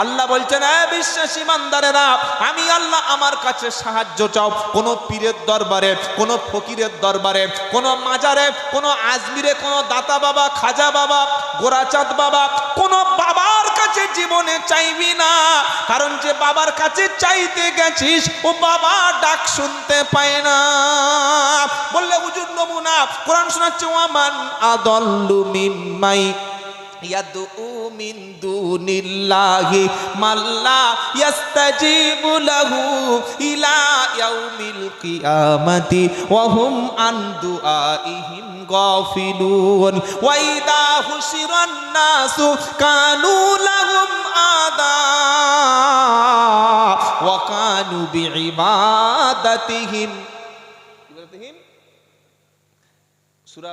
আল্লাহ বলছেন, এ বিশ্বাসী ইমানদারেরা, আমি আল্লাহ আমার কাছে সাহায্য চাও। কোনো পীরের দরবারে, কোনো ফকিরের দরবারে, কোনো মাজারে, কোনো আজমিরে, কোনো দাতা বাবা, খাজা বাবা, গোরাচাঁদ বাবা, কোনো বাবার কাছে জীবনে চাইবি না। কারণ যে বাবার কাছে চাইতে গেছিস ও বাবা ডাক শুনতে পায় না। বললে হুজুর নমুনা, কোরআন শোনাচ্ছে, ওয়ামান আদাল্লু মিম্মাই ইয়াদউ মিন দুনিল্লাহি মাল্লা ইস্তাজিবু লাহু ইলা ইয়াউমিল কিয়ামাতি ওয়া হুম আন দুআইহিম গাফিলুন ওয়া ইদা হুশিরান নাসু কানু লাহুম আদা ওয়া কানু বিইবাদাতিহিম সূরা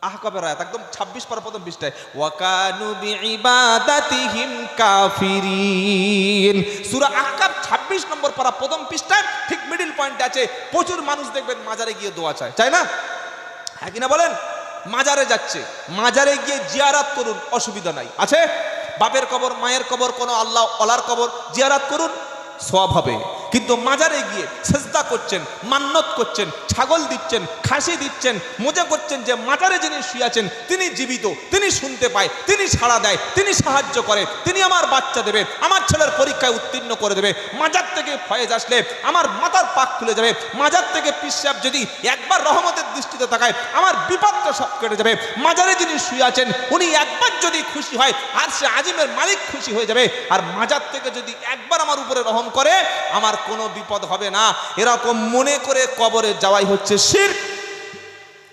আহকাবের আয়াত একদম 26 পারা প্রথম পৃষ্ঠায়, ওয়াকানু বিইবাদাতিহিম কাফিরিন। সূরা আহকাব 26 নম্বর পারা প্রথম পৃষ্ঠায় ঠিক মিডল পয়েন্টে আছে। প্রচুর মানুষ দেখবেন মাজারে গিয়ে দোয়া চায়, চায় না? হ্যাঁ কিনা বলেন? মাজারে যাচ্ছে, মাজারে গিয়ে জিয়ারত করুন, অসুবিধা নাই, আছে? বাপের কবর, মায়ের কবর, কোনো আল্লাহ ওয়ালার কবর জিয়ারত করুন, সওয়াব হবে। কিন্তু মাজারে গিয়ে সেজদা করছেন, মান্নত করছেন, ছাগল দিচ্ছেন, খাসি দিচ্ছেন, মজা করছেন যে মাজারে যিনি শুয়ে আছেন তিনি জীবিত, তিনি শুনতে পায়, তিনি সাড়া দেয়, তিনি সাহায্য করে, তিনি আমার বাচ্চা দেবে, আমার ছেলের পরীক্ষায় উত্তীর্ণ করে দেবে। মাজার থেকে ফয়েজ আসলে আমার মাথার পাক খুলে যাবে। মাজার থেকে পিসাব যদি একবার রহমতের দৃষ্টিতে তাকায় আমার বিপদটা সব কেটে যাবে। মাজারে যিনি শুয়ে আছেন উনি একবার যদি খুশি হয় আর সে আজিমের মালিক খুশি হয়ে যাবে। আর মাজার থেকে যদি একবার আমার উপরে রহম করে আমার কোনো বিপদ হবে না। এরকম মনে করে কবরে যাওয়াই হচ্ছে শিরক।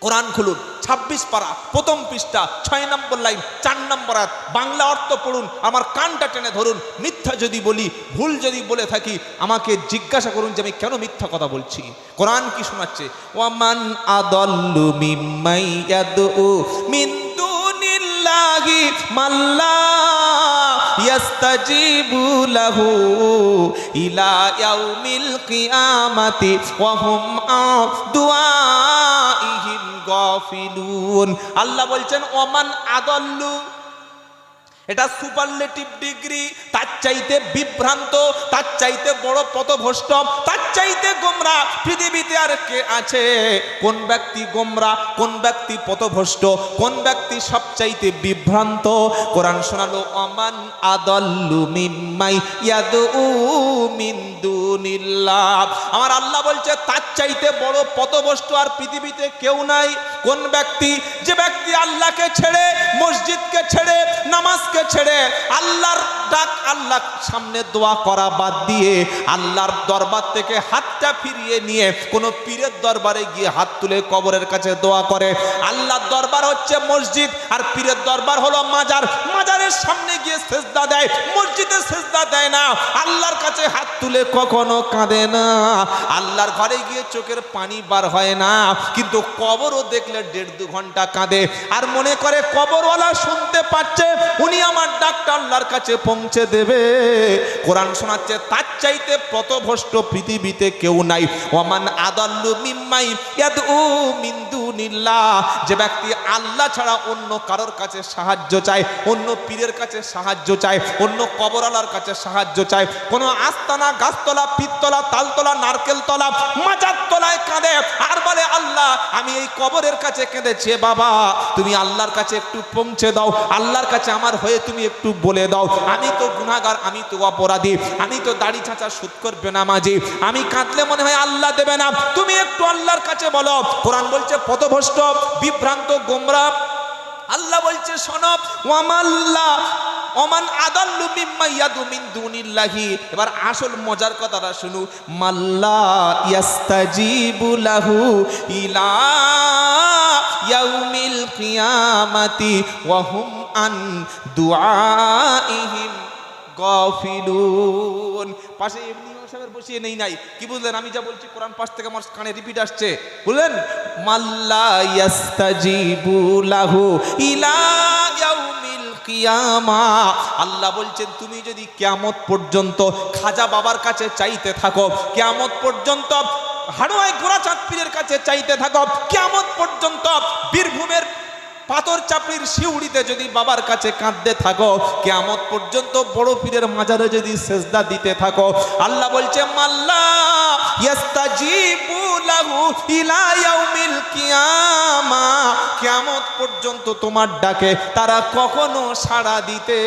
কোরআন খুলুন, 26 পারা প্রথম পৃষ্ঠা 6 নম্বর লাইন 4 নম্বর আয়াত, বাংলা অর্থ পড়ুন, আমার কানটা টেনে ধরুন। মিথ্যা যদি বলি, ভুল যদি বলে থাকি আমাকে জিজ্ঞাসা করুন যে আমি কেন মিথ্যা কথা বলছি। কোরআন কি শোনাচ্ছে? ওয়ামান আদাল্লু মিম্মাই ইয়াদউ মিন দুনিল্লাহি মাল্লা ইয়াস্তাজিবু লাহু ইলা ইয়াউমিল কিয়ামাতি ওয়া হুম আন দুআইহিম গাফিলুন। আল্লাহ বলছেন ওমান আদাল্লু, এটা সুপারলেটিভ ডিগ্রি। তার চাইতে বিভ্রান্ত, তার চাইতে বড় পথভ্রষ্ট, তার চাইতে গোমরা পৃথিবীতে আর কে আছে? কোন ব্যক্তি গোমরা, কোন ব্যক্তি পথভ্রষ্ট, কোন ব্যক্তি সবচাইতে বিভ্রান্ত? কোরআন শোনালো ওমান আদাল্লু মিম্মাই ইয়াদউ মিন দুনিল্লাহ। আমার আল্লাহ বলছে তার চাইতে বড় পথভ্রষ্ট আর পৃথিবীতে কেউ নাই। কোন ব্যক্তি? যে ব্যক্তি আল্লাহকে ছেড়ে, মসজিদকে ছেড়ে, নামাজকে ছেড়ে, আল্লাহর ডাক, আল্লাহর সামনে দোয়া করা বাদ দিয়ে আল্লাহর দরবার থেকে হাতটা ফিরিয়ে নিয়ে কোনো পীরের দরবারে গিয়ে হাত তুলে কবরের কাছে দোয়া করে। আল্লাহর দরবার হচ্ছে মসজিদ আর পীরের দরবার হলো মাজার। মাজারের সামনে গিয়ে সেজদা দেয়, মসজিদে সেজদা দেয় না। আল্লাহর কাছে হাত তুলে কখনো কাঁদে না, আল্লাহর ঘরে গিয়ে চোখের পানি বার হয় না। কিন্তু কবরও দেখলে 1.5-2 ঘন্টা কাঁদে আর মনে করে কবরওয়ালা শুনতে পাচ্ছে, উনি আমার ডাকটা আল্লাহর কাছে পৌঁছে দেবে। কোরআন শোনাচ্ছে তার চাইতে পথভ্রষ্ট পৃথিবীতে কেউ নাই। ওয়ামান আদাল্লু মিম্মাই ইয়াদউ মিন দুনিল্লাহ, যে ব্যক্তি আল্লাহ ছাড়া অন্য কারোর কাছে সাহায্য চায়, অন্য পীরের কাছে সাহায্য চায়, অন্য কবরওয়ালার কাছে সাহায্য চায়, কোনো আস্তানা, গাছতলা, পিত্তলা, তালতলা, নারকেল তলা, মাজার তলায় কাঁদে আর বলে আল্লাহ আমি এই কবরের কাছে কেঁদেছি, বাবা তুমি আল্লাহর কাছে একটু পৌঁছে দাও, আল্লাহর কাছে আমার হয়ে তুমি একটু বলে দাও, আমি তো গুনাহগার, আমি তো অপরাধী, আমি তো দাড়ি ছাঁচা সুদ করবে নামাজি, আমি কাঁদলে মনে হয় আল্লাহ দেবে না, তুমি একটু আল্লাহর কাছে বলো। কোরআন বলছে পথভ্রষ্ট, বিভ্রান্ত, গোমরা। আল্লাহ বলছে শোনো, ওয়ামাল্লা ওমান আদাল্লু মিম্মা ইয়াদউ মিন দুনিল্লাহি। এবার আসল মজার কথাটা শুনু, মাল্লা ইয়াস্তাজিবু লাহু ইলা ইয়াউমিল কিয়ামাতি ওয়া হুম আন দুআইহিম গাফিলুন। পাশে ইবনে সাহেব বসিয়ে নেই নাই, কি বুঝলেন? আমি যা বলছি কোরআন পাশ থেকে আমার কানে রিপিট আসছে, বুঝলেন? মাল্লা ইয়াস্তাজিবু লাহু ইলা ইয়াউমিল কিয়ামা। আল্লাহ বলছেন তুমি যদি কিয়ামত পর্যন্ত খাজা বাবার কাছে চাইতে থাকো, কিয়ামত পর্যন্ত হাড়ুয়ায় গোরাচাঁদ পীরের কাছে চাইতে থাকো, কিয়ামত পর্যন্ত বীরভূমের পাথর চাপড়ির শিউড়িতে যদি বাবার কাছে কাঁদতে থাকো, কিয়ামত পর্যন্ত বড় পীরের মাজারে যদি সেজদা দিতে থাকো, আল্লাহ বলছে মাল্লা ইস্তাজিবু লাহু ইলা ইয়াউমিল কিয়ামা, কিয়ামত পর্যন্ত তোমার ডাকে তারা কখনো সাড়া দিতে,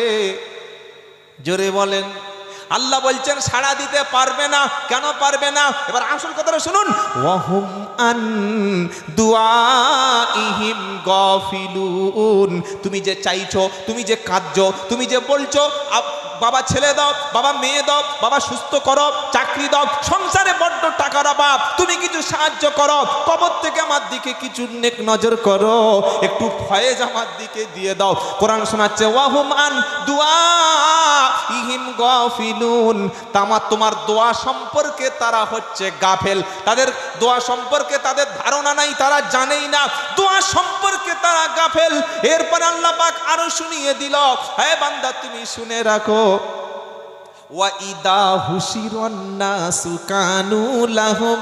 জোরে বলেন, আল্লাহ বলছেন সাড়া দিতে পারবে না। কেন পারবে না? এবার আসল কথাটা শুনুন, ওয়াহুম আন দুআইহিম গাফিলুন। তুমি যে চাইছো, তুমি যে কাঁদছো, তুমি যে বলছো বাবা ছেলে দাও, বাবা মেয়ে দাও, বাবা সুস্থ করো, চাকরি দাও, সংসারে বড্ড টাকার অভাব, তুমি কিছু সাহায্য করো, কবর থেকে আমার দিকে কিছু নেক নজর করো, একটু ফয়েজ আমার দিকে দিয়ে দাও। কোরআন শোনাচ্ছে ওয়াহুম আন দুআইহিম গাফিলুন, তোমার দোয়া সম্পর্কে তারা হচ্ছে গাফেল, তাদের দোয়া সম্পর্কে তাদের ধারণা নাই, তারা জানেই না, দোয়া সম্পর্কে তারা গাফেল। এরপর আল্লাহ পাক আরো শুনিয়ে দিল, হে বান্দা তুমি শুনে রাখো, ওয়া ইদা হুশিরুন নাসু কানু লাহুম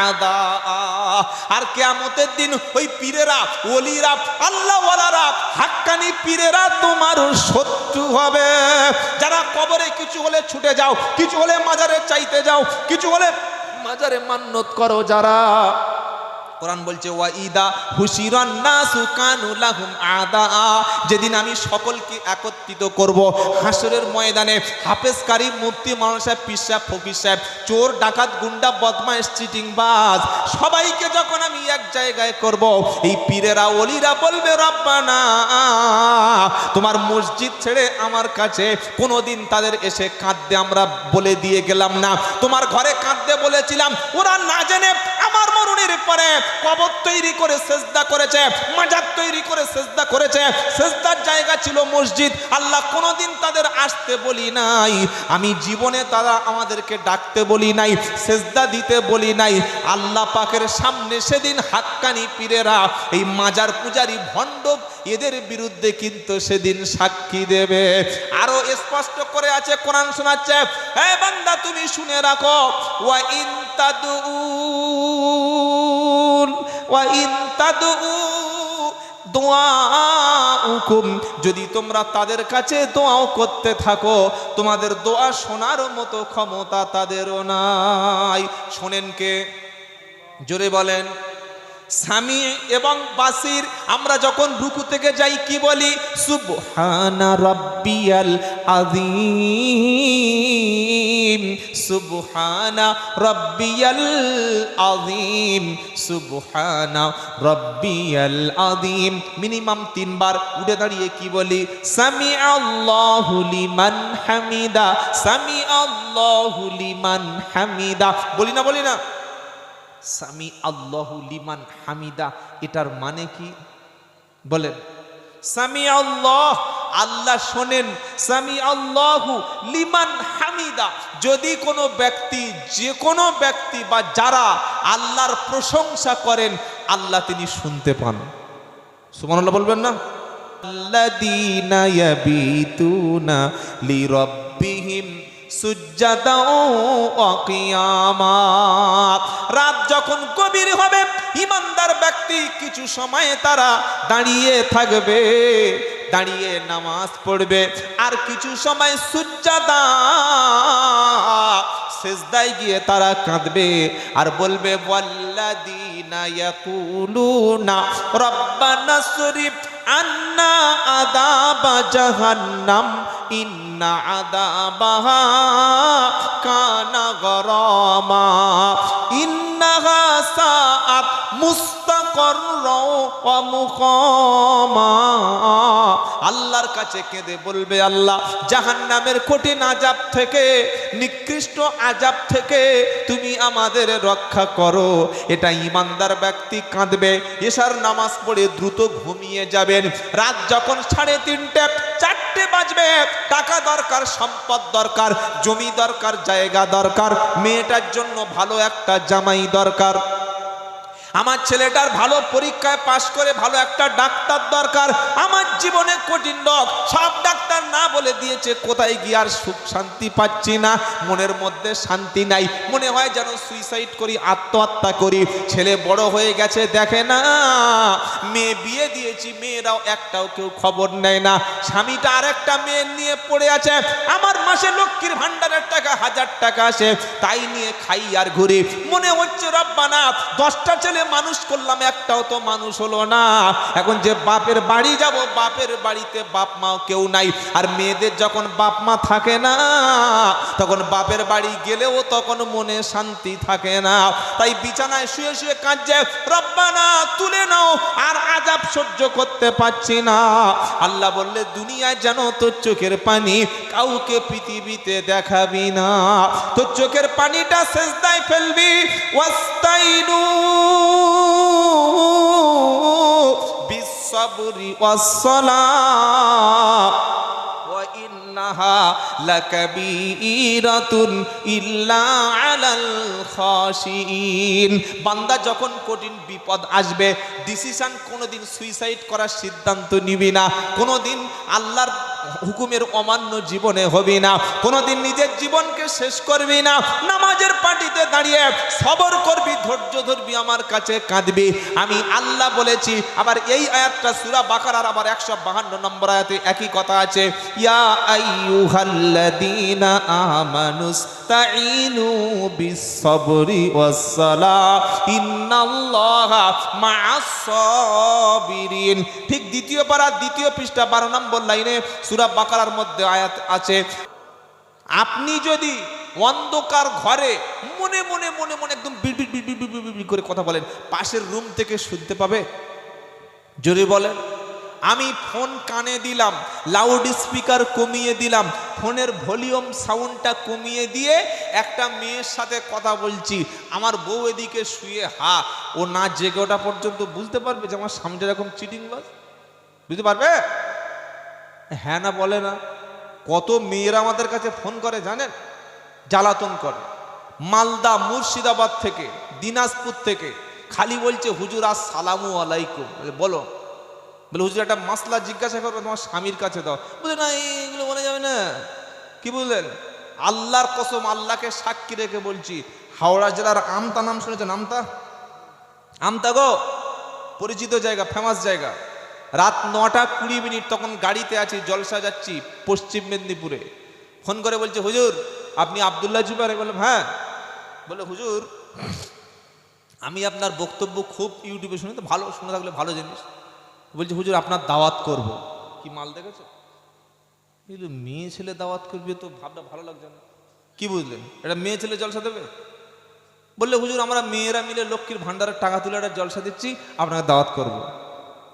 আ'দা, আর কিয়ামতের দিন ওই পীরেরা, ওলিরা, আল্লাহওয়ালারা, হাক্কানি পীরেরা তোমার শত্রু হবে। যারা কবরে কিছু হলে ছুটে যাও, কিছু হলে মাজারে চাইতে যাও, কিছু হলে মাজারে মান্নত করো যারা, কোরআন বলছে ওয়া ইদা হুশিরান নাসু কানু লাহুম আ'দা, যেদিন আমি সকলকে একত্রিত করব হাসরের ময়দানে, হাফেজ কারি মুফতি মাওলানা সাহেব, পীর সাহেব, ফকির সাহেব, চোর ডাকাত গুন্ডা বদমাইশ চিটিংবাজ, সবাইকে যখন আমি এক জায়গায় করব, এই পীরেরা ওলিরা বলবে রব্বানা, তোমার মসজিদ ছেড়ে আমার কাছে কোনোদিন তাদের এসে কাঁদতে আমরা বলে দিয়ে গেলাম না, তোমার ঘরে কাঁদতে বলেছিলাম, ওরা না জেনে আমার মরণের পরে কবর তৈরি করে সেজদা করেছে, মাজার তৈরি করে সেজদা করেছে, সেজদার জায়গা ছিল মসজিদ, আল্লাহ কোনোদিন তাদের আসতে বলি নাই, আমি জীবনে তারা আমাদেরকে ডাকতে বলি নাই, সেজদা দিতে বলি নাই। আল্লাহ পাকের সামনে সেদিন হাক্কানি পীরেরা, এই মাজার পূজারী ভণ্ড, এদের বিরুদ্ধে কিন্তু সেদিন সাক্ষী দেবে। আরো স্পষ্ট করে আছে, কোরআন শোনাচ্ছে, হে বান্দা তুমি শুনে রাখো, ওয়া ইন তাদউ ওয়া ইন তাদউ দুআউকুম, যদি তোমরা তাদের কাছে দোয়াও করতে থাকো, তোমাদের দোয়া শোনার মতো ক্ষমতা তাদেরও নাই। শোনেন কে? জোরে বলেন। সামি এবং বাসির। আমরা যখন রুকু থেকে যাই কি বলি? সুবহানা রাব্বিয়াল আযীম, সুবহানা রাব্বিয়াল আযীম, সুবহানা রাব্বিয়াল আযীম। মিনিমাম 3 বার উঠে দাঁড়িয়ে কি বলি? সামি আল্লাহু লিমান হামিদা, সামি আল্লাহু লিমান হামিদা। বলি না, বলি না? সামি আল্লাহু লিমান হামিদা, এটার মানে কি বলেন? সামি আল্লাহ, আল্লাহ শোনেন, সামি আল্লাহু লিমান হামিদা, যদি কোনো ব্যক্তি, যে কোনো ব্যক্তি বা যারা আল্লাহর প্রশংসা করেন, আল্লাহ তিনি শুনতে পান। সুবহানাল্লাহ বলবেন না? আল্লাযীনা ইয়াবিতুনা লিরাব্বিহিম সুজ্জাদা ওয়া কিয়ামা। রাত যখন গভীর হবে, ঈমানদার ব্যক্তি কিছু সময় তারা দাঁড়িয়ে থাকবে, দাঁড়িয়ে নামাজ পড়বে, আর কিছু সময় সুজ্জাদা সিজদায় গিয়ে তারা কাঁদবে আর বলবে ওয়াল্লাযীনা ইয়াকুলুনা রব্বানা সরিফ আন্না আযাবা জাহান্নাম ইন্না আযাবাহা কানা গরামা ইন্নাহা সাআত মুস্তাকাররা ওয়া মুকামা। আল্লাহর কাছে কেঁদে বলবে, আল্লাহ জাহান্নামের কঠিন আযাব থেকে, নিকৃষ্ট আযাব থেকে তুমি আমাদের রক্ষা করো। এটা ঈমানদার ব্যক্তি কাঁদবে। এশার নামাজ পড়ে দ্রুত ঘুমিয়ে যাবেন। রাত যখন 3:30 4টে বাজবে, টাকা দরকার, সম্পদ দরকার, জমি দরকার, জায়গা দরকার, মেয়েটার জন্য ভালো একটা জামাই দরকার। আমার ছেলেটার ভালো পরীক্ষায় পাশ করে ভালো একটা ডাক্তার দরকার, আমার জীবনে কঠিন রোগ, সব ডাক্তার না বলে দিয়েছে, কোথায় গিয়ে আর সুখ শান্তি পাচ্ছি না, মনের মধ্যে শান্তি নাই, মনে হয় যেন সুইসাইড করি, আত্মহত্যা করি। ছেলে বড় হয়ে গেছে, দেখে না মেয়ে বিয়ে দিয়েছি, মেয়েরাও একটাও কেউ খবর নেয় না, স্বামীটা আর একটা মেয়ে নিয়ে পড়ে আছে, আমার মাসে লক্ষ্মীর ভান্ডারের টাকা 1000 টাকা আসে, তাই নিয়ে খাই আর ঘুরি, মনে হচ্ছে রব্বানা 10টা ছেলে মানুষ করলাম, একটাও তো মানুষ হলো না। এখন যে বাপের বাড়ি যাব, বাপের বাড়িতে বাপ মা কেউ নাই, আর মেয়েদের যখন বাপ মা থাকে না, তখন বাপের বাড়ি গেলেও তখন মনে শান্তি থাকে না, তাই বিছানায় শুয়ে শুয়ে কাঁদছে, রব্বানা তুলে নাও, আর আযাব সহ্য করতে পারছি না। আল্লাহ বললে দুনিয়ায় যেন তোর চোখের পানি কাউকে পৃথিবীতে দেখাবি না, তোর চোখের পানিটা সেজদায় ফেলবি, ওয়াস্তাইনু বিসসাবরি ওয়াসসালাহ ওয়া ইন্নাহা লাকাবীরাতুন ইল্লা আলাল খাশিঈন। বান্দা যখন কঠিন বিপদ আসবে, ডিসিশন কোনোদিন সুইসাইড করার সিদ্ধান্ত নিবি না, কোনোদিন আল্লাহর হুকুমের অমান্য জীবনে হবি না, কোনোদিন নিজের জীবনকে শেষ করবি না, নামাজের পাটিতে দাঁড়িয়ে সবর করবি, ধৈর্য ধরবি, আমার কাছে কাঁদবি, আমি আল্লাহ বলেছি। আবার এই আয়াতটা সূরা বাকারার আবার 152 নম্বর আয়াতে একই কথা আছে, ইয়া আইয়ুহাল্লাযীনা আমানুস্তাঈনু বিস-সাবরি ওয়াস-সালাহ ইন্নাল্লাহা মা'আস সাবিরিন। ঠিক দ্বিতীয় পারা 2য় পৃষ্ঠা 12 নম্বর লাইনে সূরা বাকারার মধ্যে আয়াত আছে, আপনি যদি অন্ধকার ঘরে মনে মনে মনে মনে একদম বিড়বিড় বিড়বিড় বিড়বিড় করে কথা বলেন, পাশের রুম থেকে শুনতে পাবে? জোরে বলেন। আমি ফোন কানে দিলাম, লাউড স্পিকার কমিয়ে দিলাম, ফোনের ভলিউম সাউন্ডটা কমিয়ে দিয়ে একটা মেয়ের সাথে কথা বলছি, আমার বউ এদিকে শুয়ে ও না জেগে ওঠা পর্যন্ত বুঝতে পারবে যে আমার সামনে এরকম চিটিংবাজ? বুঝতে পারবে? হ্যাঁ না বলে না? কত মেয়েরা আমাদের কাছে ফোন করে জানেন, জ্বালাতন করে, মালদা মুর্শিদাবাদ থেকে, দিনাজপুর থেকে, খালি বলছে হুজুর আসসালামু আলাইকুম। বলো, বলে হুজুর একটা মাসলা জিজ্ঞাসা করবো, তোমার স্বামীর কাছে দাও। বুঝলে না, এইগুলো বলা যাবে না। কি বুঝলেন? আল্লাহর কসম, আল্লাহকে সাক্ষী রেখে বলছি, হাওড়া জেলার আমতা নাম শুনেছেন? আমতা গো, পরিচিত জায়গা, ফেমাস জায়গা। রাত 9টা 20 মিনিট, তখন গাড়িতে আছি, জলসা যাচ্ছি পশ্চিম মেদিনীপুরে। ফোন করে বলছে, হুজুর আপনি আব্দুল্লাহ জুবাইর? বললাম হ্যাঁ। বলে হুজুর আমি আপনার বক্তব্য খুব ইউটিউবে শুনে, তো ভালো, শুনে থাকলে ভালো জিনিস। বলছে হুজুর আপনার দাওয়াত করব। কি মাল দেখেছো? মেয়ে ছেলে দাওয়াত করবে তো ভাবটা ভালো লাগছে না। কি বুঝলেন? এটা মেয়ে ছেলে জলসা দেবে? বললে হুজুর আমরা মেয়েরা মিলে লক্ষ্মীর ভান্ডারের টাকা তুলে একটা জলসা দিচ্ছি, আপনাকে দাওয়াত করব।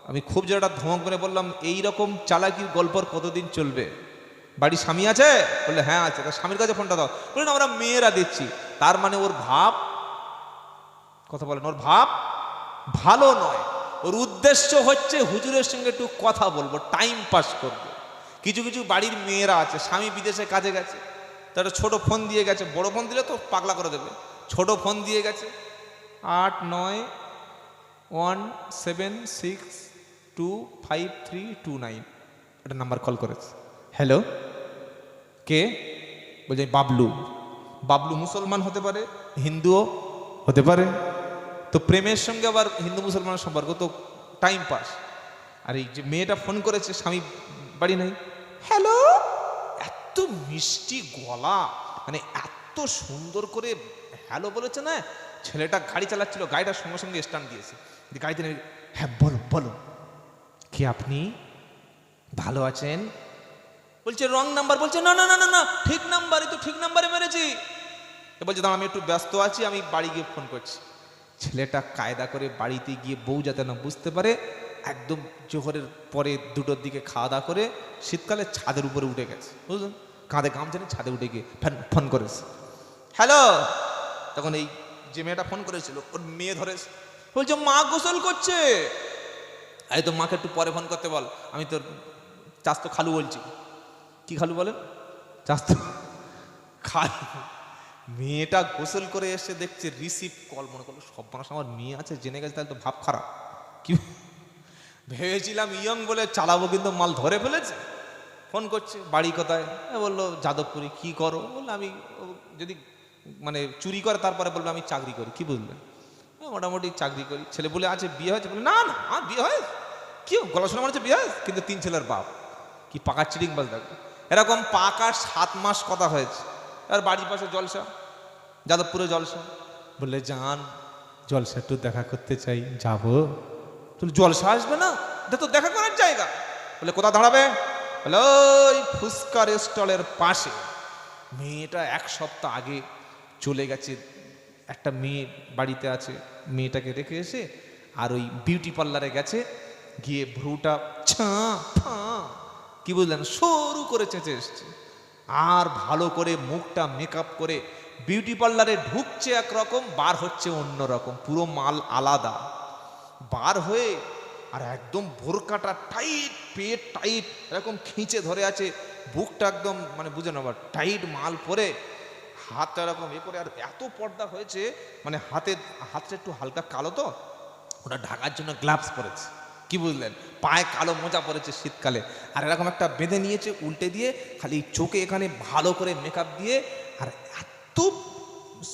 আমি খুব যেটা ধমক করে বললাম, এইরকম চালাকির গল্প কতদিন চলবে? বাড়ি স্বামী আছে? বললে হ্যাঁ আছে। তার স্বামীর কাছে ফোনটা দাও। বললেন আমরা মেয়েরা দিচ্ছি। তার মানে ওর ভাব, কথা বলেন, ওর ভাব ভালো নয়, ওর উদ্দেশ্য হচ্ছে হুজুরের সঙ্গে একটু কথা বলবো, টাইম পাস করবো। কিছু কিছু বাড়ির মেয়েরা আছে, স্বামী বিদেশে কাজে গেছে, তার ছোট ফোন দিয়ে গেছে, বড় ফোন দিলে তো পাগলা করে দেবে, ছোট ফোন দিয়ে গেছে, 8917625329 একটা নাম্বার কল করেছে। হ্যালো, কে? বলছে বাবলু। বাবলু মুসলমান হতে পারে, হিন্দুও হতে পারে, তো প্রেমের সঙ্গে আবার হিন্দু মুসলমানের সম্পর্ক, তো টাইম পাস। আর এই যে মেয়েটা ফোন করেছে, স্বামী বাড়ি নাই, হ্যালো, এত মিষ্টি গলা, মানে এত সুন্দর করে হ্যালো বলেছে না। ছেলেটা গাড়ি চালাচ্ছিল, গাড়িটার সঙ্গে সঙ্গে স্ট্যান্ড দিয়েছে, গাড়িতে নেমে, হ্যাঁ বলো বলো, কি আপনি ভালো আছেন? বলছে রং নাম্বার। বলছে না না না না না, ঠিক নাম্বারই তো, ঠিক নাম্বারে মেরেছি। বলছে দাঁড়া আমি একটু ব্যস্ত আছি, আমি বাড়ি গিয়ে ফোন করছি। ছেলেটা কায়দা করে বাড়িতে গিয়ে বউ যাতে না বুঝতে পারে, একদম জোহরের পরে 2টোর দিকে খাওয়া দাওয়া করে শীতকালে ছাদের উপরে উঠে গেছে, বুঝলেন, কাঁধে গামছা নিয়ে ছাদে উঠে গিয়ে ফোন করেছে, হ্যালো। তখন এই যে মেয়েটা ফোন করেছিল, ওর মেয়ে ধরেছে, বলছে মা গোসল করছে। এই তো মাকে একটু পরে ফোন করতে বল, আমি তোর চাস্তো খালু বলছি। কি খালু বলেন? চাস্তো খালু। মেয়েটা গোসল করে এসে দেখছে রিসিভ কল, মনে করলো সব মানুষ আমার মেয়ে আছে, জেনে গেছে, তাহলে তো ভাব খারাপ। কি ভেবেছিলাম ইয়ং বলে চালাবো, কিন্তু মাল ধরে ফেলেছে। ফোন করছে, বাড়ি কোথায়? বললো যাদবপুরে। কি করো? বললো আমি যদি মানে চুরি করে তারপরে বলবে আমি চাকরি করি। কি বুঝলেন? মোটামুটি চাকরি করি। ছেলে বলে আছে, বিয়ে হয়েছে? বলে না না, আমার বিয়ে হয়। কি গলা শোনা মনে হচ্ছে বিয়ে হয়, কিন্তু 3 ছেলের বাপ। কি পাকা চিটিং বাজ দেখো। এরকম পাকা 7 মাস কথা হয়েছে। আর বাড়ির পাশে জলসা, যাদবপুরে জলসা। বললে যান, জলসা একটু দেখা করতে চাই, যাবো। তুমি জলসা আসবে না? এটা তো দেখা করার জায়গা। বলে কোথা দাঁড়াবে? বলে ওই ফুচকার স্টলের পাশে। মেয়েটা 1 সপ্তাহ আগে চলে গেছে, একটা মেয়ে বাড়িতে আছে, মেয়েটাকে রেখে এসে আর ওই বিউটি পার্লারে গেছে, গিয়ে ভ্রুটা কি বুঝলেন সরু করে চেঁচে এসছে। আর ভালো করে মুখটা মেকআপ করে বিউটি পার্লারে ঢুকছে একরকম, বার হচ্ছে অন্যরকম, পুরো মাল আলাদা। বার হয়ে আর একদম বোরকাটা টাইট, পেট টাইট, এরকম খিঁচে ধরে আছে, বুকটা একদম মানে বুঝে নেবার টাইট মাল পরে, হাতটা এরকম এ করে। আর এত পর্দা হয়েছে, মানে হাতটা একটু হালকা কালো, তো ওটা ঢাকার জন্য গ্লাভস পরেছে। কি বুঝলেন? পায়ে কালো মোজা পরেছে শীতকালে, আর এরকম একটা বেঁধে নিয়েছে উল্টে দিয়ে, খালি চোখে এখানে ভালো করে মেকআপ দিয়ে, আর এত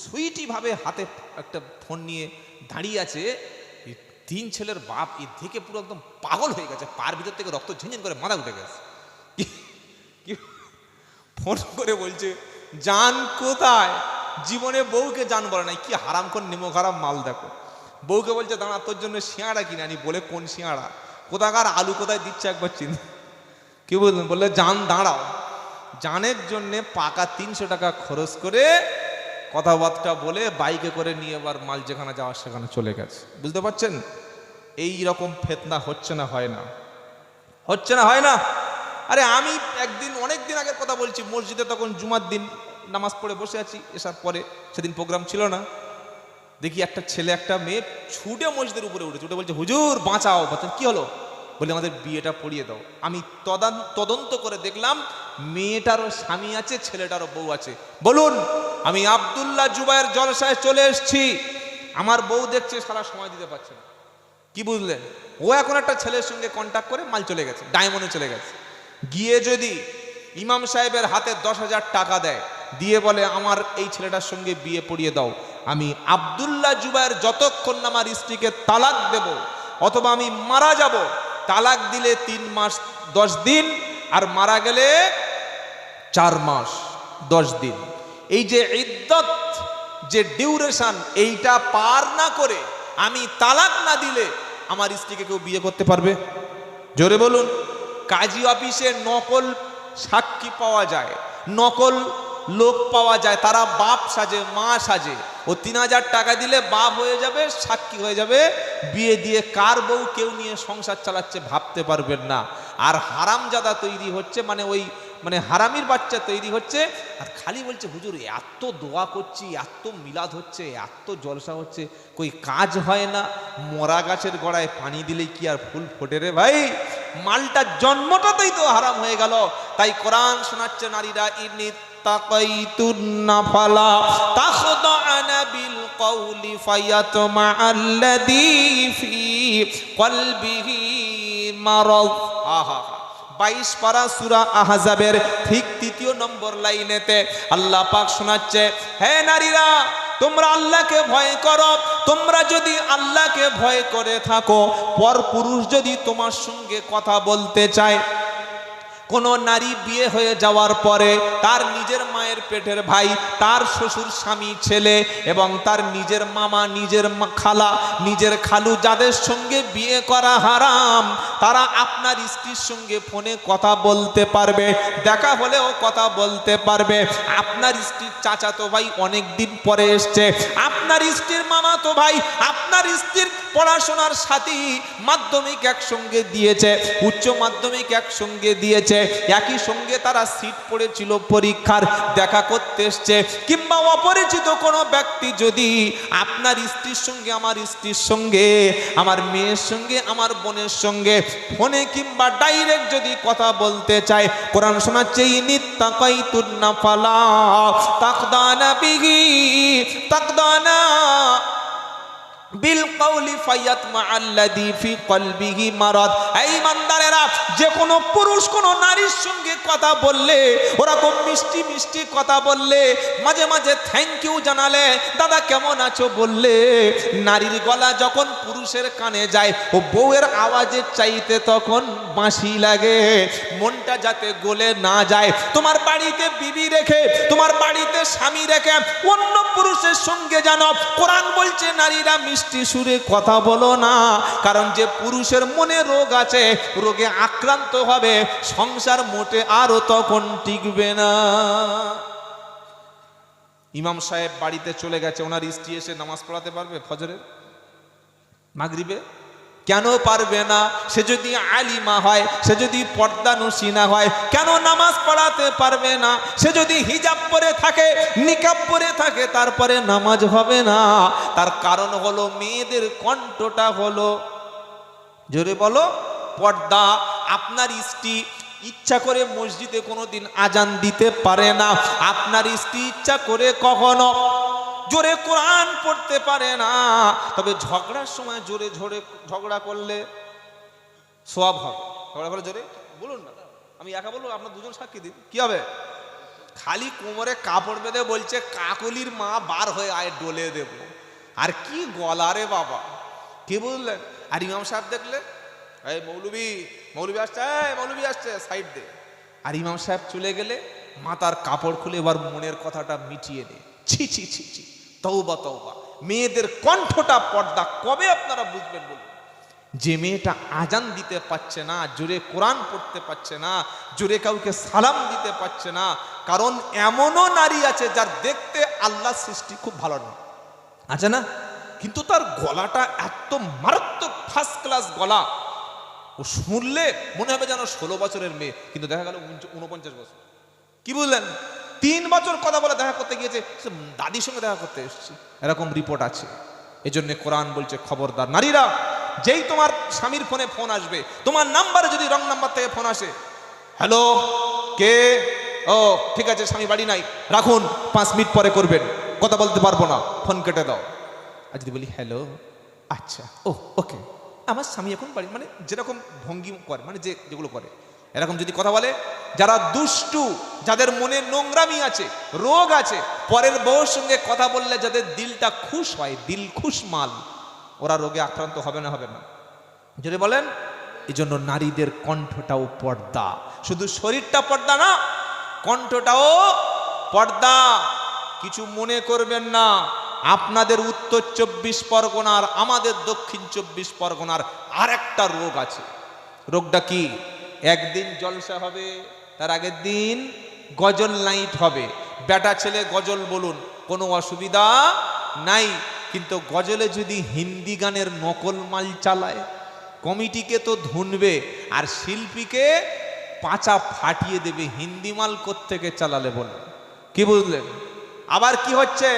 সুইটি ভাবে হাতে একটা ফোন নিয়ে দাঁড়িয়ে আছে। 3 ছেলের বাপ এ দেখে পুরো একদম পাগল হয়ে গেছে, পার ভিতর থেকে রক্ত ঝিনঝিন করে মাথা উঠে গেছে। ফোন করে বলছে জান কোথায়? জীবনে বউকে জান বলে নাই। কি হারামখোর নেমো খারাপ মাল দেখো। বউকে বলছে দাঁড়া, তোর জন্য সিঙাড়া কিনে আনি। বলে কোন সিঙাড়া? কোথাকার আলু কোথায় দিচ্ছে একবার চিন্তা। কি বললেন? বললে জান দাঁড়াও। জানের জন্যে পাকা 300 টাকা খরচ করে কথাবার্তা বলে বাইকে করে নিয়ে এবার মাল যেখানে যাওয়ার সেখানে চলে গেছে। বুঝতে পারছেন? এই রকম ফেতনা হচ্ছে না, হয় না? হচ্ছে না, হয় না? আরে আমি একদিন, অনেক দিন আগের কথা বলছি, মসজিদে তখন জুমার দিন নামাজ পড়ে বসে আছি, এসার পরে, সেদিন প্রোগ্রাম ছিল না। দেখি একটা ছেলে একটা মেয়ে ছুটে মসজিদের উপরে উঠেছে, উঠে বলছে হুজুর বাঁচাও। বলছেন কি হলো? বলে আমাদের বিয়েটা পড়িয়ে দাও। আমি তদন্ত করে দেখলাম মেয়েটারও স্বামী আছে, ছেলেটারও বউ আছে। বলুন, আমি আব্দুল্লাহ জুবায়ের জলসায় চলে এসেছি, আমার বউ দেখছে সারা সময় দিতে পারছে না। কি বুঝলেন? ও এখন একটা ছেলের সঙ্গে কন্ট্যাক্ট করে মাল চলে গেছে, ডায়মন্ডে চলে গেছে। গিয়ে যদি ইমাম সাহেবের হাতে 10,000 টাকা দেয়, দিয়ে বলে আমার এই ছেলেটার সঙ্গে বিয়ে পড়িয়ে দাও, আমি আব্দুল্লাহ জুবায়ের যতক্ষণ না আমার স্ত্রীকে তালাক দেব অথবা আমি মারা যাব, তালাক দিলে 3 মাস 10 দিন, আর মারা গেলে 4 মাস 10 দিন, এই যে ইদ্দত, যে ডিউরেশন, এইটা পার না করে আমি তালাক না দিলে আমার স্ত্রীকে কেউ বিয়ে করতে পারবে? জোরে বলুন। কাজী অফিসে নকল সাক্ষী পাওয়া যায়, নকল লোক পাওয়া যায়, তারা বাপ সাজে, মা সাজে। ও 3000 টাকা দিলে বাপ হয়ে যাবে, সাক্ষী হয়ে যাবে, বিয়ে দিয়ে কার বউ কেউ নিয়ে সংসার চালাচ্ছে ভাবতে পারবেন না। আর হারামজাদা তৈরি হচ্ছে, মানে ওই মানে হারামির বাচ্চা তৈরি হচ্ছে। আর খালি বলছে হুজুর এত দোয়া করছি, এত মিলাদ হচ্ছে, এত জলসা হচ্ছে, কই কাজ হয় না। মরা গাছের গোড়ায় পানি দিলেই কি আর ফুল ফোটে রে ভাই? মালটার জন্মটাতেই তো হারাম হয়ে গেল। তাই কোরআন শোনাচ্ছে নারীরা, ইনি তাকাইতুন নাফালা তাখদাআনা বিল কওলি ফায়াতমাআল্লাযী ফি কলবিহি মারাদ। আহা, 22 পারা সূরা আহজাবের ঠিক 3 নম্বর লাইনেতে আল্লাহ পাক শোনাচ্ছে, হে নারীরা তোমরা আল্লাহকে ভয় করো। তোমরা যদি আল্লাহকে ভয় করে থাকো, পর পুরুষ যদি তোমার সঙ্গে কথা বলতে চায়, কোনো নারী বিয়ে হয়ে যাওয়ার পরে তার নিজের মায়ের পেটের ভাই, তার শ্বশুর স্বামী ছেলে এবং তার নিজের মামা, নিজের খালা, নিজের খালু, যাদের সঙ্গে বিয়ে করা হারাম, তারা আপনার স্ত্রীর সঙ্গে ফোনে কথা বলতে পারবে, দেখা হলেও কথা বলতে পারবে। আপনার স্ত্রীর চাচাতো ভাই অনেক দিন পরে এসছে, আপনার স্ত্রীর মামাতো ভাই, আপনার স্ত্রীর পড়াশোনার সাথী, মাধ্যমিক একসঙ্গে দিয়েছে, উচ্চ মাধ্যমিক একসঙ্গে দিয়েছে, একই সঙ্গে তারা সিট পড়েছিল পরীক্ষার, দেখা করতে এসছে, কিংবা অপরিচিত কোনো ব্যক্তি যদি আপনার স্ত্রীর সঙ্গে, আমার স্ত্রীর সঙ্গে, আমার মেয়ের সঙ্গে, আমার বোনের সঙ্গে ফোনে কিংবা ডাইরেক্ট যদি কথা বলতে চায়, কোরআন শোনাচ্ছে ইনিত্তাকাইতুন নাফালা তাকদানা বিহি তাকদানা বিল কওলি ফায়াতমা আল্লাযী ফি কলবিহি মারাদ। এই ইমানদারেরা, যে কোনো পুরুষ কোনো নারীর সঙ্গে কথা বললে, ওরকম মিষ্টি মিষ্টি কথা বললে, মাঝে মাঝে থ্যাংক ইউ জানালে, দাদা কেমন আছো বললে, নারীর গলা যখন পুরুষের কানে যায়, ও বউয়ের আওয়াজের চাইতে তখন বাঁশি লাগে। মনটা যাতে গলে না যায়, তোমার বাড়িতে বিবি রেখে, তোমার বাড়িতে স্বামী রেখে অন্য পুরুষের সঙ্গে জানো, কোরআন বলছে নারীরা মিষ্টি সুরে কথা বলো না, কারণ যে পুরুষের মনে রোগ আছে, রোগে আক্রান্ত হবে, সংসার মোটে আরো তখন টিকবে না। ইমাম সাহেব বাড়িতে চলে গেছে, ওনার স্ত্রী এসে নামাজ পড়াতে পারবে ফজরের, মাগরিবে? কেন পারবে না? সে যদি আলিমা হয়, সে যদি পর্দানুশীনা হয়, কেন নামাজ পড়াতে পারবে না? সে যদি হিজাব পরে থাকে, নিকাব পরে থাকে, তারপরে নামাজ হবে না? তার কারণ হলো মেয়েদের কণ্ঠটা হলো, জোরে বলো, পর্দা। আপনার স্ত্রী ইচ্ছা করে মসজিদে কোনোদিন আজান দিতে পারে না, আপনার স্ত্রী ইচ্ছা করে কখনো জোরে কোরআন পড়তে পারে না, তবে ঝগড়ার সময় জোরে জোরে ঝগড়া করলে সওয়াব হবে। ঝগড়া করলে জোরে বলুন না, আমি একা বলবো, আপনার দুজন সাক্ষী দিন, কি হবে? খালি কোমরে কাপড় বেঁধে বলছে কাকলির মা বার হয়ে আয় ডলে দেব, আর কি গলা রে বাবা, কি বুঝলেন? আর ইমাম সাহেব দেখলে, এই মৌলবি মৌলবি আসছে, এই মৌলবি আসছে, সাইড দে। আর ইমাম সাহেব চলে গেলে মাথার কাপড় খুলে এবার মনের কথাটা মিটিয়ে দে। ছি ছি ছি ছি, তওবা তওবা। মেয়েদের কণ্ঠটা পর্দা কবে আপনারা বুঝবেন বলুন? যে মেয়েটা আজান দিতে পারছে না, জোরে কোরআন পড়তে পারছে না, জোরে কাউকে সালাম দিতে পারছে না, কারণ এমনও নারী আছে যার দেখতে আল্লাহ সৃষ্টি খুব ভালো না, আছে না, কিন্তু তার গলাটা এত মারাত্মক ফার্স্ট ক্লাস গলা, ও শুনলে মনে হবে যেন 16 বছরের মেয়ে, কিন্তু দেখা গেল 49 বছর। কি বুঝলেন? 3 বছর কথা বলে দেখা করতে গিয়েছে, দাদির সঙ্গে দেখা করতে এসেছি, এরকম রিপোর্ট আছে। এজন্য কোরআন বলছে খবরদার নারীরা, যেই তোমার স্বামীর ফোনে ফোন আসবে, তোমার নাম্বারে যদি রং নাম্বার থেকে ফোন আসে, হ্যালো কে, ও ঠিক আছে স্বামী বাড়ি নাই, রাখুন 5 মিনিট পরে করবেন, কথা বলতে পারবো না, ফোন কেটে দাও। আর যদি বলি হ্যালো, আচ্ছা, ও ওকে, আমার স্বামী এখন বাড়ি, মানে যেরকম ভঙ্গি করে, মানে যেগুলো করে, এরকম যদি কথা বলে, যারা দুষ্টু, যাদের মনে নোংরামি আছে, রোগ আছে, পরের বউর সঙ্গে কথা বললে যাদের দিলটা খুশ হয়, দিল খুশ মাল, ওরা রোগে আক্রান্ত হবে না? হবে না? যদি বলেন, এই জন্য নারীদের কণ্ঠটাও পর্দা, শুধু শরীরটা পর্দা না, কণ্ঠটাও পর্দা। কিছু মনে করবেন না, আপনাদের উত্তর 24 পরগনার, আমাদের দক্ষিণ 24 পরগনার আর একটা রোগ আছে। রোগটা কি? একদিন জলসা হবে, তার আগের দিন গজল নাইট হবে। বেটা ছেলে গজল বলুন, কোনো অসুবিধা নাই, কিন্তু গজলে যদি হিন্দি গানের নকল মাল চালায়, কমিটিকে তো ধুনবে আর শিল্পীকে পাঁচা ফাটিয়ে দেবে। হিন্দি মাল কোত্থেকে চালালে বলুন? কি বুঝলেন? আবার কি হচ্ছে,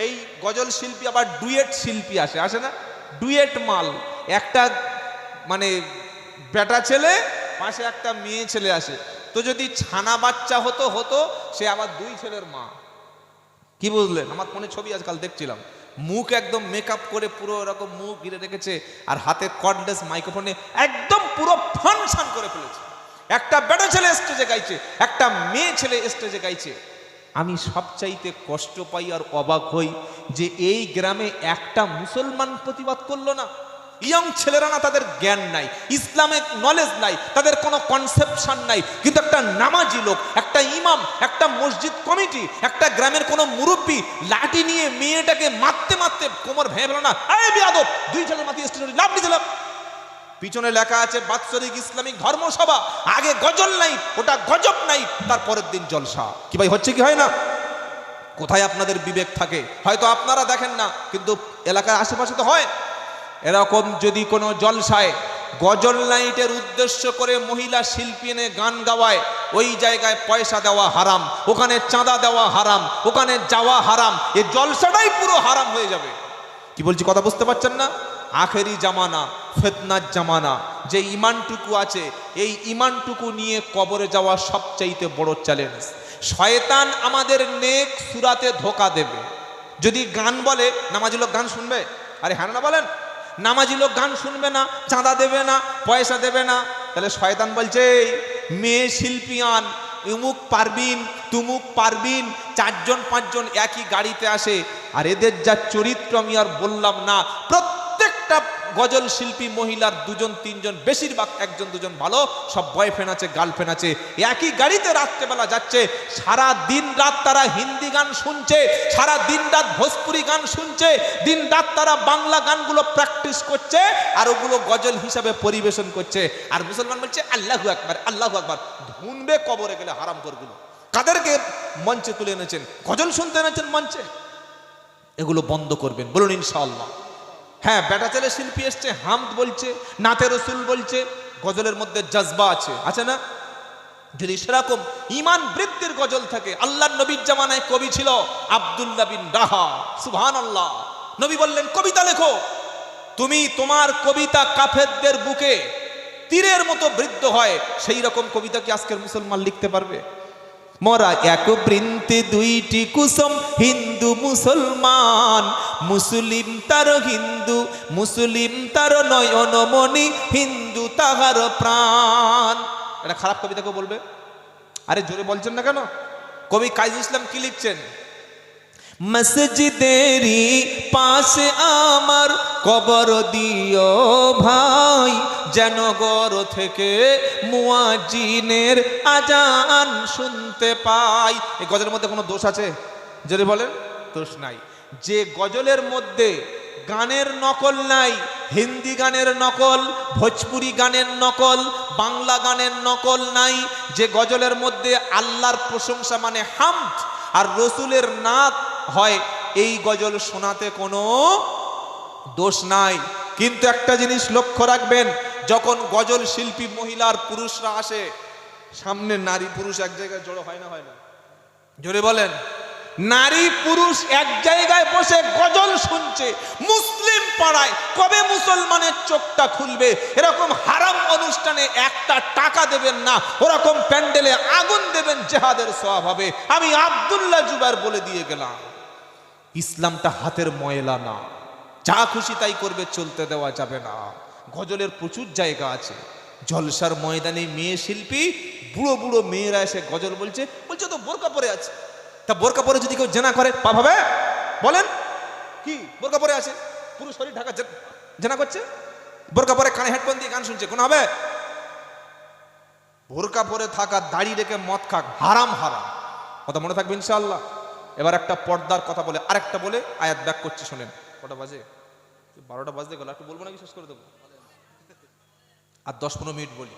এই গজল শিল্পী আবার ডুয়েট শিল্পী আসে না, ডুয়েট মাল, একটা মানে বেটা ছেলে, পাশে একটা মেয়ে ছেলে আসে, তো যদি ছানা বাচ্চা হতো সে আবার 2 ছেলের মা। কি বুঝলেন? আমার ফোনে ছবি আজকাল দেখছিলাম, মুখ একদম মেকআপ করে পুরো এরকম মুখ ঘিরে রেখেছে, আর হাতে কর্ডলেস মাইক্রোফোনে একদম পুরো ফাংশন করে ফেলেছে। একটা বেটা ছেলে স্টেজে গাইছে, একটা মেয়ে ছেলে স্টেজে গাইছে। আমি সবচাইতে কষ্ট পাই আর অবাক হই যে এই গ্রামে একটা মুসলমান প্রতিবাদ করলো না। ইয়ং ছেলেরা না, তাদের জ্ঞান নাই, ইসলামের নলেজ নাই, তাদের কোনো কনসেপশন নাই, কিন্তু একটা নামাজি লোক, একটা ইমাম, একটা মসজিদ কমিটি, একটা গ্রামের কোনো মুরব্বী লাঠি নিয়ে মেয়েটাকে মারতে মারতে কোমর ভেঙে ফেলো না, এই বেয়াদব, 2 ছেলের মাথায় স্টেজে লাভ দিয়েছিলাম। পিছনে লেখা আছে বাৎসরিক ইসলামিক ধর্মসভা, আগে গজল নাই, ওটা গজব নাই, তারপরের দিন জলসা। কি ভাই হচ্ছে কি হয় না? কোথায় আপনাদের বিবেক থাকে? হয়তো আপনারা দেখেন না, কিন্তু এলাকার আশেপাশে তো হয়। এরকম যদি কোনো জলসায় গজল নাইটের উদ্দেশ্য করে মহিলা শিল্পী এনে গান গাওয়ায়, ওই জায়গায় পয়সা দেওয়া হারাম, ওখানে চাঁদা দেওয়া হারাম, ওখানে যাওয়া হারাম, এই জলসাটাই পুরো হারাম হয়ে যাবে। কি বলছি কথা বুঝতে পারছেন না? আখেরি জামানা, ফিতনার জামানা, যে ইমানটুকু আছে এই ইমানটুকু নিয়ে কবরে যাওয়া সবচাইতে বড় চ্যালেঞ্জ। শয়তান আমাদের নেক সুরাতে ধোকা দেবে। যদি গান বলে, নামাজি লোক গান শুনবে? আরে হ্যাঁ না বলেন, নামাজি লোক গান শুনবে না, চাঁদা দেবে না, পয়সা দেবে না, তাহলে শয়তান বলছে মেয়ে শিল্পী আন, উমুক পারবিন তুমুক পারবিন, 4জন 5জন একই গাড়িতে আসে। আর এদের যা চরিত্র আমি আর বললাম না। প্রত্যেকটা গজল শিল্পী মহিলার 2জন 3জন, বেশিরভাগ 1জন 2জন ভালো, সব বয়ফ্রেন্ড আছে, গার্লফ্রেন্ড আছে, একই গাড়িতে রাত্রেবেলা যাচ্ছে। সারা দিন রাত তারা হিন্দি গান শুনছে, সারা দিন রাত ভোজপুরি গান শুনছে, দিন রাত তারা বাংলা গানগুলো প্র্যাকটিস করছে, আর ওগুলো গজল হিসাবে পরিবেশন করছে। আর মুসলমান বলছে আল্লাহু আকবার, আল্লাহু আকবার। ধুনবে কবরে গেলে হারাম করগুলো। কাদেরকে মঞ্চে তুলে এনেছেন? গজল শুনতে এনেছেন মঞ্চে। এগুলো বন্ধ করবেন, বলুন ইনশাআল্লাহ। হ্যাঁ, বেটা ছেলে শিল্পী এসছে, হামদ বলছে, নাতে রসুল বলছে, গজলের মধ্যে জজবা আছে না? যদি সেরকম ইমান বৃদ্ধির গজল থাকে, আল্লাহর নবীর জামানায় কবি ছিল আব্দুল্লাহ বিন রাহা, সুবহানাল্লাহ। নবী বললেন কবিতা লেখো, তুমি তোমার কবিতা কাফেরদের বুকে তীরের মতো বৃদ্ধ হয়। সেই রকম কবিতা কি আজকের মুসলমান লিখতে পারবে? মোরা এক বৃন্তে 2টি কুসুম, হিন্দু মুসলমান, মুসলিম তার হিন্দু, মুসলিম তার নয়নমণি, হিন্দু তাহার প্রাণ। এটা খারাপ কবিতা কেউ বলবে? আরে জোরে বলছেন না কেন? কবি কাজী ইসলাম কি লিখছেন? মসজিদেরই পাশে আমার কবর দিও ভাই, যেন ঘর থেকে মুয়াজ্জিনের আজান শুনতে পাই। এই গজলের মধ্যে কোনো দোষ আছে? যদি বলেন দোষ নাই। যে গজলের মধ্যে গানের নকল নাই, হিন্দি গানের নকল, ভোজপুরি গানের নকল, বাংলা গানের নকল নাই, যে গজলের মধ্যে আল্লাহর প্রশংসা মানে হামদ আর রসুলের নাত হয়, এই গজল শোনাতে কোনো দোষ নাই। কিন্তু একটা জিনিস লক্ষ্য রাখবেন, যখন গজল শিল্পী মহিলার পুরুষরা আসে, সামনে নারী পুরুষ এক জায়গায় জড়ো হয় না? হয় না? জোরে বলেন। নারী পুরুষ এক জায়গায় বসে গজল শুনছে মুসলিম পাড়ায়, কবে মুসলমানের চোখটা খুলবে? এরকম হারাম অনুষ্ঠানে একটা টাকা দেবেন না, ওরকম প্যান্ডেলে আগুন দেবেন, জিহাদের সওয়াব হবে। আমি আব্দুল্লাহ জুবায়ের বলে দিয়ে গেলাম, ইসলামটা হাতের ময়লা না, যা খুশি তাই করবে, চলতে দেওয়া যাবে না। গজলের প্রচুর জায়গা আছে। জলসার ময়দানে মেয়ে শিল্পী, বুড়ো বুড়ো মেয়েরা এসে গজল বলছে তো বোরকা পরে আছে। তা বোরকা পরে যদি কেউ জেনা করে পাপ হবে? বলেন কি? বোরকা পরে আছে, পুরো শরীর ঢাকা, জেনা করছে, বোরকা পরে কানে হেডফোন দিয়ে গান শুনছে, কোন হবে? বোরকা পরে থাকা, দাড়ি রেখে মদ খাক, হারাম হারাম। কথা মনে থাকবে ইনশাআল্লাহ। এবার একটা পর্দার কথা বলে আরেকটা বলে আয়াত ব্যাক করছি, শোনেন। কটা বাজে? 12টা বাজতে গেল, একটু বলবো নাকি শেষ করে দেবো? আর 10-15 মিনিট বলি,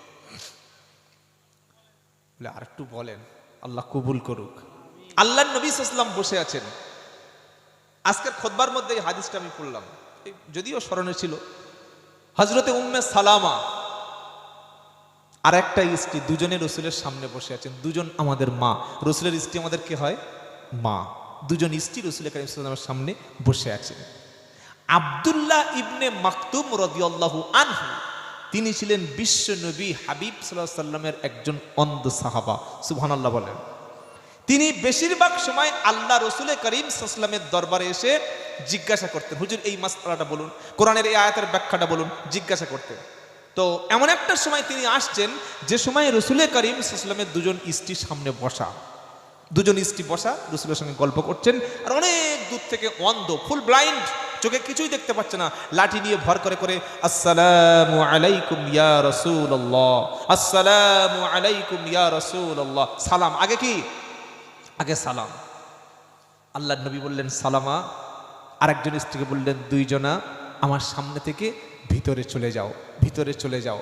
বলে আর একটু বলেন, আল্লাহ কবুল করুক। আল্লাহর নবী সাল্লাল্লাহু আলাইহি ওয়াসাল্লাম বসে আছেন। আজকের খুতবার মধ্যে এই হাদিসটা আমি পড়লাম, যদিও স্মরণে ছিল। হযরতে উম্মে সালামা আর একটা স্ত্রী, দুজনে রসুলের সামনে বসে আছেন। দুজন আমাদের মা, রসুলের স্ত্রী আমাদের কে হয়? মা। দুজন স্ত্রী রসুল কারীম সাল্লাল্লাহু আলাইহি ওয়াসাল্লামের সামনে বসে আছেন। আব্দুল্লাহ ইবনে মাকতুম রাদিয়াল্লাহু আনহু, তিনি ছিলেন বিশ্ব নবী হাবিব সাল্লাল্লাহু আলাইহি ওয়াসাল্লামের একজন অন্ধ সাহাবা। সুবহানাল্লাহ বলেন। তিনি বেশিরভাগ সময় আল্লাহ রসুল করিম সাল্লাল্লাহু আলাইহি ওয়াসাল্লামের দরবারে এসে জিজ্ঞাসা করতেন, হুজুর এই মাসআলাটা বলুন, কোরআনের এই আয়াতের ব্যাখ্যাটা বলুন, জিজ্ঞাসা করতেন। তো এমন একটা সময় তিনি আসছেন, যে সময় রসুল করিম সাল্লাল্লাহু আলাইহি ওয়াসাল্লামের দুজন স্ত্রীর সামনে বসা, দুজন স্ত্রী বসা, রসুলের সঙ্গে গল্প করছেন। আর অনেক দূর থেকে অন্ধ, ফুল ব্লাইন্ড, চোখে কিছুই দেখতে পাচ্ছে না, লাঠি নিয়ে ভর করে করে আসসালামু আলাইকুম ইয়া রাসূলুল্লাহ, আসসালামু আলাইকুম ইয়া রাসূলুল্লাহ। সালাম আগে কি? আগে সালাম। আল্লাহ নবী বললেন সালামা। আরেকজন স্ত্রীকে বললেন, দুইজনা আমার সামনে থেকে ভিতরে চলে যাও, ভিতরে চলে যাও,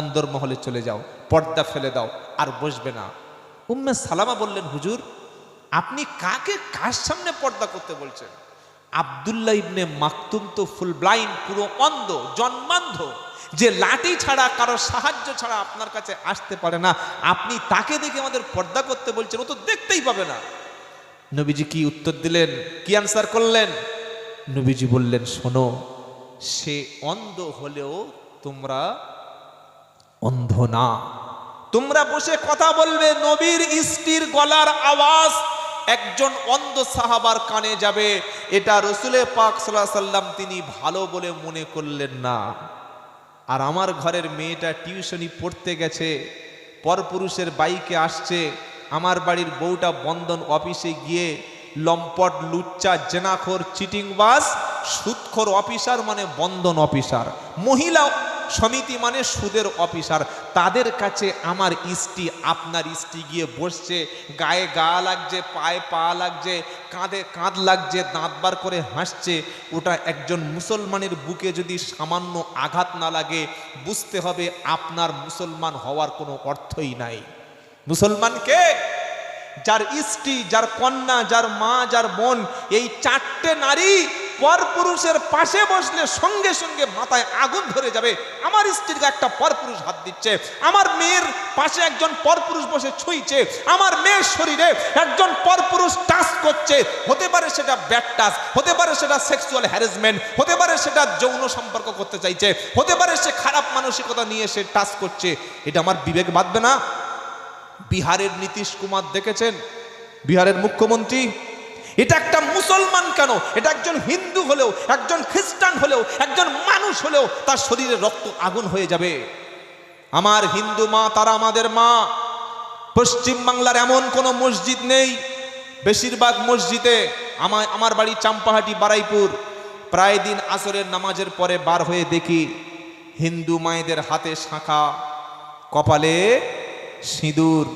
অন্দর মহলে চলে যাও, পর্দা ফেলে দাও, আর বসবে না। উম্মে সালামা বললেন, হুজুর আপনি কাকে কার সামনে পর্দা করতে বলছেন? আব্দুল্লাহ ইবনে মাকতুম তো ফুল ব্লাইন্ড, পুরো অন্ধ, জন্মান্ধ, যে লাঠি ছাড়া, কারো সাহায্য ছাড়া আপনার কাছে আসতে পারে না। আপনি তাকে দেখে আমাদের পর্দা করতে বলছেন, ও তো দেখতেই পাবে না। নবীজি কি উত্তর দিলেন, কি আনসার করলেন? নবীজি বললেন, শোনো, সে অন্ধ হলেও তোমরা অন্ধ না। তোমরা বসে কথা বলবে, নবীর স্ত্রীর গলার আওয়াজ একজন অন্ধ সাহাবার কানে যাবে, এটা রসুলে পাক সাল্লাল্লাহু আলাইহি সাল্লাম তিনি ভালো বলে মনে করলেন না। আর আমার ঘরের মেয়েটা টিউশনি পড়তে গেছে, পরপুরুষের বাইকে আসছে, আমার বাড়ির বউটা বন্ধন অফিসে গিয়ে লম্পট, লুচ্চা, জেনাখোর, চিটিংবাজ, সুদখোর অফিসার মানে বন্ধন অফিসার, মহিলা সমিতি মানে সুদের অফিসার, তাদের কাছে আমার স্ত্রী, আপনার স্ত্রী গিয়ে বসছে, গায়ে গা লাগছে, পায়ে পা লাগছে, কাঁধে কাঁধ লাগছে, দাঁত বার করে হাসছে। ওটা একজন মুসলমানের বুকে যদি সামান্য আঘাত না লাগে, বুঝতে হবে আপনার মুসলমান হওয়ার কোনো অর্থই নাই। মুসলমানকে যার স্ত্রী, যার কন্যা, যার মা, যার বোন, এই চারটে নারী পরপুরুষের পাশে বসলে সঙ্গে সঙ্গে মাথায় আগুন ধরে যাবে। আমার স্ত্রীকে একটা পরপুরুষ হাত দিচ্ছে, আমার মেয়ের পাশে একজন পরপুরুষ বসে ছুঁইছে, আমার মেয়ের শরীরে একজন পরপুরুষ টাচ করছে, হতে পারে সেটা ব্যাড টাচ, হতে পারে সেটা সেক্সুয়াল হ্যারাসমেন্ট, হতে পারে সেটা যৌন সম্পর্ক করতে চাইছে, হতে পারে সে খারাপ মানসিকতা নিয়ে সে টাচ করছে। এটা আমার বিবেক বাঁধবে না? বিহারের নীতিশ কুমার দেখেছেন, বিহারের মুখ্যমন্ত্রী, এটা একটা মুসলমান কেন, এটা একজন হিন্দু হলেও, একজন খ্রিস্টান হলেও, একজন মানুষ হলেও তার শরীরে রক্ত আগুন হয়ে যাবে। আমার হিন্দু মা, তারা আমাদের মা। পশ্চিম বাংলার এমন কোনো মসজিদ নেই, বেশিরভাগ মসজিদে, আমার বাড়ি চাম্পাহাটি, বারাইপুর, প্রায় দিন আসরের নামাজের পরে বার হয়ে দেখি হিন্দু মায়েদের হাতে শাঁখা, কপালে সিঁদুর,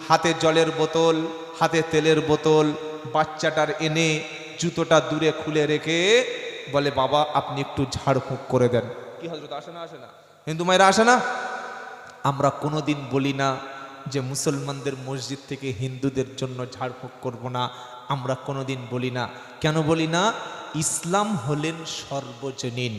হাতে জলের বোতল, হাতে তেলের বোতল, বাচ্চাটার এনে জুতোটা দূরে খুলে রেখে বলে, বাবা আপনি একটু ঝাড়ফুঁক করে দেন। কি হযরত আসে না? আসে না? হিন্দু মায়েরা আসে না? আমরা কোনোদিন বলি না যে মুসলমানদের মসজিদ থেকে হিন্দুদের জন্য ঝাড়ফুঁক করব না, আমরা কোনোদিন বলি না। কেন বলি না? ইসলাম হলেন সর্বজনীন,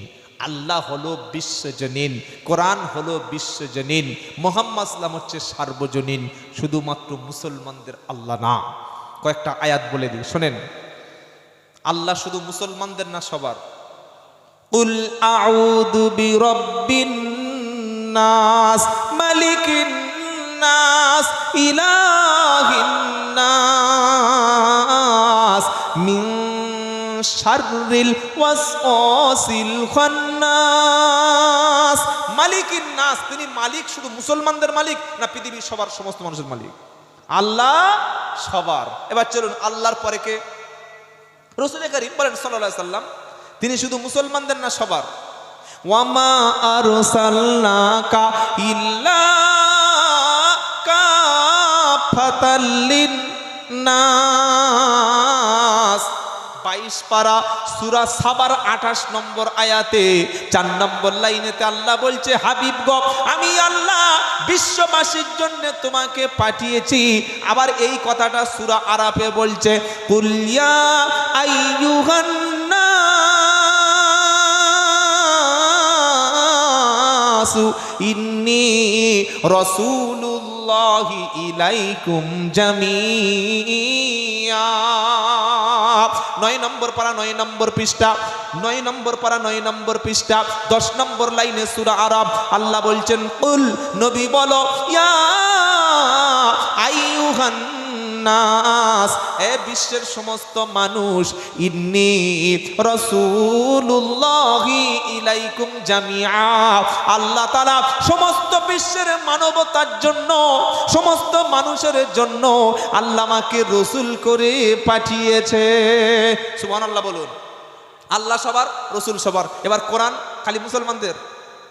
আল্লাহ হলো বিশ্বজনীন, কোরআন হলো বিশ্বজনীন, মুহাম্মদ সাল্লাল্লাহু আলাইহি ওয়াসাল্লাম হচ্ছে সার্বজনীন, শুধুমাত্র মুসলমানদের আল্লাহ না। কয়েকটা আয়াত বলে দিই, শোনেন। আল্লাহ শুধু মুসলমানদের না, সবার। কুল আউযু বিরাব্বিন নাস, মালিকিন নাস, ইলাহিন নাস, মিন শাররিল ওয়াসওয়াসিল খান্নাস। মালিকিন নাস, তিনি মালিক শুধু মুসলমানদের মালিক না পৃথিবীর সবার, সমস্ত মানুষের মালিক? আল্লাহ সবার। এবার চলুন, আল্লাহর পরে কে? রাসূল করিম বলেন সাল্লাল্লাহু আলাইহি সাল্লাম, তিনি শুধু মুসলমানদের না, সবার। ওয়ামা আরসালনাকা ইল্লা কাফাতাল লিন্নাস। 22 পারা সূরা সাবার 28 নম্বর আয়াতে 4 নম্বর লাইনেতে আল্লাহ বলছে, হাবিব গো, আমি আল্লাহ বিশ্ববাসীর জন্য তোমাকে পাঠিয়েছি। আবার এই কথাটা সূরা আরাফে বলছে, কুল ইয়া আইয়ুহান নাসু ইন্নী রাসূলুল্লাহি ইলাইকুম জামিয়া। 9 নম্বর পারা 9 নম্বর পৃষ্ঠা, 9 নম্বর পারা 9 নম্বর পৃষ্ঠা 10 নম্বর লাইনে সূরা আরাফ আল্লাহ বলছেন, কুল, নবী বলো, ইয়া আইয়ুহান নাস, এ বিশ্বের সমস্ত মানুষ, ইন্নী রাসূলুল্লাহি ইলাইকুম জামিআ, আল্লাহ তাআলা সমস্ত বিশ্বের মানবতার জন্য, সমস্ত মানুষের জন্য আল্লাহ আমাকে রাসূল করে পাঠিয়েছে। সুবহানাল্লাহ বলুন। আল্লাহ সবার, রাসূল সবার। এবার কোরআন খালি মুসলমানদের?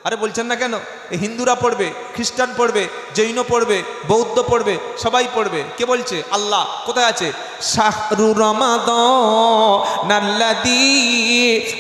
আরে বলছেন না কেন? হিন্দুরা পড়বে, খ্রিস্টান পড়বে, জৈন পড়বে, বৌদ্ধ পড়বে, সবাই পড়বে। কে বলছে? আল্লাহ। কোথায় আছে? শাহরু রমাদানাল্লাযী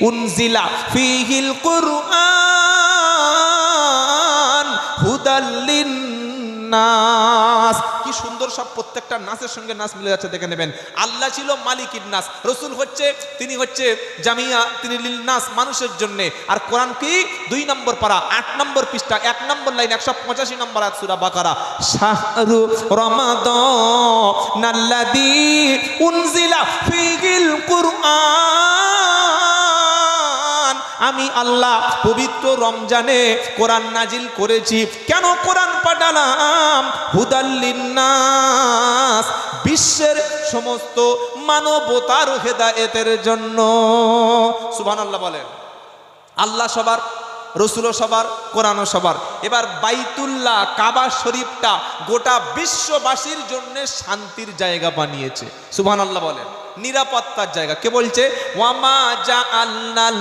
উনজিলা ফীহিল কুরআন হুদাল লিন্নাস। কি কি সুন্দর সব, প্রত্যেকটা নাসের সঙ্গে নাস মিলে যাচ্ছে, দেখে নেবেন। আল্লাহ ছিল মালিকিন নাস, রসুল হচ্ছে তিনি হচ্ছে জামিয়া, তিনি লিল নাস, মানুষের জন্য। আর কোরআন কি 2 নম্বর পারা 8 নম্বর পৃষ্ঠা 1 নম্বর লাইন 185 নম্বর আয়াত সূরা বাকারা, শাহরু রমাদানাল্লাযী উনজিলা ফীহিল কুরআন, আমি আল্লাহ পবিত্র রমজানে কোরআন নাজিল করেছি। কেন কোরআন পাঠালাম? হুদাল লিন্নাস, বিশ্বের সমস্ত মানবতার হেদায়েতের জন্য। সুবহানাল্লাহ বলেন। আল্লাহ সবার, রসুলও সবার, কোরআনও সবার। এবার বাইতুল্লাহ কাবা শরীফটা গোটা বিশ্ববাসীর জন্য শান্তির জায়গা বানিয়েছে। সুবহানাল্লাহ বলেন। নিরাপত্তার জায়গা। কে বলছে? ওয়ামা জাআলনাল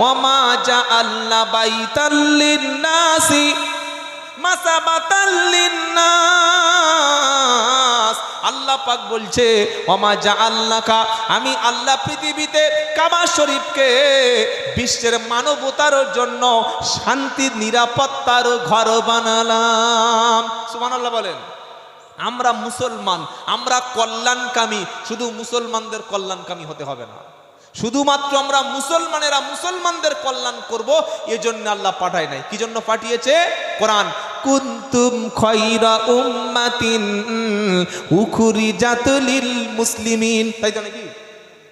ওয়ামা জাআলনা বাইতাল লিন্নাসি মাসাবাতাল লিন্নাস। আল্লাহ পাক বলছে ওয়ামা জাআলনাকা, আমি আল্লাহ পৃথিবীতে কাবা শরীফকে বিশ্বের মানবতার জন্য শান্তির নিরাপত্তার ঘর বানালাম। সুবহানাল্লাহ বলেন। আমরা মুসলমান, আমরা কল্যাণকামী, শুধু মুসলমানদের কল্যাণকামী হতে হবে না, শুধুমাত্র আমরা মুসলমানেরা মুসলমানদের কল্যাণ করব, এজন্য আল্লাহ পাঠায় নাই। কি জন্য পাঠিয়েছে? কোরআন। কুনতুম খায়রা উম্মাতিন উখরিজাত লিল মুসলিমিন, তাই তো নাকি?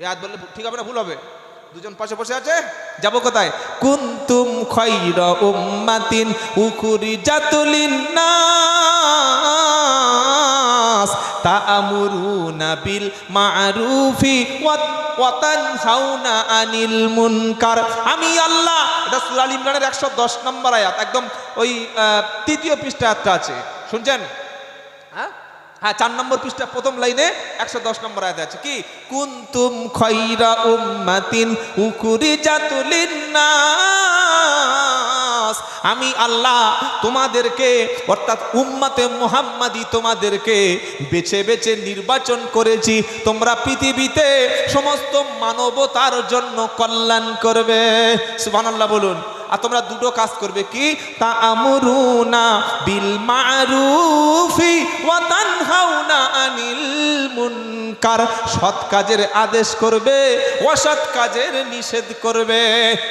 এই আয়াত বললে ঠিক হবে না, ভুল হবে? দুজন পাশে বসে আছে, যাবো কোথায়? কুনতুম খায়রা উম্মাতিন উখরিজাত লিন্নাস তা'মুরুনা বিল মা'রুফি ওয়া তানহাউনা আনিল মুনকার। আমি আল্লাহ, এটা সূরা আল ইমরানের 110 নম্বর আয়াত, একদম ওই 3য় পৃষ্ঠা আয়াতটা আছে, শুনছেন? হ্যাঁ, 4 নম্বর পৃষ্ঠা 1ম লাইনে 110 নম্বর আয়াতে আছে কি? কুনতুম খায়রা উম্মাতিন উখরিজাত লিন্নাস, আমি আল্লাহ তোমাদেরকে, অর্থাৎ উম্মতে মুহাম্মাদি তোমাদেরকে বেছে বেছে নির্বাচন করেছি, তোমরা পৃথিবীতে সমস্ত মানবতার জন্য কল্যাণ করবে। সুবহানাল্লাহ বলুন। আর তোমরা দুটো কাজ করবে কি? তা'মুরুনা বিল মা'রুফি ওয়া তানহাউনা আনিল মুনকার, সৎ কাজের আদেশ করবে, অসৎ কাজের নিষেধ করবে।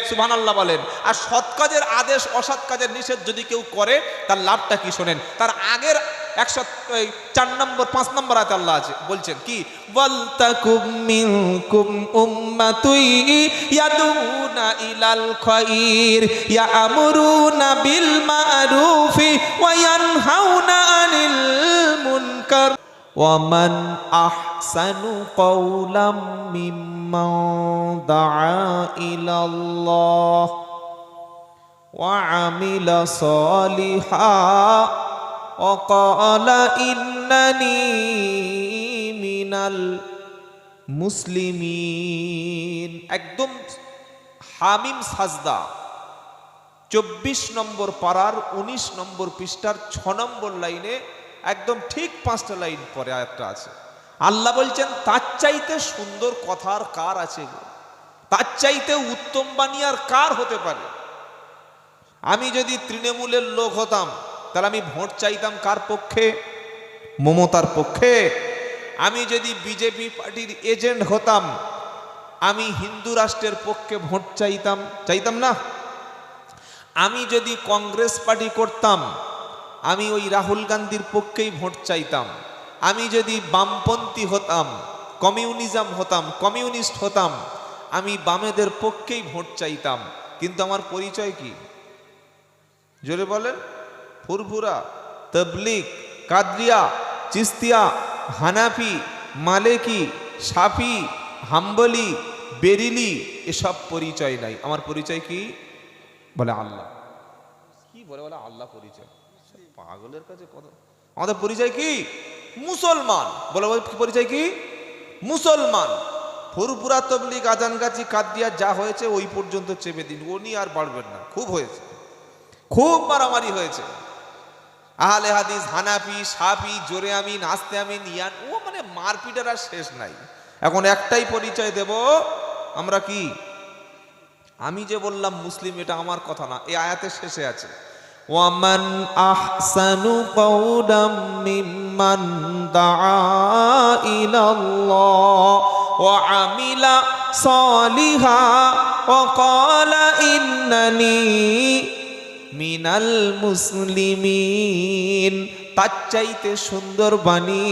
সুবহানাল্লাহ বলেন। আর সৎ কাজের আদেশ, অসৎ কাজের নিষেধ যদি কেউ করে তার লাভটা কি শোনেন। তার আগের 104 নম্বর 5 নম্বর আয়াতে আল্লাহ আছে, বলছেন কি? ওয়ালতাকুম মিনকুম উম্মাতুন ইয়াদুনা ইলাল খায়র ইয়া'মুরুনা বিল মা'রুফি ওয়া ইয়ানহাউনা আনিল মুনকার ওয়া মান আহসানু কওলাম মিম্মান দাআ ইলাল্লাহ ওয়া আমিলা সালিহান وقال إنني من المسلمين। একদম হামিম সাজদা 24 নম্বর পারার 19 নম্বর পৃষ্ঠার 6 নম্বর লাইনে, একদম ঠিক 5টা লাইন পরে আয়াতটা আছে। আল্লাহ বলছেন তার চাইতে সুন্দর কথা আর কার আছে গো? তার চাইতে উত্তম বাণী আর কার হতে পারে? আমি যদি তৃণমূলের লোক হতাম তাহলে আমি ভোট চাইতাম কার পক্ষে? মমতার পক্ষে। আমি যদি বিজেপি পার্টির এজেন্ট হতাম আমি হিন্দু রাষ্ট্রের পক্ষে ভোট চাইতাম না? আমি যদি কংগ্রেস পার্টি করতাম আমি ওই রাহুল গান্ধীর পক্ষেই ভোট চাইতাম। আমি যদি বামপন্থী হতাম, কমিউনিজম হতাম, কমিউনিস্ট হতাম, আমি বামেদের পক্ষেই ভোট চাইতাম। কিন্তু আমার পরিচয় কি? জোরে বলেন। ফুরফুরা, তবলিগ, কাদরিয়া, চিস্তিয়া, হানাফি, মালেকি, শাফি, হাম্বলি, বেরিলি, এসব পরিচয় নাই। আমার পরিচয় কি? বলে আল্লাহ। কি বলে? বলে আল্লাহ পরিচয়। পাগলের কাছে কত। আমাদের পরিচয় কি? মুসলমান। বলে পরিচয় কি? মুসলমান। ফুরফুরা, তবলিগ, আজানগাছি, কাদরিয়া যা হয়েছে ওই পর্যন্ত চেপে দিন, উনি আর বাড়বেন না। খুব হয়েছে, খুব মারামারি হয়েছে। আহলে হাদিস, হানাফি, শাফি, জোরে আমিন, আস্তে আমিন, ইয়ান, ও মানে মারপিটের আর শেষ নাই। এখন একটাই পরিচয় দেব, আমরা কি? আমি যে বললাম মুসলিম, এটা আমার কথা না, এই আয়াতের শেষে আছে ওয়ামান আহসানু কওলাম মিম্মান দাআ ইলাল্লাহ ওয়া আমিলা সালিহা ওয়া ক্বালা ইন্নানি মিনাল মুসলিমিন। তার চাইতে সুন্দর বাণী,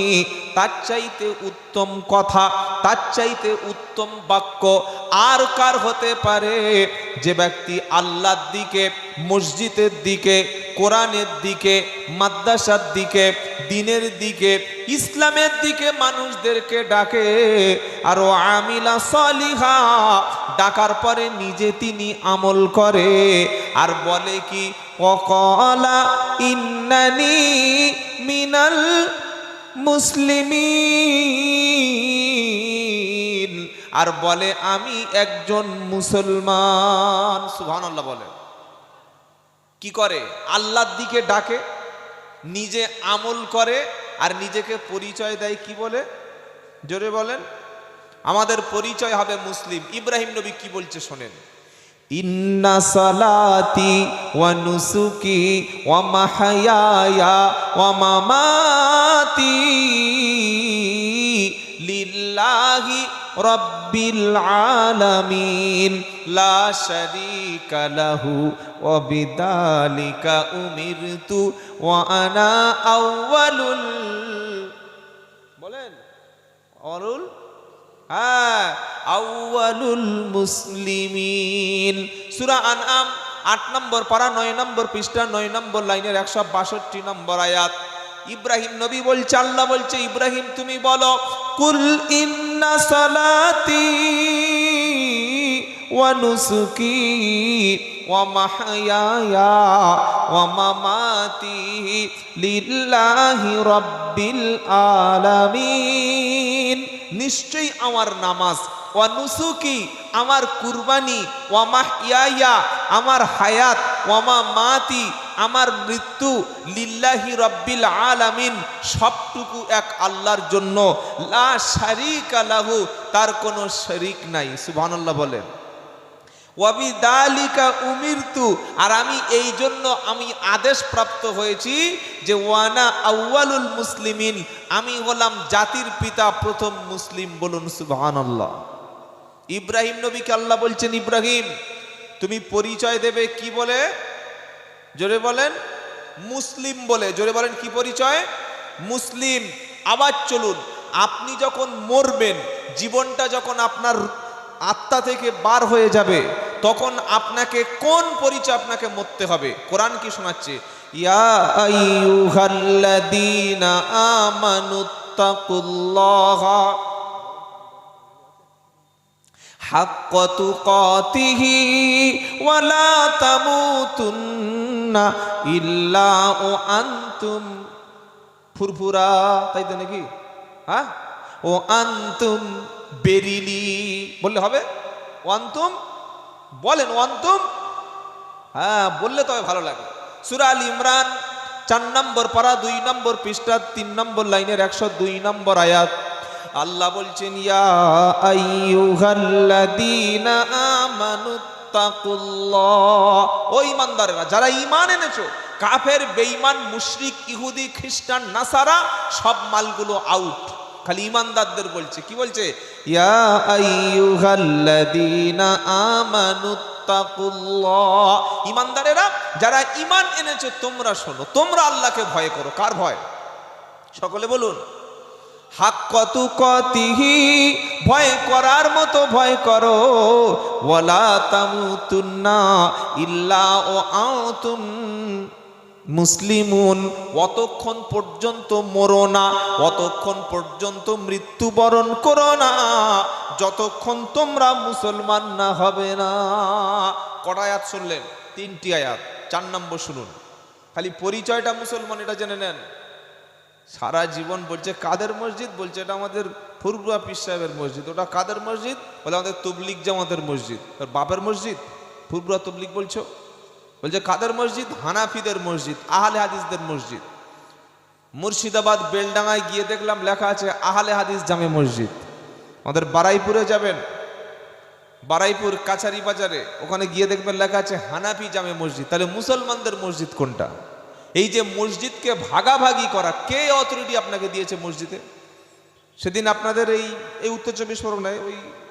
তার চাইতে উত্তম কথা, তার চাইতে উত্তম বাক্য আর কার হতে পারে? যে ব্যক্তি আল্লাহর দিকে, মসজিদের দিকে, কোরআনের দিকে, মাদ্রাসার দিকে, দ্বীনের দিকে, ইসলামের দিকে মানুষদেরকে ডাকে। আর ও আমিলা সালিহা, ডাকার পরে নিজে তিনি আমল করে আর বলে কি? ওয়াকালা ইন্নানি মিনাল মুসলিমিন, আর বলে আমি একজন মুসলমান। সুবহানাল্লাহ বলে। কি করে? আল্লাহর দিকে ডাকে, নিজে আমল করে আর নিজেকে পরিচয় দেয় কি বলে? জোরে বলেন। আমাদের পরিচয় হবে মুসলিম। ইব্রাহিম নবী কি বলছে শোনেন। ইন্না সালাতি ওয়া নুসুকি ওয়া মাহইয়ায়া ওয়া মামাতি লিল্লাহি রাব্বিল আলামিন লা শারীকা লাহু ওয়া বিযালিকা উমিরতু ওয়া আনা আউয়ালুল, বলেন আউয়ালুল, হ্যাঁ, আউয়ালুল মুসলিমিন। সূরা আনআম 8 নম্বর পারা 9 নম্বর পৃষ্ঠা 9 নম্বর লাইনের 162 নম্বর আয়াত। ইব্রাহিম নবী বলছে, আল্লাহ বলছে ইব্রাহিম তুমি বলো, কুল ইন্না সালাতি ওয়া নুসুকি ওয়া মাহইয়ায়া ওয়া মামাতি লিল্লাহি রাব্বিল আলামিন। নিশ্চয়ই আমার নামাজ, ওয়া নুসুকি আমার কুরবানি, ওয়া মাহইয়ায়া আমার হায়াত, ওয়া মামাতি আমার মৃত্যু, লিল্লাহি রাব্বিল আলামিন সবটুকু এক আল্লাহর জন্য, লা শারীকা লাহু তার কোনো শরীক নাই। সুবহানাল্লাহ বলেন। ওয়া বিযালিকা উমিরতু আর আমি এই জন্য আমি আদেশ প্রাপ্ত হয়েছি যে ওয়ানা আউয়ালুল মুসলিমিন আমি হলাম জাতির পিতা, প্রথম মুসলিম। বলুন সুবহানাল্লাহ। ইব্রাহিম নবীকে আল্লাহ বলছেন ইব্রাহিম তুমি পরিচয় দেবে কি বলে? জোরে বলেন মুসলিম বলে। জোরে বলেন কি পরিচয়? মুসলিম। আবার চলুন, আপনি যখন মরবেন, জীবনটা যখন আপনার আত্মা থেকে বার হয়ে যাবে, তখন আপনাকে কোন পরিচয় আপনাকে মরতে হবে? কোরআন কি শোনাচ্ছে? ইয়া আইয়ুহাল্লাযীনা আমানুত্তাকুল্লাহা হাক্কা তুকাতিহি ওয়া লা তামুতুন্না ইল্লা ওয়া আনতুম, ফুরফুরা তাই তো নাকি? হ্যাঁ, ও আনতুম বেরিলি বললে হবে? ওয়ান্তুম বলেন, ওয়ান্তুম, হ্যাঁ বললে তবে ভালো লাগে। সূরা আল ইমরান 4 নম্বর পারা 2 নম্বর পৃষ্ঠা 3 নম্বর লাইনের 102 নম্বর আয়াত। আল্লাহ বলছেন ইয়া আইয়ুহাল্লাযীনা আমানুত্তাকুল্লাহ, ও ঈমানদারেরা যারা ঈমান এনেছো, কাফের, বেঈমান, মুশরিক, ইহুদি, খ্রিস্টান, নাসারা সব মালগুলো আউট, খালি ঈমানদারদের বলছে। কি বলছে? ইয়া আইয়ুহাল্লাযীনা আমানুত্তাকুল্লাহ, ঈমানদারেরা যারা ঈমান এনেছো তোমরা শোনো, তোমরা আল্লাহকে ভয় করো। কার ভয়? সকলে বলুন। হাক্কা তুকাতিহি ভয় করার মতো ভয় করো, ওয়ালা তামুতুন্না ইল্লা ওয়া আনতুম মুসলিমুন, অতক্ষণ পর্যন্ত মরো না, অতক্ষণ পর্যন্ত মৃত্যুবরণ করো না যতক্ষণ তোমরা মুসলমান না হবে না। কটা আয়াত শুনলেন? 3টি আয়াত। 4 নম্বর শুনুন, খালি পরিচয়টা মুসলমান এটা জেনে নেন। সারা জীবন বলছে কাদের মসজিদ, বলছে এটা আমাদের ফুরফুরা পীর সাহেবের মসজিদ। ওটা কাদের মসজিদ? বলে আমাদের তবলিগ জামাতের মসজিদ। বাপের মসজিদ ফুরফুরা তবলিগ বলছো? বলছে কাদের মসজিদ? হানাফিদের মসজিদ, আহলে হাদিসদের মসজিদ। মুর্শিদাবাদ বেলডাঙ্গায় গিয়ে দেখলাম লেখা আছে আহলে হাদিস জামে মসজিদ। আমাদের বারাইপুরে যাবেন, বারাইপুর কাছারি বাজারে, ওখানে গিয়ে দেখবেন লেখা আছে হানাফি জামে মসজিদ। তাহলে মুসলমানদের মসজিদ কোনটা? এই যে মসজিদকে ভাগাভাগি করা, কে অথরিটি আপনাকে দিয়েছে মসজিদে? সেদিন আপনাদের এই উত্তর চব্বিশ পরগনায়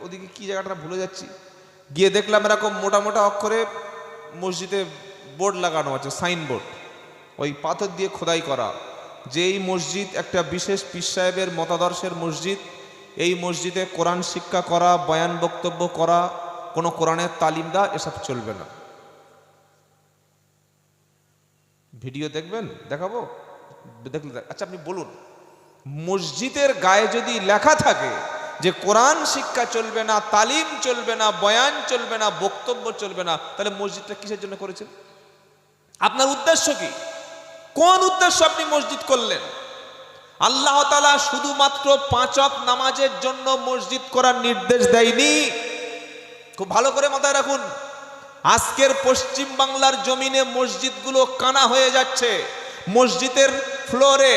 ওদিকে কি জায়গাটা ভুলে যাচ্ছি, গিয়ে দেখলাম এরকম মোটা মোটা অক্ষরে মসজিদে বোর্ড লাগানো আছে, সাইনবোর্ড, ওই পাথর দিয়ে খোদাই করা, যে এই মসজিদ একটা বিশেষ পীর সাহেবের মতাদর্শের মসজিদ। এই মসজিদে কোরআন শিক্ষা করা, বয়ান বক্তব্য করা, কোনো কোরআনের তালিম দেওয়া এসব চলবে না। ভিডিও দেখবেন, দেখাবো, দেখলে আচ্ছা আপনি বলুন, মসজিদের গায়ে যদি লেখা থাকে যে কোরআন শিক্ষা চলবে না, তালিম চলবে না, বয়ান চলবে না, বক্তব্য চলবে না, তাহলে মসজিদটা কিসের জন্য করেছেন? আপনার উদ্দেশ্য কি? কোন উদ্দেশ্য আপনি মসজিদ করলেন? আল্লাহ তাআলা শুধুমাত্র 5 ওয়াক্ত নামাজের জন্য মসজিদ করার নির্দেশ দেয়নি। খুব ভালো করে মাথায় রাখুন, আজকের পশ্চিম বাংলার জমিনে মসজিদগুলো কানা হয়ে যাচ্ছে। মসজিদের ফ্লোরে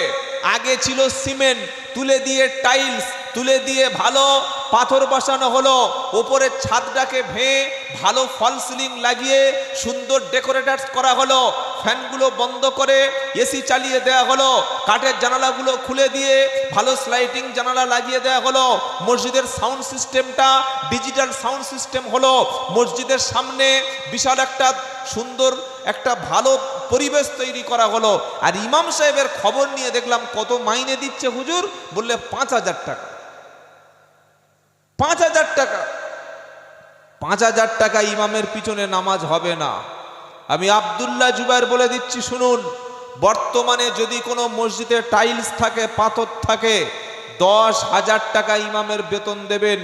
আগে ছিল সিমেন্ট, তুলে দিয়ে টাইলস, তুলে দিয়ে ভালো পাথর বসানো হলো, ওপরের ছাদটাকে ভেঙে ভালো ফল সিলিং লাগিয়ে সুন্দর ডেকোরেটার্স করা হলো, ফ্যানগুলো বন্ধ করে এসি চালিয়ে দেওয়া হলো, কাঠের জানালাগুলো খুলে দিয়ে ভালো স্লাইডিং জানালা লাগিয়ে দেওয়া হলো, মসজিদের সাউন্ড সিস্টেমটা ডিজিটাল সাউন্ড সিস্টেম হলো, মসজিদের সামনে বিশাল একটা সুন্দর একটা ভালো পরিবেশ তৈরি করা হলো। আর ইমাম সাহেবের খবর নিয়ে দেখলাম কত মাইনে দিচ্ছে হুজুর, বললে 5,000 টাকা। 5,000 টাকা, 5,000 টাকা ইমামের পিছনে নামাজ হবে না। আমি আব্দুল্লাহ জুবায়ের বলে দিচ্ছি শুনুন, বর্তমানে যদি কোনো মসজিদে টাইলস থাকে, পাথর থাকে, 10,000 টাকা ইমামের বেতন দেবেন।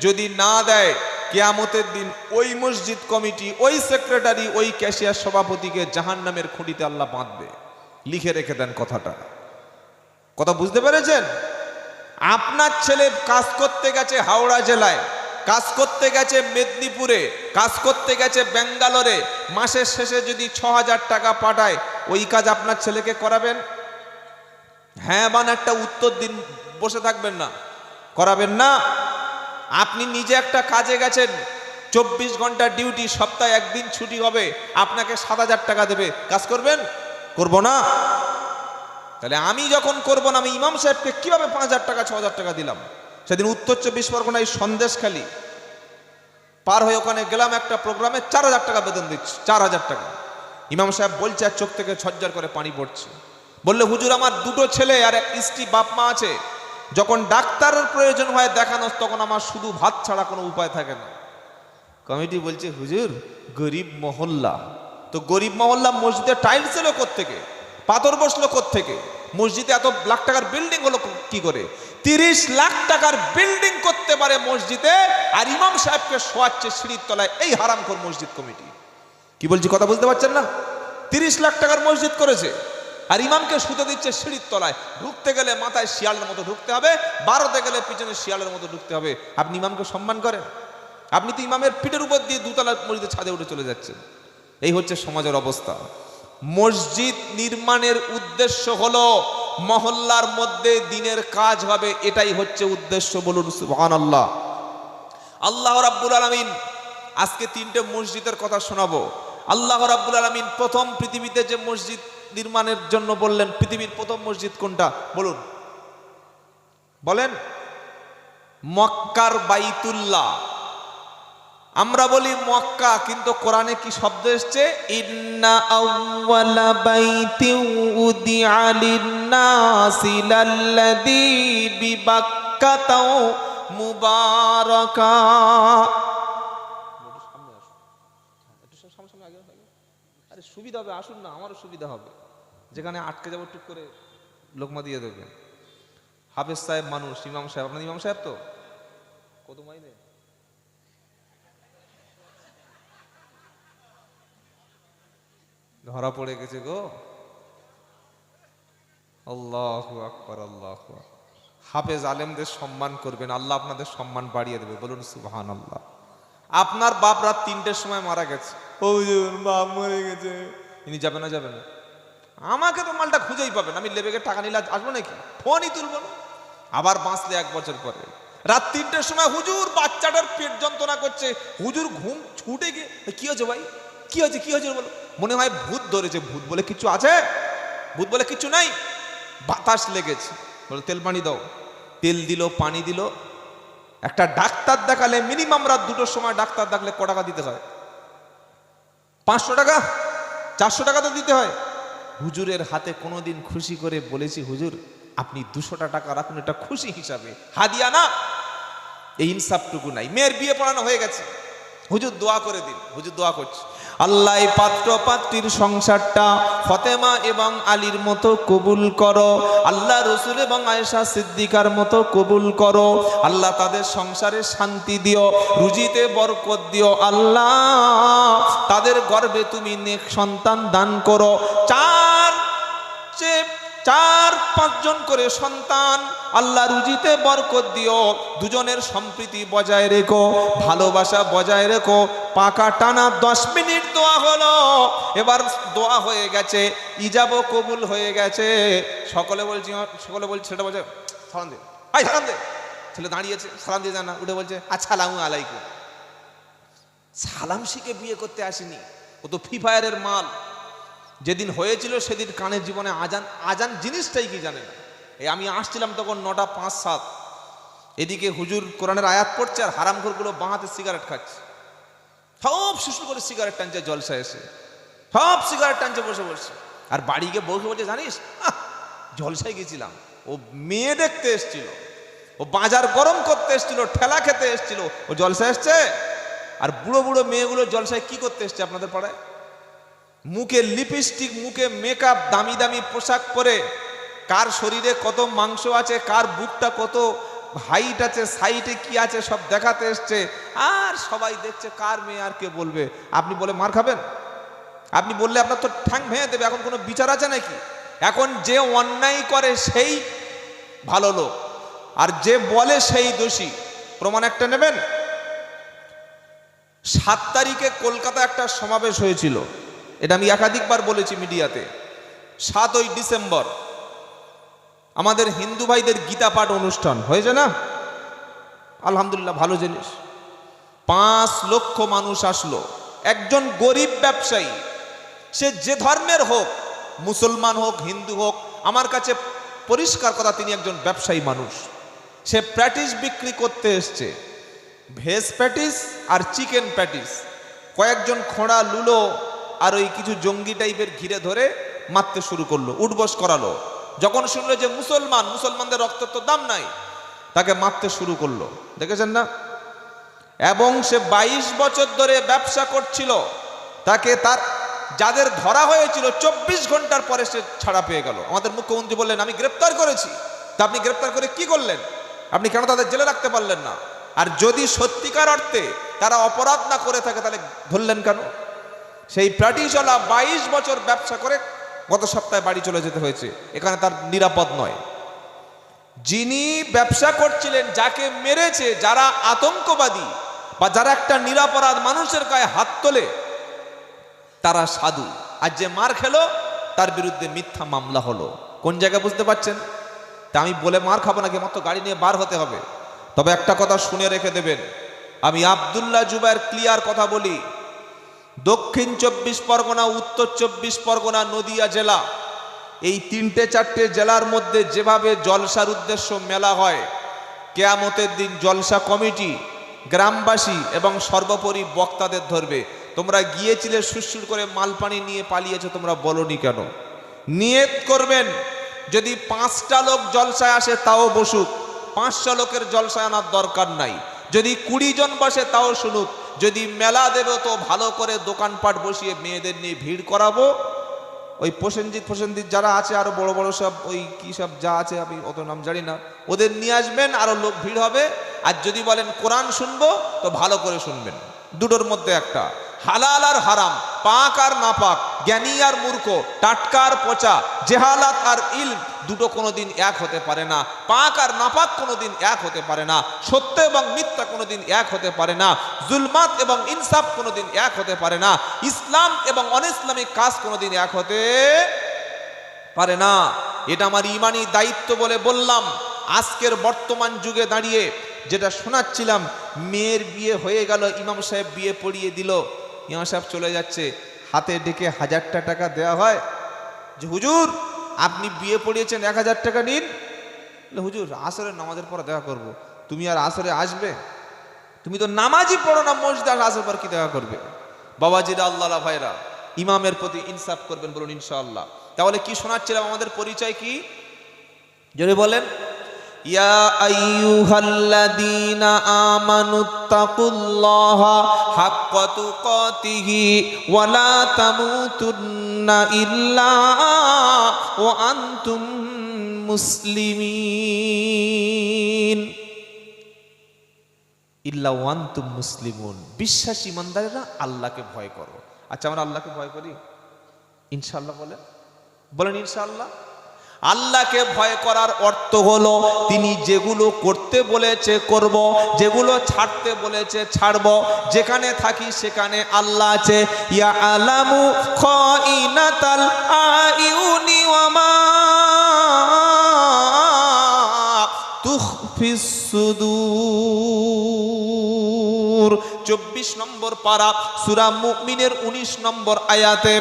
যদি না দেয়, কিয়ামতের দিন ওই মসজিদ কমিটি, ওই সেক্রেটারি, ওই ক্যাশিয়ার সভাপতিকে জাহান্নামের খুঁটিতে আল্লাহ বাঁধবে। লিখে রেখে দেন কথাটা। কথা বুঝতে পেরেছেন? আপনার ছেলে কাজ করতে গেছে হাওড়া জেলায়, কাজ করতে গেছে মেদিনীপুরে, কাজ করতে গেছে ব্যাঙ্গালোরে, মাসের শেষে যদি 6,000 টাকা পাঠায়, ওই কাজ আপনার ছেলেকে করাবেন? হ্যাঁ বান একটা উত্তর দিন, বসে থাকবেন না, করাবেন না। আপনি নিজে একটা কাজে গেছেন, 24 ঘন্টা ডিউটি, সপ্তাহে একদিন ছুটি হবে, আপনাকে 7,000 টাকা দেবে, কাজ করবেন? করব না। তাহলে আমি যখন করব না, আমি ইমাম সাহেবকে কিভাবে 5,000 টাকা 6,000 টাকা দিলাম? সেদিন উত্তর চব্বিশ পরগনায় সন্দেশখালী পার হয়ে ওখানে গেলাম একটা প্রোগ্রামে, 4,000 টাকা বেতন দিচ্ছে, 4,000 টাকা। ইমাম সাহেব বলছে আর চোখ থেকে ঝরঝর করে পানি পড়ছে। বললে হুজুর আমার 2টো ছেলে আর এক স্ত্রী, বাপ মা আছে, যখন ডাক্তারের প্রয়োজন হয় দেখানো, তখন আমার শুধু ভাত ছাড়া কোনো উপায় থাকে না। কমিটি বলছে হুজুর গরিব মহল্লা, তো গরিব মহল্লা মসজিদে টাইলস এলো কোত্থেকে, পাথর বসলো কোত্থেকে, মসজিদে এত লাখ টাকার বিল্ডিং হলো কি করে? 30 লাখ টাকার বিল্ডিং করতে পারে মসজিদে, আর ইমাম সাহেবকে শোয়াচ্ছে সিঁড়ির তলায়, এই হারামখোর মসজিদ কমিটি। কি বলছি কথা বুঝতে পারছেন না? 30 লাখ টাকার মসজিদ করেছে, আর ইমামকে শুতে দিচ্ছে সিঁড়ির তলায়। ঢুকতে গেলে মাথায় শিয়ালের মতো ঢুকতে হবে, বারোতে গেলে পিছনে শিয়ালের মতো ঢুকতে হবে। আপনি ইমামকে সম্মান করেন? আপনি তো ইমামের পিঠের উপর দিয়ে 2তলার মসজিদের ছাদে উঠে চলে যাচ্ছেন। এই হচ্ছে সমাজের অবস্থা। মসজিদ নির্মাণের উদ্দেশ্য হলো মহল্লার মধ্যে দিনের কাজ হবে, এটাই হচ্ছে উদ্দেশ্য। বলুন সুবহানাল্লাহ। আল্লাহ রাব্বুল আলামিন আজকে 3টে মসজিদের কথা শোনাবো। আল্লাহ রাব্বুল আলামিন প্রথম পৃথিবীতে যে মসজিদ নির্মাণের জন্য বললেন, পৃথিবীর প্রথম মসজিদ কোনটা বলুন? বলেন। মক্কার বাইতুল্লাহ। আমরা বলি মক্কা, কিন্তু কোরআনে কি শব্দ এসেছে? ইন্না আউওয়ালা বাইতিন উদিআ লিন-নাসি লাল্লাযী বিবাক্কাতা মুবারাকা। আরে সুবিধা হবে, আসুন না, আমারও সুবিধা হবে। যেখানে আটকে যাবো টুক করে লোকমা দিয়ে দেবে। হাফেজ সাহেব মানুষ, ইমাম সাহেব, আপনার ইমাম সাহেব তো কত মাইনে? ধরা পড়ে গেছে গো। আল্লাহু আকবার, আল্লাহু আকবার। হাফেজ আলেমদের সম্মান করবেন, আল্লাহ আপনাদের সম্মান বাড়িয়ে দেবে। বলুন সুবহানাল্লাহ। আপনার বাপ রাত 3টের সময় মারা গেছে, হুজুর বাপ মরে গেছে, ইনি যাবে না? যাবে না। আমাকে তো মালটা খুঁজেই পাবেন, আমি লেবেকে টাকা নিলে আসবো নাকি? ফোনই তুলবো না। আবার বাঁচলে 1 বছর পরে, রাত 3টের সময় হুজুর বাচ্চাটার পেট যন্ত্রণা করছে, হুজুর ঘুম ছুটে গিয়ে কি হয়েছে ভাই, কি হয়েছে কি হয়েছে বলো, মনে হয় ভূত ধরেছে। ভূত বলে কিছু আছে? ভূত বলে কিছু নাই, বাতাস লেগেছে। বলে তেল পানি দাও, তেল দিল, পানি দিল। একটা ডাক্তার দেখালে মিনিমাম রাত 2টোর সময় ডাক্তার দেখলে ক টাকা দিতে হয়? 500 টাকা, 400 টাকা তো দিতে হয়। হুজুরের হাতে কোনোদিন খুশি করে বলেছি হুজুর আপনি 200 টাকা রাখুন, এটা খুশি হিসাবে, হাদিয়া না। এই ইনসাফটুকু নাই। মেয়ের বিয়ে পড়ানো হয়ে গেছে, হুজুর দোয়া করে দিন। হুজুর দোয়া করছে, আল্লাহ এই পাত্র পাত্রীর সংসারটা ফাতেমা এবং আলীর মতো কবুল করো, আল্লাহ রসুল এবং আয়েশা সিদ্দিকার মতো কবুল করো, আল্লাহ তাদের সংসারে শান্তি দিও, রুজিতে বরকত দিও, আল্লাহ তাদের গর্ভে তুমি নেক সন্তান দান করো। 4-5 জন করে সন্তান, আল্লাহ রুজিতে বরকত দিও, দুজনের সম্প্রীতি বজায় রেখো, ভালোবাসা বজায় রেখো। পাকা টানা 10 মিনিট দোয়া হলো, এবার দোয়া হয়ে গেছে, ইজাবও কবুল হয়ে গেছে। সকলে বলছে ছেলেটা বলছে সালাম দে, আই সালাম দে। ছেলে দাঁড়িয়েছে, সালাম দিয়ে জানা, উঠে বলছে আসসালামু আলাইকুম। সালাম শিখে বিয়ে করতে আসেনি, ও তো ফ্রি ফায়ারের মাল। যেদিন হয়েছিল সেদিন কানের জীবনে আজান জিনিসটাই কি জানে না। এই আমি আসছিলাম তখন 9টা 5-7, এদিকে হুজুর কোরআনের আয়াত পড়ছে আর হারামখোরগুলো বাঁ হাতে সিগারেট খাচ্ছে, সব শিশু করে সিগারেট টানছে, জলসা এসে সব সিগারেট টানছে বসে বসে। আর বাড়ি গিয়ে বসে বলছে জানিস জলসায় গেছিলাম, ও মেয়ে দেখতে এসছিল, ও বাজার গরম করতে এসছিল, ঠেলা খেতে এসছিল, ও জলসা এসছে। আর বুড়ো বুড়ো মেয়েগুলো জলসায় কি করতে এসছে আপনাদের পাড়ায়? মুখে লিপস্টিক, মুখে মেকআপ, দামি দামি পোশাক পরে, কার শরীরে কত মাংস আছে, কার বুকটা কত হাইট আছে, সাইডে কি আছে সব দেখাতে এসছে। আর সবাই দেখছে, কার মেয়ে আর কে বলবে? আপনি বলে মার খাবেন? আপনি বললে আপনার তো ঠ্যাং ভেঙে দেবে। এখন কোনো বিচার আছে নাকি? এখন যে অন্যায় করে সেই ভালো লোক, আর যে বলে সেই দোষী। প্রমাণ একটা নেবেন। 7 তারিখে কলকাতা একটা সমাবেশ হয়েছিল, এটা আমি একাধিকবার বলেছি মিডিয়াতে। 7ই ডিসেম্বর আমাদের হিন্দু ভাইদের গীতা পাঠ অনুষ্ঠান হয়েছে না? আলহামদুলিল্লাহ, ভালো জিনিস। 5 লক্ষ মানুষ আসলো। একজন গরিব ব্যবসায়ী, সে যে ধর্মের হোক, মুসলমান হোক হিন্দু হোক, আমার কাছে পরিষ্কার কথা তিনি একজন ব্যবসায়ী মানুষ। সে প্যাটিস বিক্রি করতে এসছে, ভেজ প্যাটিস আর চিকেন প্যাটিস। কয়েকজন খোঁড়া লুলো আর ওই কিছু জঙ্গি টাইপের ঘিরে ধরে মারতে শুরু করলো, উঠবস করালো। যখন শুনলো যে মুসলমানদের রক্তের তো দাম নাই, তাকে মারতে শুরু করলো। দেখেছেন না? এবং সে 22 বছর ধরে ব্যবসা করছিল। তাকে তার যাদের ধরা হয়েছিল 24 ঘন্টার পরে সে ছাড়া পেয়ে গেল। আমাদের মুখ্যমন্ত্রী বললেন আমি গ্রেপ্তার করেছি। তা আপনি গ্রেপ্তার করে কি করলেন? আপনি কেন তাদের জেলে রাখতে পারলেন না? আর যদি সত্যিকার অর্থে তারা অপরাধ না করে থাকে তাহলে ধরলেন কেন? সেই প্যাটিসওয়ালা 22 বছর ব্যবসা করে গত সপ্তাহে বাড়ি চলে যেতে হয়েছে, এখানে তার নিরাপদ নয়। যিনি ব্যবসা করছিলেন, যাকে মেরেছে, যারা আতঙ্কবাদী বা যারা একটা নিরাপরাধ মানুষের গায়ে হাত তোলে, তারা সাধু। আর যে মার খেলো তার বিরুদ্ধে মিথ্যা মামলা হলো। কোন জায়গায় বুঝতে পারছেন? তা আমি বলে মার খাবো নাকি, মাত্র গাড়ি নিয়ে বার হতে হবে। তবে একটা কথা শুনে রেখে দেবেন, আমি আব্দুল্লাহ জুবায়ের ক্লিয়ার কথা বলি। দক্ষিণ 24 পরগনা, উত্তর 24 পরগনা, নদিয়া জেলা, এই 3-4টে জেলার মধ্যে যেভাবে জলসার উদ্দেশ্য মেলা হয়, কিয়ামতের দিন জলসা কমিটি গ্রামবাসী এবং সর্বোপরি বক্তাদের ধরবে। তোমরা গিয়েছিলে সুরসুর করে মালপানি নিয়ে পালিয়েছো, তোমরা বলনি কেন? নিয়ত করবেন যদি 5টা লোক জলসায় আসে তাও বসুক, 500 লোকের জলসায় আনার দরকার নাই। যদি 20 জন বসে তাও শুনুক। যদি মেলা দেবে তো ভালো করে দোকানপাট বসিয়ে মেয়েদের নিয়ে ভিড় করাবো। ওই প্রসেনজিৎ যারা আছে, আরো বড় বড় সব ওই কি সব যা আছে, আমি অত নাম জানি না, ওদের নিয়ে আসবেন, আরো লোক ভিড় হবে। আর যদি বলেন কোরআন শুনবো তো ভালো করে শুনবেন। দুটোর মধ্যে একটা, হালাল আর হারাম, পাক আর নাপাক, জ্ঞানী আর মূর্খ, টাটকা আর পচা, জেহালাত আর ইলম, দুটো কোনোদিন এক হতে পারে না। পাক আর নাপাক কোনোদিন এক হতে পারে না। সত্য এবং মিথ্যা কোনোদিন এক হতে পারে না। জুলমাত এবং ইনসাফ কোনোদিন এক হতে পারে না। ইসলাম এবং অনইসলামিক কাজ কোনোদিন এক হতে পারে না। এটা আমার ইমানি দায়িত্ব বলে বললাম। আজকের বর্তমান যুগে দাঁড়িয়ে যেটা শোনাচ্ছিলাম, মেয়ের বিয়ে হয়ে গেল, ইমাম সাহেব বিয়ে পড়িয়ে দিল, ইমাম সাহেব চলে যাচ্ছে, হাতে ডেকে 1000টা টাকা দেওয়া হয় যে হুজুর আপনি বিয়ে পড়িয়েছেন 1000 টাকা নিন। হুজুর আসরের নামাজের পর দেখা করব। তুমি আর আসরে আসবে? তুমি তো নামাজই পড়ো না, মসজিদে আসর পর কি দেখা করবে? বাবাজিরা, আল্লাহ ভাইরা, ইমামের প্রতি ইনসাফ করবেন, বলুন ইনশাআল্লাহ। তাহলে কি শোনাচ্ছিলাম, আমাদের পরিচয় কি জোরে বলেন। ইয়া আইয়ুহাল্লাযীনা আমানুত্তাকুল্লাহা হাক্কা তুকাতিহি ওয়া লা তামুতুন্না ইল্লা ওয়া আনতুম মুসলিমিন। ইল্লা ওয়া আনতুম মুসলিমুন, বিশ্বাসী ইমানদারেরা আল্লাহকে ভয় করো। আচ্ছা, আমরা আল্লাহকে ভয় করি ইনশাআল্লাহ? বলেন ইনশাআল্লাহ। আল্লাহকে ভয় করার অর্থ হলো তিনি যেগুলো করতে বলেছে করব, যেগুলো ছাড়তে বলেছে ছাড়ব। যেখানে থাকি সেখানে আল্লাহ আছে। ইয়া আলামু খাইনাতাল আইউনি ওয়া মা তুখফিস সুদূর। 24 নম্বর পারা সূরা মুমিনের 19 নম্বর আয়াতে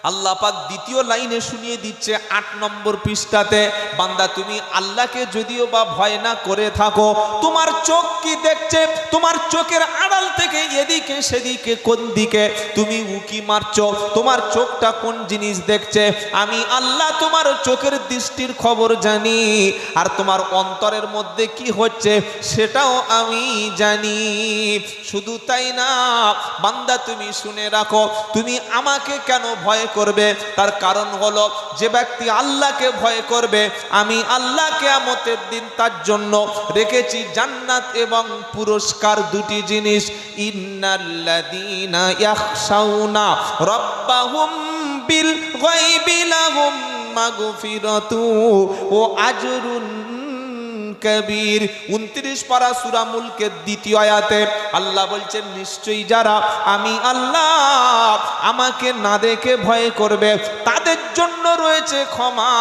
আল্লাহ পাক দ্বিতীয় লাইনে শুনিয়ে দিচ্ছে 8 নম্বর পৃষ্ঠাতে, বান্দা তুমি আল্লাহকে যদিও বা ভয় না করে থাকো, তোমার চোখ কি দেখছে? তোমার চোখের আড়াল থেকে এদিকে সেদিকে কোন দিকে তুমি উকি মারছো? তোমার চোখটা কোন জিনিস দেখছে? আমি আল্লাহ তোমার চোখের দৃষ্টির খবর জানি, আর তোমার অন্তরের মধ্যে কি হচ্ছে সেটাও আমি জানি। শুধু তাই না বান্দা, তুমি শুনে রাখো, তুমি আমাকে কেন ভয় করবে? তার কারণ হলো, যে ব্যক্তি আল্লাহকে ভয় করবে, আমি আল্লাহ কিয়ামতের দিন তার জন্য রেখেছি জান্নাত এবং পুরস্কার, দুটি জিনিস। ইন্নাল্লাযীনা ইয়াখশাউনা রাব্বাহুম বিল গায়বি লাহুম মাগফিরাতু ওয়া আজরুন কবীর। 29 পারা সূরা মুলকের দ্বিতীয় আয়াতে আল্লাহ বলছেন, নিশ্চয়ই যারা আমি আল্লাহ আমাকে না দেখে ভয় করবে তাদের জন্য রয়েছে ক্ষমা,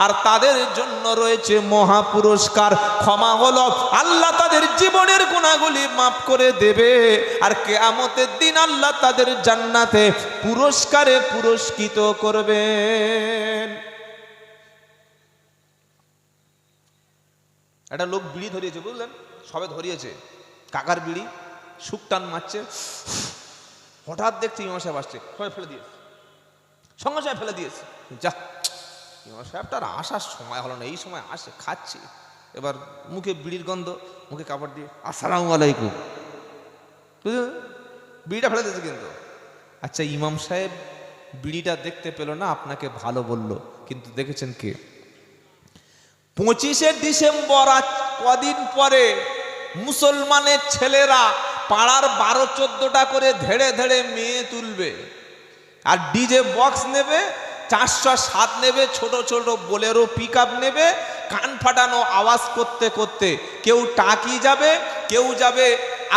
আর তাদের জন্য রয়েছে মহা পুরস্কার। ক্ষমা হলো আল্লাহ তাদের জীবনের গুনাহগুলি মাফ করে দেবে, আর কিয়ামতের দিন আল্লাহ তাদের জান্নাতে পুরস্কারে পুরস্কৃত করবেন। একটা লোক বিড়ি ধরিয়েছে, বুঝলেন, সবে ধরিয়েছে, কাকার বিড়ি, শুকটান মারছে, হঠাৎ দেখছে ইমাম সাহেব আসছে, সবাই ফেলে দিয়েছে, সঙ্গে সঙ্গে ফেলে দিয়েছে। যা, ইমাম সাহেবটার আসার সময় হলো না, এই সময় আসে, খাচ্ছি, এবার মুখে বিড়ির গন্ধ, মুখে কাপড় দিয়ে আসসালামু আলাইকুম, বুঝলেন, বিড়িটা ফেলে দিয়েছে কিন্তু। আচ্ছা, ইমাম সাহেব বিড়িটা দেখতে পেল না, আপনাকে ভালো বলল, কিন্তু দেখেছেন কে? 25শে ডিসেম্বর, আজ কদিন পরে মুসলমানের ছেলেরা পাড়ার 12-14টা করে ধেড়ে ধেড়ে মেয়ে তুলবে, আর ডিজে বক্স নেবে, 407 নেবে, ছোট ছোট বোলেরো পিকআপ নেবে, কান ফাটানো আওয়াজ করতে করতে কেউ টাকি যাবে, কেউ যাবে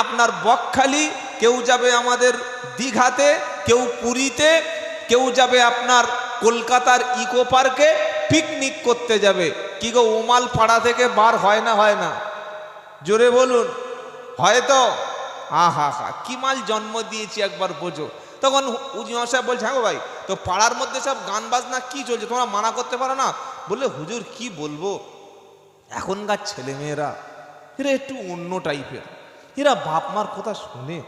আপনার বকখালি, কেউ যাবে আমাদের দীঘাতে, কেউ পুরীতে, কেউ যাবে আপনার কলকাতার ইকো পার্কে পিকনিক করতে যাবে। কি গো, ওমাল পাড়া থেকে বার হয় না? হয় না? জোরে বলুন, হয়তো। আহা হা, কি মাল জন্ম দিয়েছি একবার বোঝো। তখন ইমাম সাহেব বলছে, হ্যাঁ গো ভাই, তো পাড়ার মধ্যে সব গান বাজনা কি চলছে, তোমরা মানা করতে পারো না? বললে, হুজুর কি বলবো, এখনকার ছেলে মেয়েরা এরা একটু অন্য টাইপের, এরা বাপ মার কথা শুনে,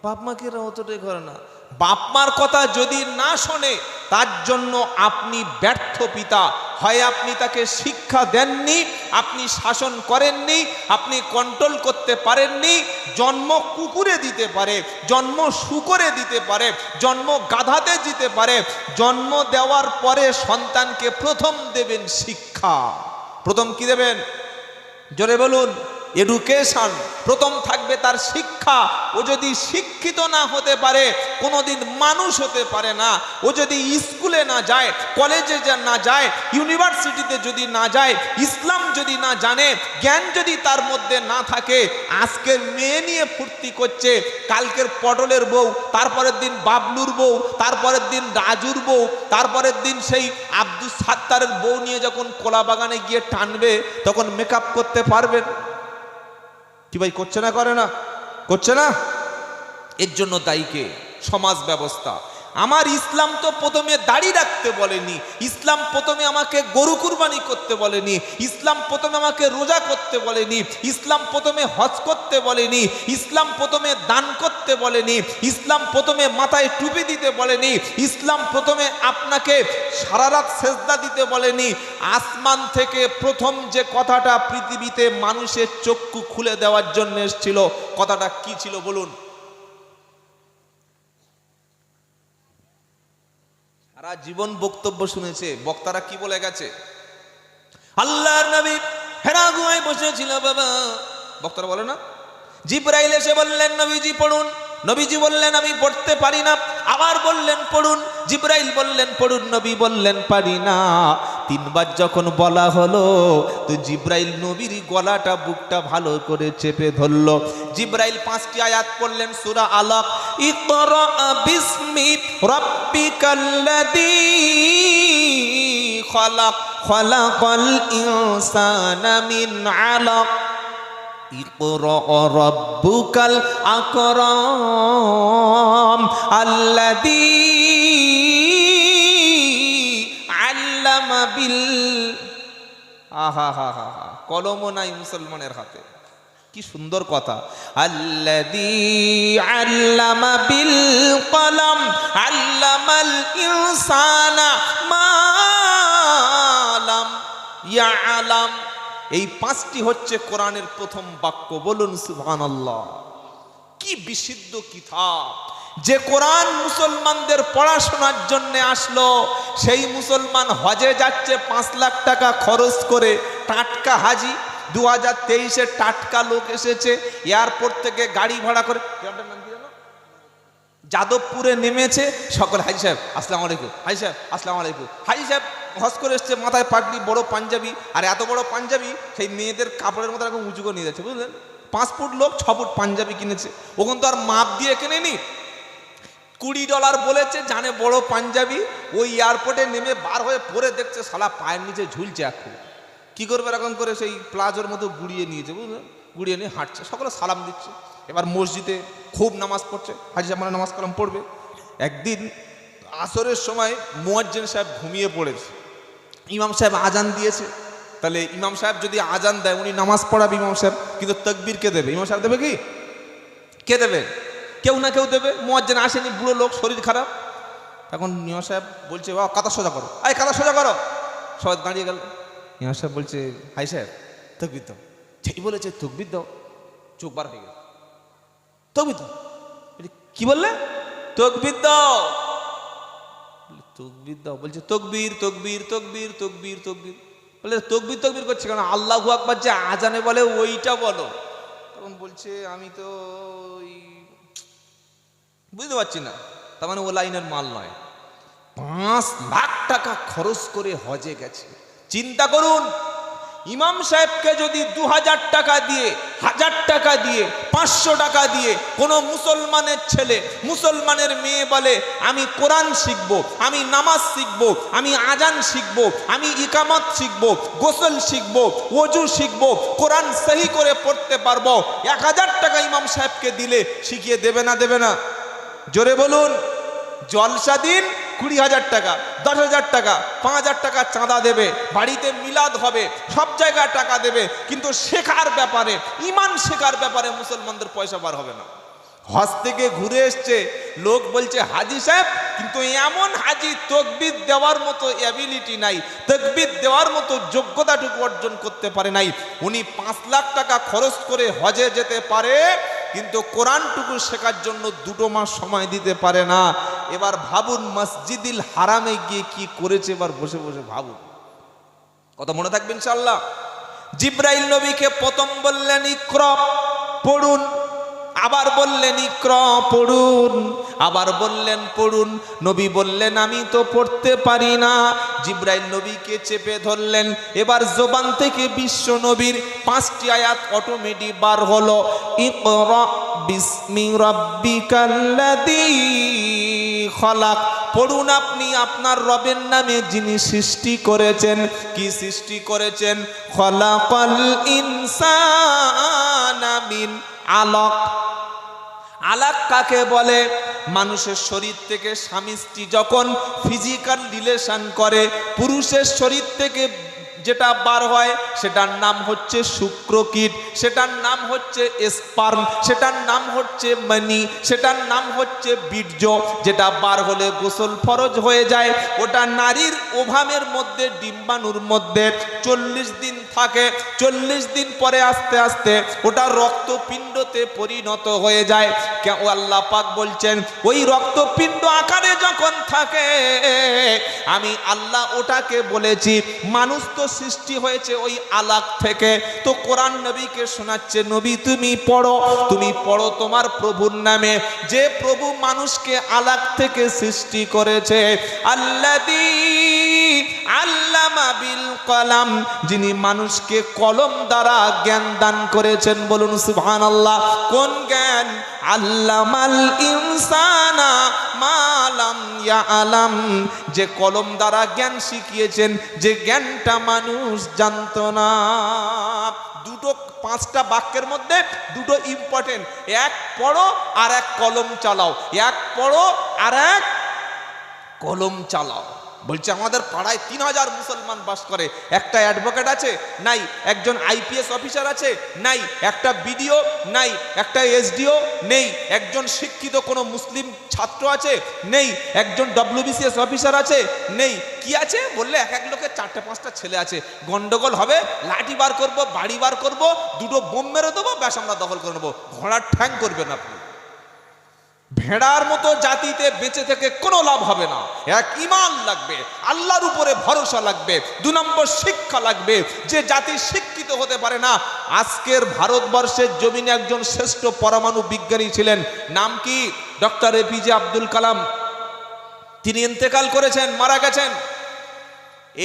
বাপ মাকে এরা অতটাই করে না। বাপ মার কথা যদি না শোনে, তার জন্য আপনি ব্যর্থ পিতা। হয় আপনি তাকে শিক্ষা দেননি, আপনি শাসন করেননি, আপনি কন্ট্রোল করতে পারেননি। জন্ম কুকুরে দিতে পারে, জন্ম শুকরে দিতে পারে, জন্ম গাধাতে দিতে পারে। জন্ম দেওয়ার পরে সন্তানকে প্রথম দেবেন শিক্ষা। প্রথম কি দেবেন? জোরে বলুন, এডুকেশন। প্রথম থাকবে তার শিক্ষা। ও যদি শিক্ষিত না হতে পারে, কোনোদিন মানুষ হতে পারে না। ও যদি স্কুলে না যায়, কলেজে না যায়, ইউনিভার্সিটিতে যদি না যায়, ইসলাম যদি না জানে, জ্ঞান যদি তার মধ্যে না থাকে, আজকের মেয়ে নিয়ে ফুর্তি করছে, কালকের পটলের বউ, তারপরের দিন বাবলুর বউ, তারপরের দিন রাজুর বউ, তারপরের দিন সেই আব্দুল সাত্তারের বউ নিয়ে যখন কলা বাগানে গিয়ে টানবে, তখন মেকআপ করতে পারবেন? কি ভাই করছে না, করে না, করছে না? এর জন্য দায়ীকে সমাজ ব্যবস্থা। আমার ইসলাম তো প্রথমে দাড়ি রাখতে বলেনি, ইসলাম প্রথমে আমাকে গরু কুরবানি করতে বলেনি, ইসলাম প্রথমে আমাকে রোজা করতে বলেনি, ইসলাম প্রথমে হজ করতে বলেনি, ইসলাম প্রথমে দান করতে বলেনি, ইসলাম প্রথমে মাথায় টুপি দিতে বলেনি, ইসলাম প্রথমে আপনাকে সারা রাত সেজদা দিতে বলেনি। আসমান থেকে প্রথম যে কথাটা পৃথিবীতে মানুষের চক্ষু খুলে দেওয়ার জন্য এসেছিল, কথাটা কি ছিল বলুন? সারা জীবন বক্তব্য শুনেছে, বক্তারা কি বলে গেছে? আল্লাহর নবী হেরা গুহায় বসেছিল বাবা, বক্তারা বলে না, জিবরাইল এসে বললেন নবীজি পড়ুন, নবীজি বললেন আমি পড়তে পারি না, আবার বললেন পড়ুন, জিবরাইল বললেন পড়ুন, নবী বললেন পারি না। তিনবার যখন বলা হলো তো জিবরাইল নবীর গলাটা, বুকটা ভালো করে চেপে ধরলো। জিবরাইল 5টি আয়াত পড়লেন সূরা আলাক, ইকরা বিসমি রাব্বিকাল্লাযী খালাক খালাকাল ইনসানা মিন আলাক ইকরা রাব্বুকাল আকরাম আল্লাযী আল্লামা বিল, আহা হা হা হা, কলমও নাই মুসলমানের হাতে, কি সুন্দর কথা। আল্লাযী আল্লামা বিল কলম আল্লামাল ইনসানা মা লাম ইয়ালাম। এই 5টি হচ্ছে কোরআনের প্রথম বাক্য, বলুন সুবহানাল্লাহ। কি বিশুদ্ধ কিতাব! যে কোরআন মুসলমানদের পড়াশোনার জন্য আসলো, সেই মুসলমান হজে যাচ্ছে 5 লাখ টাকা খরচ করে, টাটকা হাজি, 2023-এ টাটকা লোক এসেছে, এয়ারপোর্ট থেকে গাড়ি ভাড়া করে, যাদবপুরে নেমেছে, সকল হাজি সাহেব আসসালামু আলাইকুম, হাজি সাহেব আসসালামু আলাইকুম। হাজি সাহেব হজ করে এসছে, মাথায় পাগড়ি, বড় পাঞ্জাবি, আর এত বড় পাঞ্জাবি সেই মেয়েদের কাপড়ের মতো এরকম উঁচু করে নিয়ে যাচ্ছে, বুঝলেন? 5 ফুট লোক 6 ফুট পাঞ্জাবি কিনেছে, ওখানে তো আর মাপ দিয়ে কেনেনি, $20 বলেছে, জানে বড় পাঞ্জাবি। ওই এয়ারপোর্টে নেমে বার হয়ে পরে দেখছে শালা পায়ের নিচে ঝুলছে এখন, কি করবে এরকম করে সেই প্লাজোর মতো গুড়িয়ে নিয়েছে, বুঝলেন? গুড়িয়ে নিয়ে হাঁটছে, সকলে সালাম দিচ্ছে। এবার মসজিদে খুব নামাজ পড়ছে, হাজি সাহেব মানে নামাজ কালাম পড়বে। একদিন আসরের সময় মুয়াজ্জিন সাহেব ঘুমিয়ে পড়েছে, ইমাম সাহেব আজান দিয়েছে। তাহলে ইমাম সাহেব যদি আজান দেয়, উনি নামাজ পড়াবে ইমাম সাহেব, কিন্তু তাকবীর কে দেবে? ইমাম সাহেব দেবে কি? কে দেবে? কেউ না কেউ দেবে। মুয়াজ্জিন আসেনি, বুড়ো লোক, শরীর খারাপ। এখন ইমাম সাহেব বলছে বাবা কাতা সোজা করো, এই কাতা সোজা করো, সবাই দাঁড়িয়ে গেল। ইমাম সাহেব বলছে হাই সাহেব তাকবীর দাও। ঠিক বলেছে, তাকবীর দাও। চোখ বার হয়ে গেল, তাকবীর দাও। কি বললে? তাকবীর দাও। তাকবীর দাও বলছে তাকবীর তাকবীর তাকবীর তাকবীর তাকবীর। বলে তাকবীর তাকবীর করছে কেন? আল্লাহু আকবার যে আজানে বলে ওইটা বলো। তখন বলছে আমি তো বুঝতে পারছি না। তার মানে ও লাইনের মাল নয়। 5 লাখ টাকা খরচ করে হজে গেছে। চিন্তা করুন, ইমাম সাহেবকে যদি 2000 টাকা দিয়ে, 1000 টাকা দিয়ে, 500 টাকা দিয়ে কোনো মুসলমানের ছেলে, মুসলমানের মেয়ে বলে আমি কোরআন শিখব, আমি নামাজ শিখব, আমি আজান শিখব, আমি ইকামত শিখব, গোসল শিখব, ওযু শিখব, কোরআন সহি করে পড়তে পারবো, 1000 টাকা ইমাম সাহেবকে দিলে শিখিয়ে দেবে না দেবে না? জোরে বলুন। জলসা দিন 20,000 টাকা, 10,000 টাকা, 5,000 টাকা চাঁদা দেবে, বাড়িতে মিলাদ হবে, সব জায়গায় টাকা দেবে, কিন্তু শেখার ব্যাপারে, ইমান শেখার ব্যাপারে মুসলমানদের পয়সা বার হবে না। হজ থেকে ঘুরে এসছে লোক, বলছে হাজি সাহেব, কিন্তু এমন হাজি তাকবীর দেওয়ার মতো অ্যাবিলিটি নাই, তাকবীর দেওয়ার মতো যোগ্যতাটুকু অর্জন করতে পারে নাই। উনি 5 লাখ টাকা খরচ করে হজে যেতে পারে, কিন্তু কোরআনটুকু শেখার জন্য 2 মাস সময় দিতে পারে না। এবার ভাবুন মসজিদুল হারামে গিয়ে কি করেছে, এবার বসে বসে ভাবুন। কথা মনে থাকবে ইনশাআল্লাহ। জিবরাইল নবীকে প্রথম বললেন ইকরা, পড়ুন, আবার বললেন ইকরা, পড়ুন, আবার বললেন পড়ুন। নবী বললেন আমি তো পড়তে পারি না। জিবরাইল নবীকে চেপে ধরলেন। এবার জবান থেকে বিশ্ব নবীর 5টি আয়াত অটোমেটিক বার হলো, ইকরা বিসমি রাব্বিকাল্লাযী খালাক পড়ুন আপনি আপনার রবের নামে যিনি সৃষ্টি করেছেন। কি সৃষ্টি করেছেন? খলাকাল ইনসানা মিন আলাক। আলাক কাকে বলে? মানুষের শরীর থেকে স্বামী স্ত্রী যখন ফিজিক্যাল রিলেশন করে, পুরুষের শরীর থেকে যেটা বার হয় সেটার নাম হচ্ছে শুক্রকীট, সেটার নাম হচ্ছে স্পার্ম, সেটার নাম হচ্ছে মনি, সেটার নাম হচ্ছে বীর্য। যেটা বার হলে গোসল ফরজ হয়ে যায়, ওটা নারীর ওভামের মধ্যে ডিম্বাণুর মধ্যে 40 দিন থাকে। 40 দিন পরে আস্তে আস্তে ওটা রক্তপিণ্ডতে পরিণত হয়ে যায়। আল্লাহ পাক বলছেন ওই রক্তপিণ্ড আকারে যখন থাকে, আমি আল্লাহ ওটাকে বলেছি মানুষ তো সৃষ্টি হয়েছে ওই আলাক থেকে। তো কোরআন নবীকে শোনাচ্ছে, নবী তুমি পড়ো তোমার প্রভুর নামে, যে প্রভু মানুষকে আলাক থেকে সৃষ্টি করেছে। আল্লাযী আল্লামা বিল কলম, যিনি মানুষকে কলম দ্বারা জ্ঞান দান করেছেন। বলুন সুবহানাল্লাহ। কোন জ্ঞান? আল্লামাল ইনসানা মা লাম ইয়ালাম, যে কলম দ্বারা জ্ঞান শিখিয়েছেন, যে জ্ঞানটা মানুষ জানতো না। দুটো 5টা বাক্যের মধ্যে দুটো ইম্পর্টেন্ট, এক পড়ো আর এক কলম চালাও, এক পড়ো আর এক কলম চালাও। বলছে আমাদের পাড়ায় 3000 মুসলমান বাস করে, একটা অ্যাডভোকেট আছে নাই, একজন আইপিএস অফিসার আছে নাই, একটা বিডিও নাই, একটা এসডিও নেই, একজন শিক্ষিত কোনো মুসলিম ছাত্র আছে নেই, একজন ডব্লিউবিসিএস অফিসার আছে নেই। কি আছে বললে এক এক লোকের 4-5টা ছেলে আছে। গন্ডগোল হবে, লাঠি বার করব, বাড়ি বার করব, দুটো বোম মেরে দেবো, ব্যাস আমরা দখল করে নেবো। ঘোড়ার ঠ্যাং করবেন আপনি। ভেড়ার মতো জাতিতে বেঁচে থেকে কোনো লাভ হবে না। এক ঈমান লাগবে, আল্লাহর উপরে ভরসা লাগবে, 2 নম্বর শিক্ষা লাগবে। যে জাতি শিক্ষিত হতে পারে না, আজকের ভারতবর্ষের জমিনে একজন শ্রেষ্ঠ পরমাণু বিজ্ঞানী ছিলেন, নাম কি? Doctor APJ Abdul Kalam. তিনি ইন্তেকাল করেছেন, মারা গেছেন।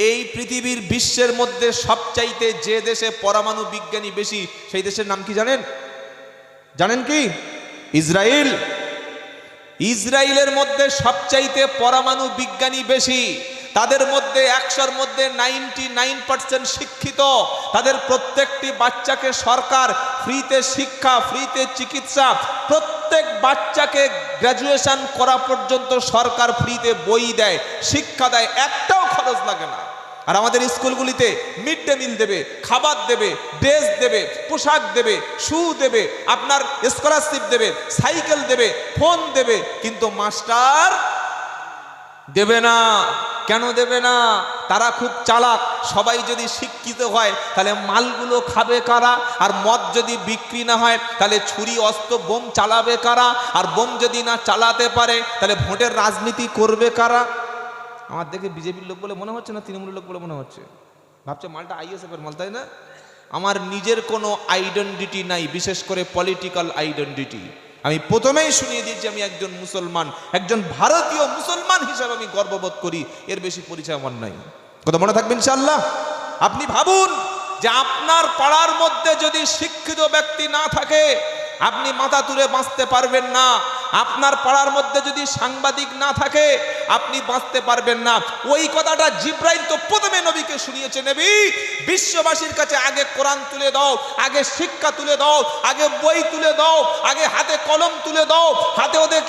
এই পৃথিবীর বিশ্বের মধ্যে সবচাইতে যে দেশে পরমাণু বিজ্ঞানী বেশি, সেই দেশের নাম কি জানেন? জানেন কি? ইসরায়েল। ইসরায়েলের মধ্যে সবচাইতে পরমাণু বিজ্ঞানী বেশি। তাদের মধ্যে 100-র মধ্যে 99% শিক্ষিত। তাদের প্রত্যেকটি বাচ্চাকে সরকার ফ্রিতে শিক্ষা, ফ্রিতে চিকিৎসা, প্রত্যেক বাচ্চাকে গ্র্যাজুয়েশন করা পর্যন্ত সরকার ফ্রিতে বই দেয়, শিক্ষা দেয়, একটাও খরচ লাগে না। আর আমাদের স্কুলগুলিতে মিড ডে মিল দেবে, খাবার দেবে, ড্রেস দেবে, পোশাক দেবে, শু দেবে, আপনার স্কলারশিপ দেবে, সাইকেল দেবে, ফোন দেবে, কিন্তু মাস্টার দেবে না। কেন দেবে না? তারা খুব চালাক। সবাই যদি শিক্ষিত হয় তাহলে মালগুলো খাবে কারা? আর মদ যদি বিক্রি না হয় তাহলে ছুরি অস্ত্র বোম চালাবে কারা? আর বোম যদি না চালাতে পারে তাহলে ভোটের রাজনীতি করবে কারা? আমার দেখে বিজেপির লোক বলে মনে হচ্ছে না তৃণমূলের লোক বলে মনে হচ্ছে? ভাবছে মালটা আইএসএফের মাল, তাই না? আমার নিজের কোনো আইডেন্টিটি নাই, বিশেষ করে পলিটিক্যাল আইডেন্টিটি। আমি প্রথমেই শুনিয়ে দিয়েছি আমি একজন মুসলমান, একজন ভারতীয় মুসলমান হিসাবে আমি গর্ববোধ করি। এর বেশি পরিচয় আমার নাই। কথা মনে থাকবে ইনশাআল্লাহ। আপনি ভাবুন যে আপনার পাড়ার মধ্যে যদি শিক্ষিত ব্যক্তি না থাকে, আপনি মাথা তুলে বাঁচতে পারবেন না। আপনার পাড়ার মধ্যে যদি সাংবাদিক না থাকে, আপনি বাঁচতে পারবেন না। ওই কথাটা জিব্রাইল তো প্রথমে নবীকে শুনিয়েছে, নবী বিশ্ববাসীর কাছে আগে কোরআন তুলে দাও, আগে শিক্ষা তুলে দাও, আগে বই তুলে দাও, আগে হাতে কলম তুলে দাও, হাতে ওদের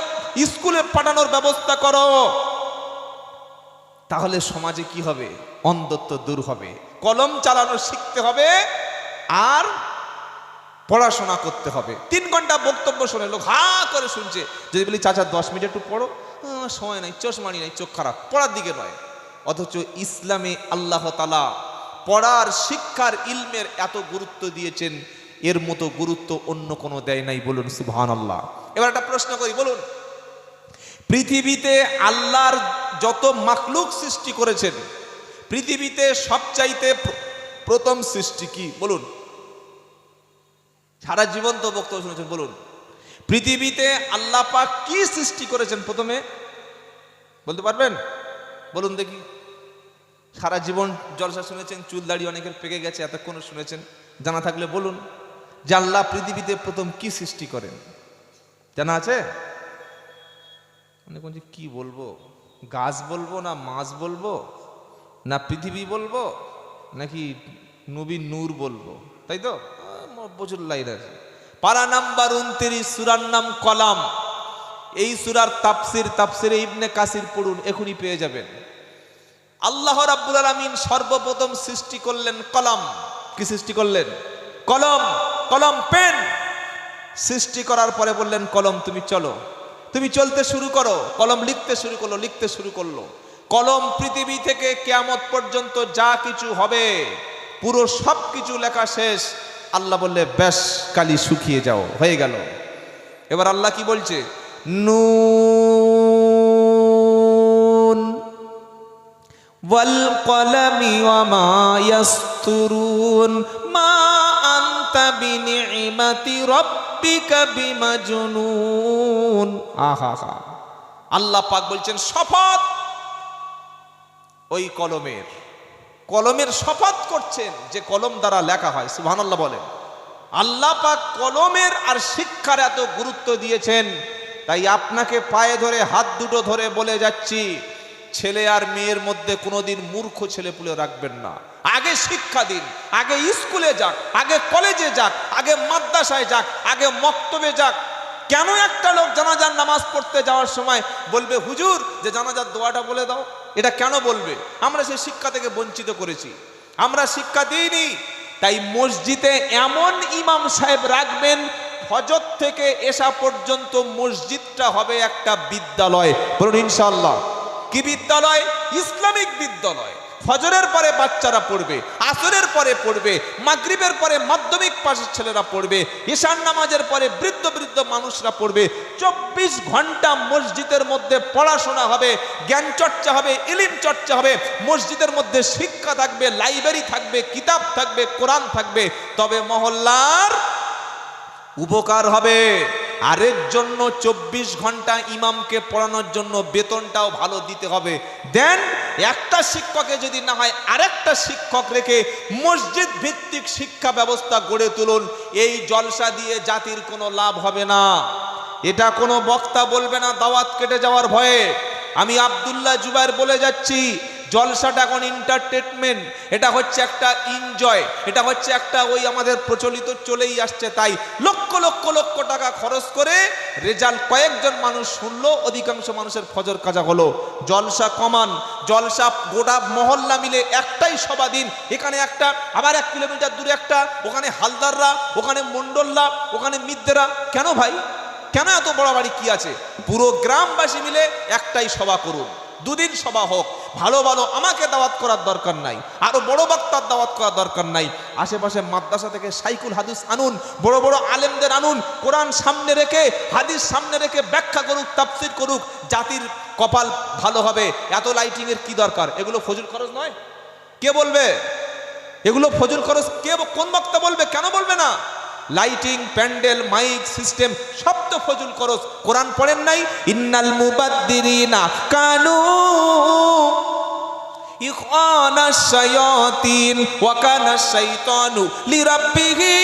স্কুলে পাঠানোর ব্যবস্থা করো। তাহলে সমাজে কি হবে? অন্ধত্ব দূর হবে। কলম চালানো শিখতে হবে আর পড়াশোনা করতে হবে। 3 ঘন্টা বক্তব্য শুনে লোক হা করে শুনছে। যদি বলি চাচা 10 মিনিট একটু পড়ো, সময় নাই, চশমানি নাই, চোখ খারাপ, পড়ার দিকে নয়। অথচ ইসলামে আল্লাহ তাআলা পড়ার, শিক্ষার, ইলমের এত গুরুত্ব দিয়েছেন, এর মতো গুরুত্ব অন্য কোনো দেয় নাই। বলুন সুবহানাল্লাহ। এবার একটা প্রশ্ন করি, বলুন পৃথিবীতে আল্লাহর যত মাখলুক সৃষ্টি করেছেন, পৃথিবীতে সবচাইতে প্রথম সৃষ্টি কি? বলুন। সারা জীবন তো বক্তব্য শুনেছেন, বলুন পৃথিবীতে আল্লাহ পাক কি সৃষ্টি করেছেন প্রথমে? বলতে পারবেন? বলুন দেখি। সারা জীবন জলসা শুনেছেন, চুল দাড়ি অনেকের পেকে গেছে, এতক্ষণ শুনেছেন। জানা থাকলে বলুন যে আল্লাহ পৃথিবীতে প্রথম কি সৃষ্টি করেন। জানা আছে? অনেক বলছি কি বলবো, গাছ বলবো না মাছ বলবো না পৃথিবী বলবো নাকি নবী নূর বলবো, তাই তো প্রচুর লাইন আছে। পারা নাম্বার 29, সূরার নাম কলাম। এই সূরার তাফসিরে ইবনে কাসির পড়ুন, এখনই পেয়ে যাবেন। আল্লাহ রাব্বুল আলামিন সর্বপ্রথম সৃষ্টি করলেন কলম। কি সৃষ্টি করলেন? কলম। কলম পেন সৃষ্টি করার পরে বললেন কলম তুমি চলো, তুমি চলতে শুরু করো। কলম লিখতে শুরু করলো, লিখতে শুরু করলো। কলম পৃথিবী থেকে কিয়ামত পর্যন্ত যা কিছু হবে পুরো সব কিছু লেখা শেষ। আল্লাহ বললে ব্যাস কালি শুকিয়ে যাও, হয়ে গেল। এবার আল্লাহ কি বলছে? নুন ওয়াল কলামি ওয়া মা ইয়াসতুরুন মা আনতা বিনি'মাতি রাব্বিকা বিমাজনুন। আহা হা, আল্লাহ পাক বলছেন শপথ ওই কলমের। কলমের শপথ করছেন যে কলম দ্বারা লেখা হয়। সুবহানাল্লাহ বলেন। আল্লাহ পাক কলমের আর শিক্ষার এত গুরুত্ব দিয়েছেন, তাই আপনাকে পায়ে ধরে হাত দুটো ধরে বলে যাচ্ছি, ছেলে আর মেয়ের মধ্যে কোনোদিন মূর্খ ছেলে পুলে রাখবেন না। আগে শিক্ষা দিন, আগে স্কুলে যাক, আগে কলেজে যাক, আগে মাদ্রাসায় যাক, আগে মক্তবে যাক। কেন একটা লোক জানাজার নামাজ পড়তে যাওয়ার সময় বলবে হুজুর যে জানাজার দোয়াটা বলে দাও? এটা কেন বলবে? আমরা সেই শিক্ষা থেকে বঞ্চিত করেছি, আমরা শিক্ষা দিইনি। তাই মসজিদে এমন ইমাম সাহেব রাখবেন, ফজর থেকে এশা পর্যন্ত মসজিদটা হবে একটা বিদ্যালয়। বলুন ইনশাআল্লাহ। কি বিদ্যালয়? ইসলামিক বিদ্যালয়। ফজরের পরে বাচ্চারা পড়বে, আসরের পরে পড়বে, মাগরিবের পরে মাধ্যমিক পাশের ছেলেরা পড়বে, ঈশার নামাজের পরে বৃদ্ধ বৃদ্ধ মানুষরা পড়বে। 24 ঘন্টা মসজিদের মধ্যে পড়াশোনা হবে, জ্ঞান চর্চা হবে, ইলম চর্চা হবে। মসজিদের মধ্যে শিক্ষা থাকবে, লাইব্রেরি থাকবে, কিতাব থাকবে, কোরআন থাকবে। তবে মহল্লার উপকার হবে। আরের জন্য 24 ঘন্টা ইমামকে পড়ানোর জন্য বেতনটাও ভালো দিতে হবে। দেন একটা শিক্ষকে যদি না হয় আরেকটা শিক্ষক রেখে মসজিদ ভিত্তিক শিক্ষা ব্যবস্থা গড়ে তুলুন। এই জলসা দিয়ে জাতির কোনো লাভ হবে না। এটা কোনো বক্তা বলবে না দাওয়াত কেটে যাওয়ার ভয়ে। আমি আব্দুল্লাহ জুবায়ের বলে যাচ্ছি, জলসাটা এখন এন্টারটেনমেন্ট, এটা হচ্ছে একটা এনজয়, এটা হচ্ছে একটা ওই আমাদের প্রচলিত চলেই আসছে। তাই লক্ষ লক্ষ লক্ষ টাকা খরচ করে রেজাল্ট কয়েকজন মানুষ শুনলো, অধিকাংশ মানুষের ফজর কাজা হলো। জলসা কমান। জলসা গোটা মহল্লা মিলে একটাই সভা দিন, এখানে একটা, আবার 1 কিলোমিটার দূরে একটা, ওখানে হালদাররা, ওখানে মন্ডলরা, ওখানে মিদ্দেরা। কেন ভাই? কেন এত বড়াবাড়ি কি আছে? পুরো গ্রামবাসী মিলে একটাই সভা করুন, 2 দিন সভা হোক। ভালো ভালো আমাকে দাওয়াত করার দরকার নাই, আরো বড় বক্তার দাওয়াত করার দরকার নাই। আশেপাশে মাদ্রাসা থেকে শাইখুল হাদিস আনুন, বড় বড় আলেমদের আনুন, কোরআন সামনে রেখে হাদিস সামনে রেখে ব্যাখ্যা করুক, তাফসীর করুক। জাতির কপাল ভালো হবে। এত লাইটিং এর কি দরকার? এগুলো ফজল খরচ নয়? কে বলবে এগুলো ফজল খরচ? কে, কোন বক্তা বলবে? কেন বলবে না? লাইটিং, প্যান্ডেল, মাইক সিস্টেম সব তো ফজল খরচ। কোরআন পড়েন নাই? ইন্নাল মুবাদ্দিরিনা কানু ইখওয়ানাশ শায়াতিন ওয়া কানাশ শাইতানু লিরাব্বিহি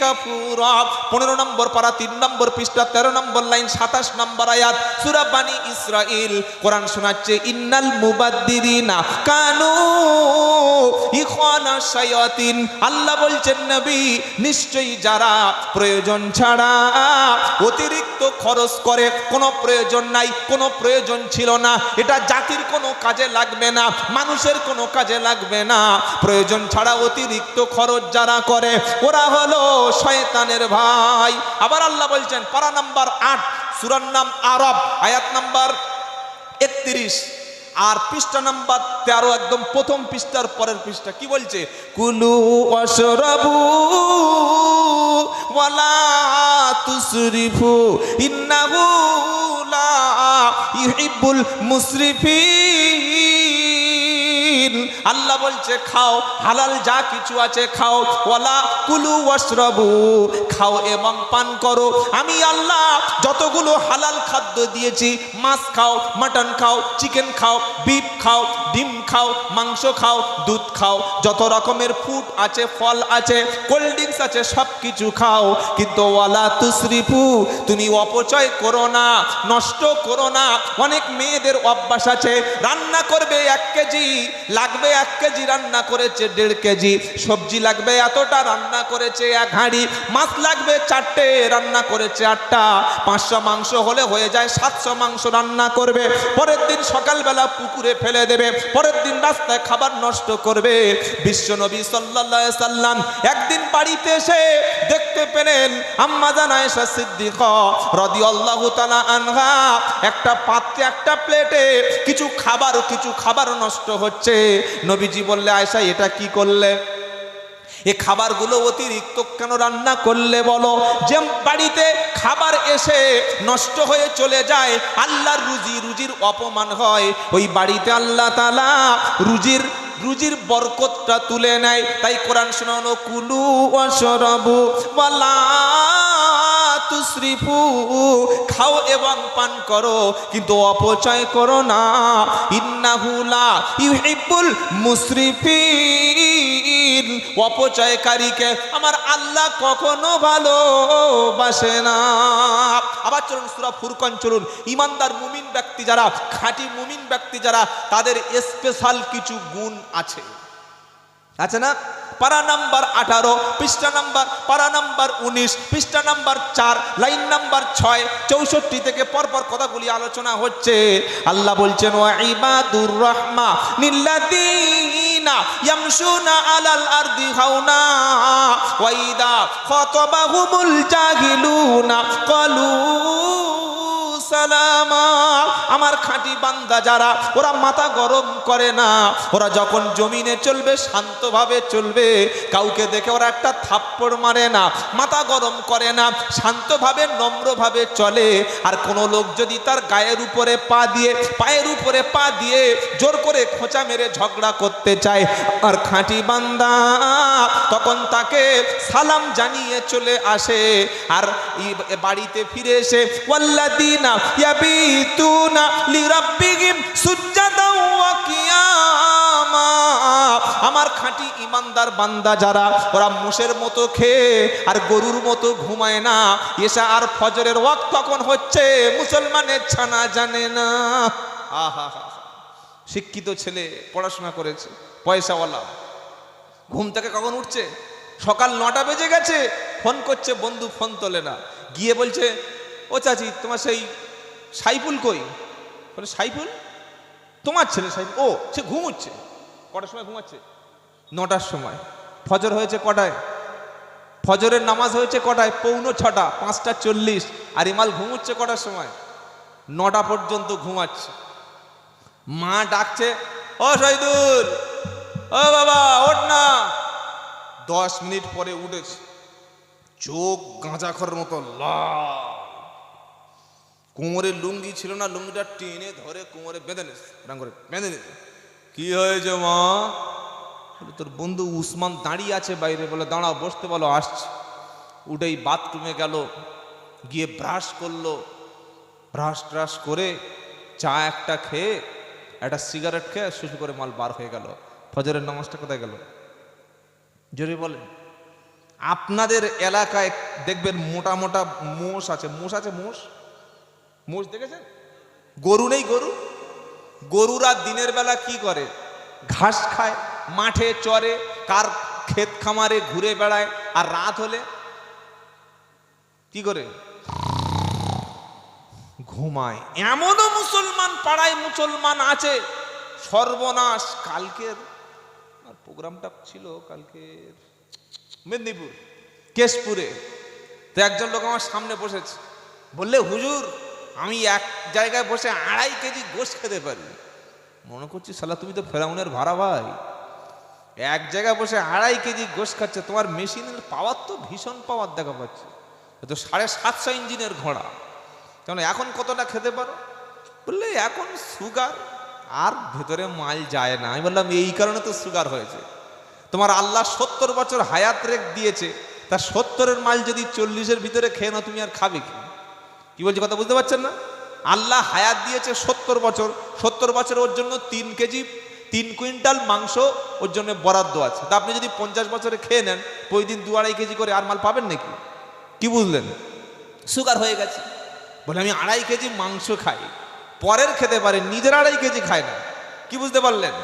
কাফুরা। 15 নম্বর পারা, 3 নম্বর পৃষ্ঠা, 13 নম্বর লাইন, 27 নম্বর আয়াত, সূরা বানী ইসরাইল। কোরআন শোনাচ্ছে ইন্নাল মুবাদ্দিরিনা কানু ইখওয়ানাশ শায়াতিন। আল্লাহ বলছেন নবী, নিশ্চয়ই যারা প্রয়োজন ছাড়া অতিরিক্ত খরচ করে, কোনো প্রয়োজন নাই, কোনো প্রয়োজন ছিল না, এটা জাতির কোনো কাজে লাগবে না, মানুষের কোনো কাজে লাগবে না, প্রয়োজন ছাড়া অতিরিক্ত খরচ যারা করে ওরা হলো শয়তানের ভাই। আবার আল্লাহ বলছেন পারা নাম্বার 8, সূরার নাম আরব, আয়াত নাম্বার 31 আর পৃষ্ঠা নাম্বার 13, একদম প্রথম পৃষ্ঠার পরের পৃষ্ঠা। কি বলছে? কুলু ওয়াশরাবু ওয়ালা তুসরিফু ইন্নাহু লা ইউহিব্বুল মুসরিফিন। আল্লাহ বলছে খাও, হালাল যা কিছু আছে খাও। ওয়ালা কুলু ওয়াশরাবু, খাও এবং পান করো। আমি আল্লাহ যতগুলো হালাল খাদ্য দিয়েছি, মাছ খাও, মাটন খাও, চিকেন খাও, বিফ খাও, ডিম খাও, মাংস খাও, দুধ খাও, যত রকমের ফুড আছে, ফল আছে, কোল্ড ড্রিঙ্কস আছে, সব কিছু খাও, কিন্তু ওয়ালা তুসরিফু, তুমি অপচয় করো না, নষ্ট করো না। অনেক মেয়েদের অভ্যাস আছে, রান্না করবে 1 কেজি, লাগবে 1 কেজি, রান্না করেছে 1.5 কেজি, সবজি লাগবে এতটা, রান্না করেছে 1 হাঁড়ি, মাছ লাগবে 4টে, রান্না করেছে 8টা, 500 মাংস হলে হয়ে যায় 700 মাংস রান্না করবে, পরের দিন সকালবেলা পুকুরে ফেলে দেবে, পরের দিন রাস্তায় খাবার নষ্ট করবে। বিশ্বনবী সাল্লাল্লাহু আলাইহি সাল্লাম একদিন বাড়িতে এসে দেখতে পেলেন আম্মা জান আয়েশা সিদ্দিকা রাদিয়াল্লাহু তাআলা আনহা একটা পাত্রে, একটা প্লেটে কিছু খাবার নষ্ট হচ্ছে। নবীজি বললে, আয়েশা এটা কি করলে? এই খাবারগুলো অতিরিক্ত কেন রান্না করলে বলো? যে বাড়িতে খাবার এসে নষ্ট হয়ে চলে যায়, আল্লাহর রুজির অপমান হয়, ওই বাড়িতে আল্লাহ তাআলা রুজির বরকতটা তুলে নেয়। তাই কোরআন শোনানো, কুলু ওয়াশরাবু ওয়ালা তুসরিফু, খাও এবং পান করো, কিন্তু অপচয় করো না। ইন্নাহু লা ইউহিব্বুল মুসরিফিন, অপচয়কারীকে আমার আল্লাহ কখনো ভালোবাসে না। আবার চলুন সূরা ফুরকান চলুন। ইমানদার মুমিন ব্যক্তি যারা, খাঁটি মুমিন ব্যক্তি যারা, তাদের স্পেশাল কিছু গুণ আছে না? পারা নাম্বার 18, পৃষ্ঠা নাম্বার, পারা নাম্বার 19, পৃষ্ঠা নাম্বার 4, লাইন নাম্বার 6, 64 থেকে পরপর কথাগুলি আলোচনা হচ্ছে। আল্লাহ বলছেন, ওয়া ইবাদুর রাহমানিল্লাযীনা ইয়ামশুনা আলাল আরদি হাওনা ওয়া ইযা খাতাবাহুমুল জাহিলুনা ক্বালু সালামা। আমার খাঁটি বান্দা যারা, ওরা মাথা গরম করে না, ওরা যখন জমিনে চলবে শান্তভাবে চলবে, কাউকে দেখে ওরা একটা থাপ্পড় মারে না, মাথা গরম করে না, শান্তভাবে নম্রভাবে চলে। আর কোনো লোক যদি তার পায়ের উপরে পা দিয়ে জোর করে খোঁচা মেরে ঝগড়া করতে চায়, আর খাঁটি বান্দা তখন তাকে সালাম জানিয়ে চলে আসে। আর বাড়িতে ফিরে এসে ওয়াল্লাযীনা ইয়াবিতুনা লিরাব্বিহিম সুজদাও ওয়া কিয়ামা, আমার খাঁটি ইমানদার বান্দা যারা, ওরা মোষের মতো খেয়ে আর গরুর মতো ঘুমায় না। এশা আর ফজরের ওয়াক্ত তখন হচ্ছে, মুসলমানের ছানা জানে না। আহা, শিক্ষিত ছেলে, পড়াশোনা করেছে, পয়সাওয়ালা, ঘুম থেকে কখন উঠছে? সকাল 9টা বেজে গেছে, ফোন করছে, বন্ধু ফোন তোলে না, গিয়ে বলছে, ও চাচি তোমার সেই সাইফুল কই? বলে, সাইফুল? তোমার ছেলে সাইফুল? ও, সে ঘুমোচ্ছে। কটার সময় ঘুমাচ্ছে? 9টার সময়। ফজর হয়েছে কটায়? ফজরের নামাজ হয়েছে কটায়? 5:45, 5:40। আর ইমাল ঘুমোচ্ছে কটার সময়? 9টা পর্যন্ত ঘুমাচ্ছে। মা ডাকছে, ও শহীদুল, ও বাবা ওঠ না। 10 মিনিট পরে উঠেছে, চোখ গাঁজাখরের মতো লাল, কোমরের লুঙ্গি ছিল না, লুঙ্গিটা টেনে ধরে কোমরে বেঁধে নিয়েছে। কি হয়েছে মা? বলে, তোর বন্ধু উসমান দাঁড়িয়ে আছে বাইরে। বলে, দাঁড়াও, বসতে বলো, আসছে। উঠেই বাথরুমে গেল, গিয়ে ব্রাশ করলো, ব্রাশ করে চা একটা খেয়ে, একটা সিগারেট খেয়ে শুরু করে মাল বার হয়ে গেল। ফজরের নামাজটা কোথায় গেল? জোরে বলেন। আপনাদের এলাকায় দেখবেন মোটা মোটা মোষ আছে। মোষ দেখেছেন? গরু নেই? গরুরা দিনের বেলা কি করে? ঘাস খায়, মাঠে চরে, কার ক্ষেত খামারে ঘুরে বেড়ায়। আর রাত হলে কি করে? ঘুমায়। এমনও মুসলমান পাড়ায় মুসলমান আছে, সর্বনাশ। কালকের প্রোগ্রামটা ছিল, কালকের মেদিনীপুর কেশপুরে। তো একজন লোক আমার সামনে বসেছে, বললে, হুজুর আমি এক জায়গায় বসে 2.5 কেজি গোশত খেতে পারি। মনে করছি, শালা তুমি তো ফেরাউনের ভাড়া ভাই, এক জায়গায় বসে 2.5 কেজি গোশত খাচ্ছে। তোমার মেশিনের পাওয়ার তো ভীষণ পাওয়ার দেখা পাচ্ছে, তো 750 ইঞ্জিনের ঘোড়া। কেন এখন কতটা খেতে পারো? বললে, এখন সুগার আর ভেতরে মাল যায় না। আমি বললাম, এই কারণে তো সুগার হয়েছে। তোমার আল্লাহ 70 বছর হায়াত রেখ দিয়েছে, তা 70-এর মাল যদি 40-এর ভিতরে খেয়ে নাও, তুমি আর খাবে কি বলছি কথা বুঝতে পারছেন না? আল্লাহ হায়াত দিয়েছে 70 বছর, 70 বছর ওর জন্য 3 কেজি 3 কুইন্টাল মাংস ওর জন্য বরাদ্দ আছে। তা আপনি যদি 50 বছরে খেয়ে নেন প্রতিদিন 2-2.5 কেজি করে, আর মাল পাবেন নাকি? কি বুঝলেন? সুগার হয়ে গেছে। বলে আমি 2.5 কেজি মাংস খাই, পরের খেতে পারে, নিজের 2.5 কেজি খায় না। কি বুঝতে পারলেন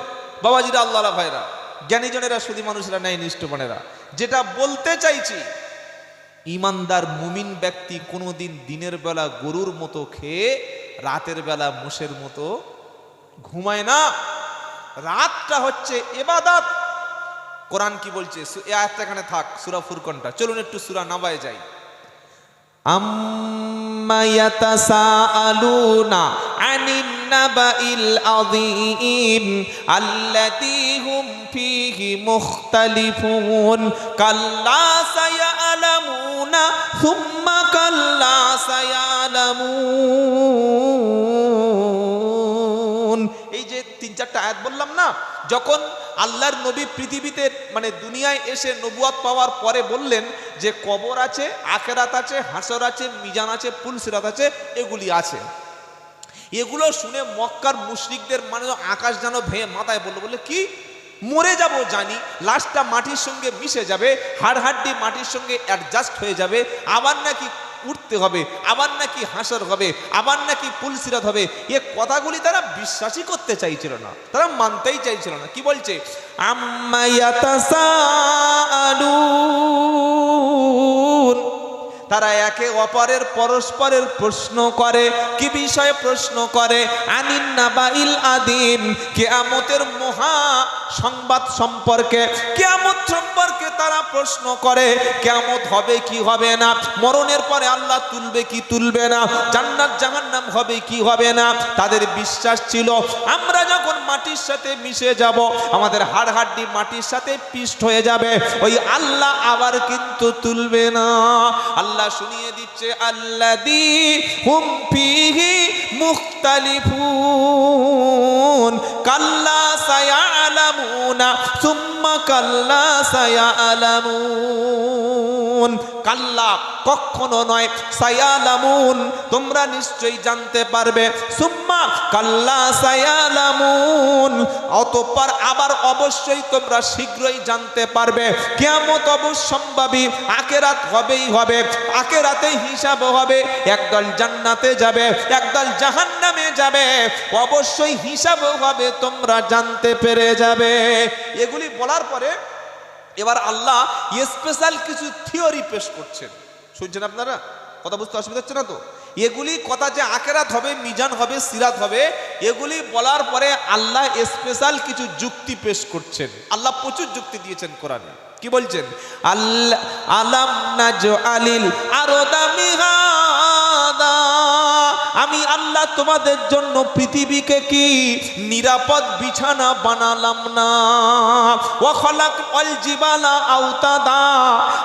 বাবাজিরা, আল্লাহ ভাইরা, জ্ঞানীজনেরা, সুধী মানুষরা, ন্যায় নিষ্ঠবানেরা, যেটা বলতে চাইছি, ইমানদার মুমিন ব্যক্তি কোনোদিন দিনের বেলা গরুর মতো খেয়ে রাতের বেলা মোষের মতো ঘুমায় না। রাতটা হচ্ছে ইবাদত। কোরআন কি বলছে? এই আয়াতটা এখানে থাক, সূরা ফুরকানটা। চলুন একটু সূরা নাবায় যাই। আম্মা ইয়াতাসাআলুনা আনিন নাবাইল আযীম আল্লাতী হুম ফীহি মুখতালিফুন কাল্লা সায়ালামুনা সুম্মা কাল্লা সায়ালামুন। এই যে 3-4টা আয়াত বললাম না, যখন আল্লাহর নবী পৃথিবীতে মানে দুনিয়ায় এসে নবুয়ত পাওয়ার পরে বললেন যে কবর আছে, আখিরাত আছে, হাসর আছে, মিজান আছে, পুলসিরাত আছে, এগুলি আছে। এগুলো শুনে মক্কার মুশরিকদের মানে আকাশ যেন ভেঙে মাথায় বললো, বলে কি মরে যাব জানি, লাশটা মাটির সঙ্গে মিশে যাবে, হাড় হাড্ডি মাটির সঙ্গে অ্যাডজাস্ট হয়ে যাবে, আবার নাকি উঠতে হবে, আবার নাকি হাসর হবে, আবার নাকি পুলসিরাত হবে। এ কথাগুলি তারা বিশ্বাসই করতে চাইছিল না, তারা মানতেই চাইছিল না। কি বলছে? আম্মা ইয়াতাসাআলুন, তারা একে অপরের পরস্পরের প্রশ্ন করে। কি বিষয়ে প্রশ্ন করে? আনিন নাবাইল আযীম, কিয়ামতের মহা সংবাদ সম্পর্কে, কিয়ামত সম্পর্কে তারা প্রশ্ন করে। কিয়ামত হবে কি হবে না, মরণের পরে আল্লাহ তুলবে কি তুলবে না, জান্নাত জাহান্নাম হবে কি হবে না। তাদের বিশ্বাস ছিল আমরা যখন মাটির সাথে মিশে যাব, আমাদের হাড় হাড্ডি মাটির সাথে পিষ্ট হয়ে যাবে, ওই আল্লাহ আবার কিন্তু তুলবে না। আল্লাহ শুনিয়ে দিচ্ছে আল্লাযী হুম ফীহি মুখতালিফুন কাল্লা সায়ালামুনা সুম্মা কাল্লা সায়ালামুন। কাল্লা কখনো নয়, সায়ালামুন তোমরা নিশ্চয়ই জানতে পারবে, সুম্মা কাল্লা সায়ালামুন অতঃপর আবার অবশ্যই তোমরা শীঘ্রই জানতে পারবে। কিয়ামত অবশ্যম্ভাবী, আখিরাত হবেই হবে, আখিরাতে হিসাব হবে। একদল জান্নাতে যাবে, একদল জাহান্নামে যাবে, অবশ্যই হিসাব হবে, তোমরা জানতে পেরে যাবে। এগুলি বলার পরে এবার আল্লাহ স্পেশাল কিছু থিওরি পেশ করছেন। শুনছেন আপনারা? কথা বুঝতে অসুবিধা হচ্ছে না তো? এগুলি কথা যে আখিরাত হবে, মিজান হবে, সিরাত হবে, এগুলি বলার পরে আল্লাহ স্পেশাল কিছু যুক্তি পেশ করছেন। আল্লাহ প্রচুর যুক্তি দিয়েছেন কোরআনে। কি বলছেন? আল্লাহ আলাম নাজআলিল আরদা মিহাদা, আমি আল্লাহ তোমাদের জন্য পৃথিবীকে কি নিরাপদ বিছানা বানালাম না? ওয়া খালাকাল জিবালা আওতাদা,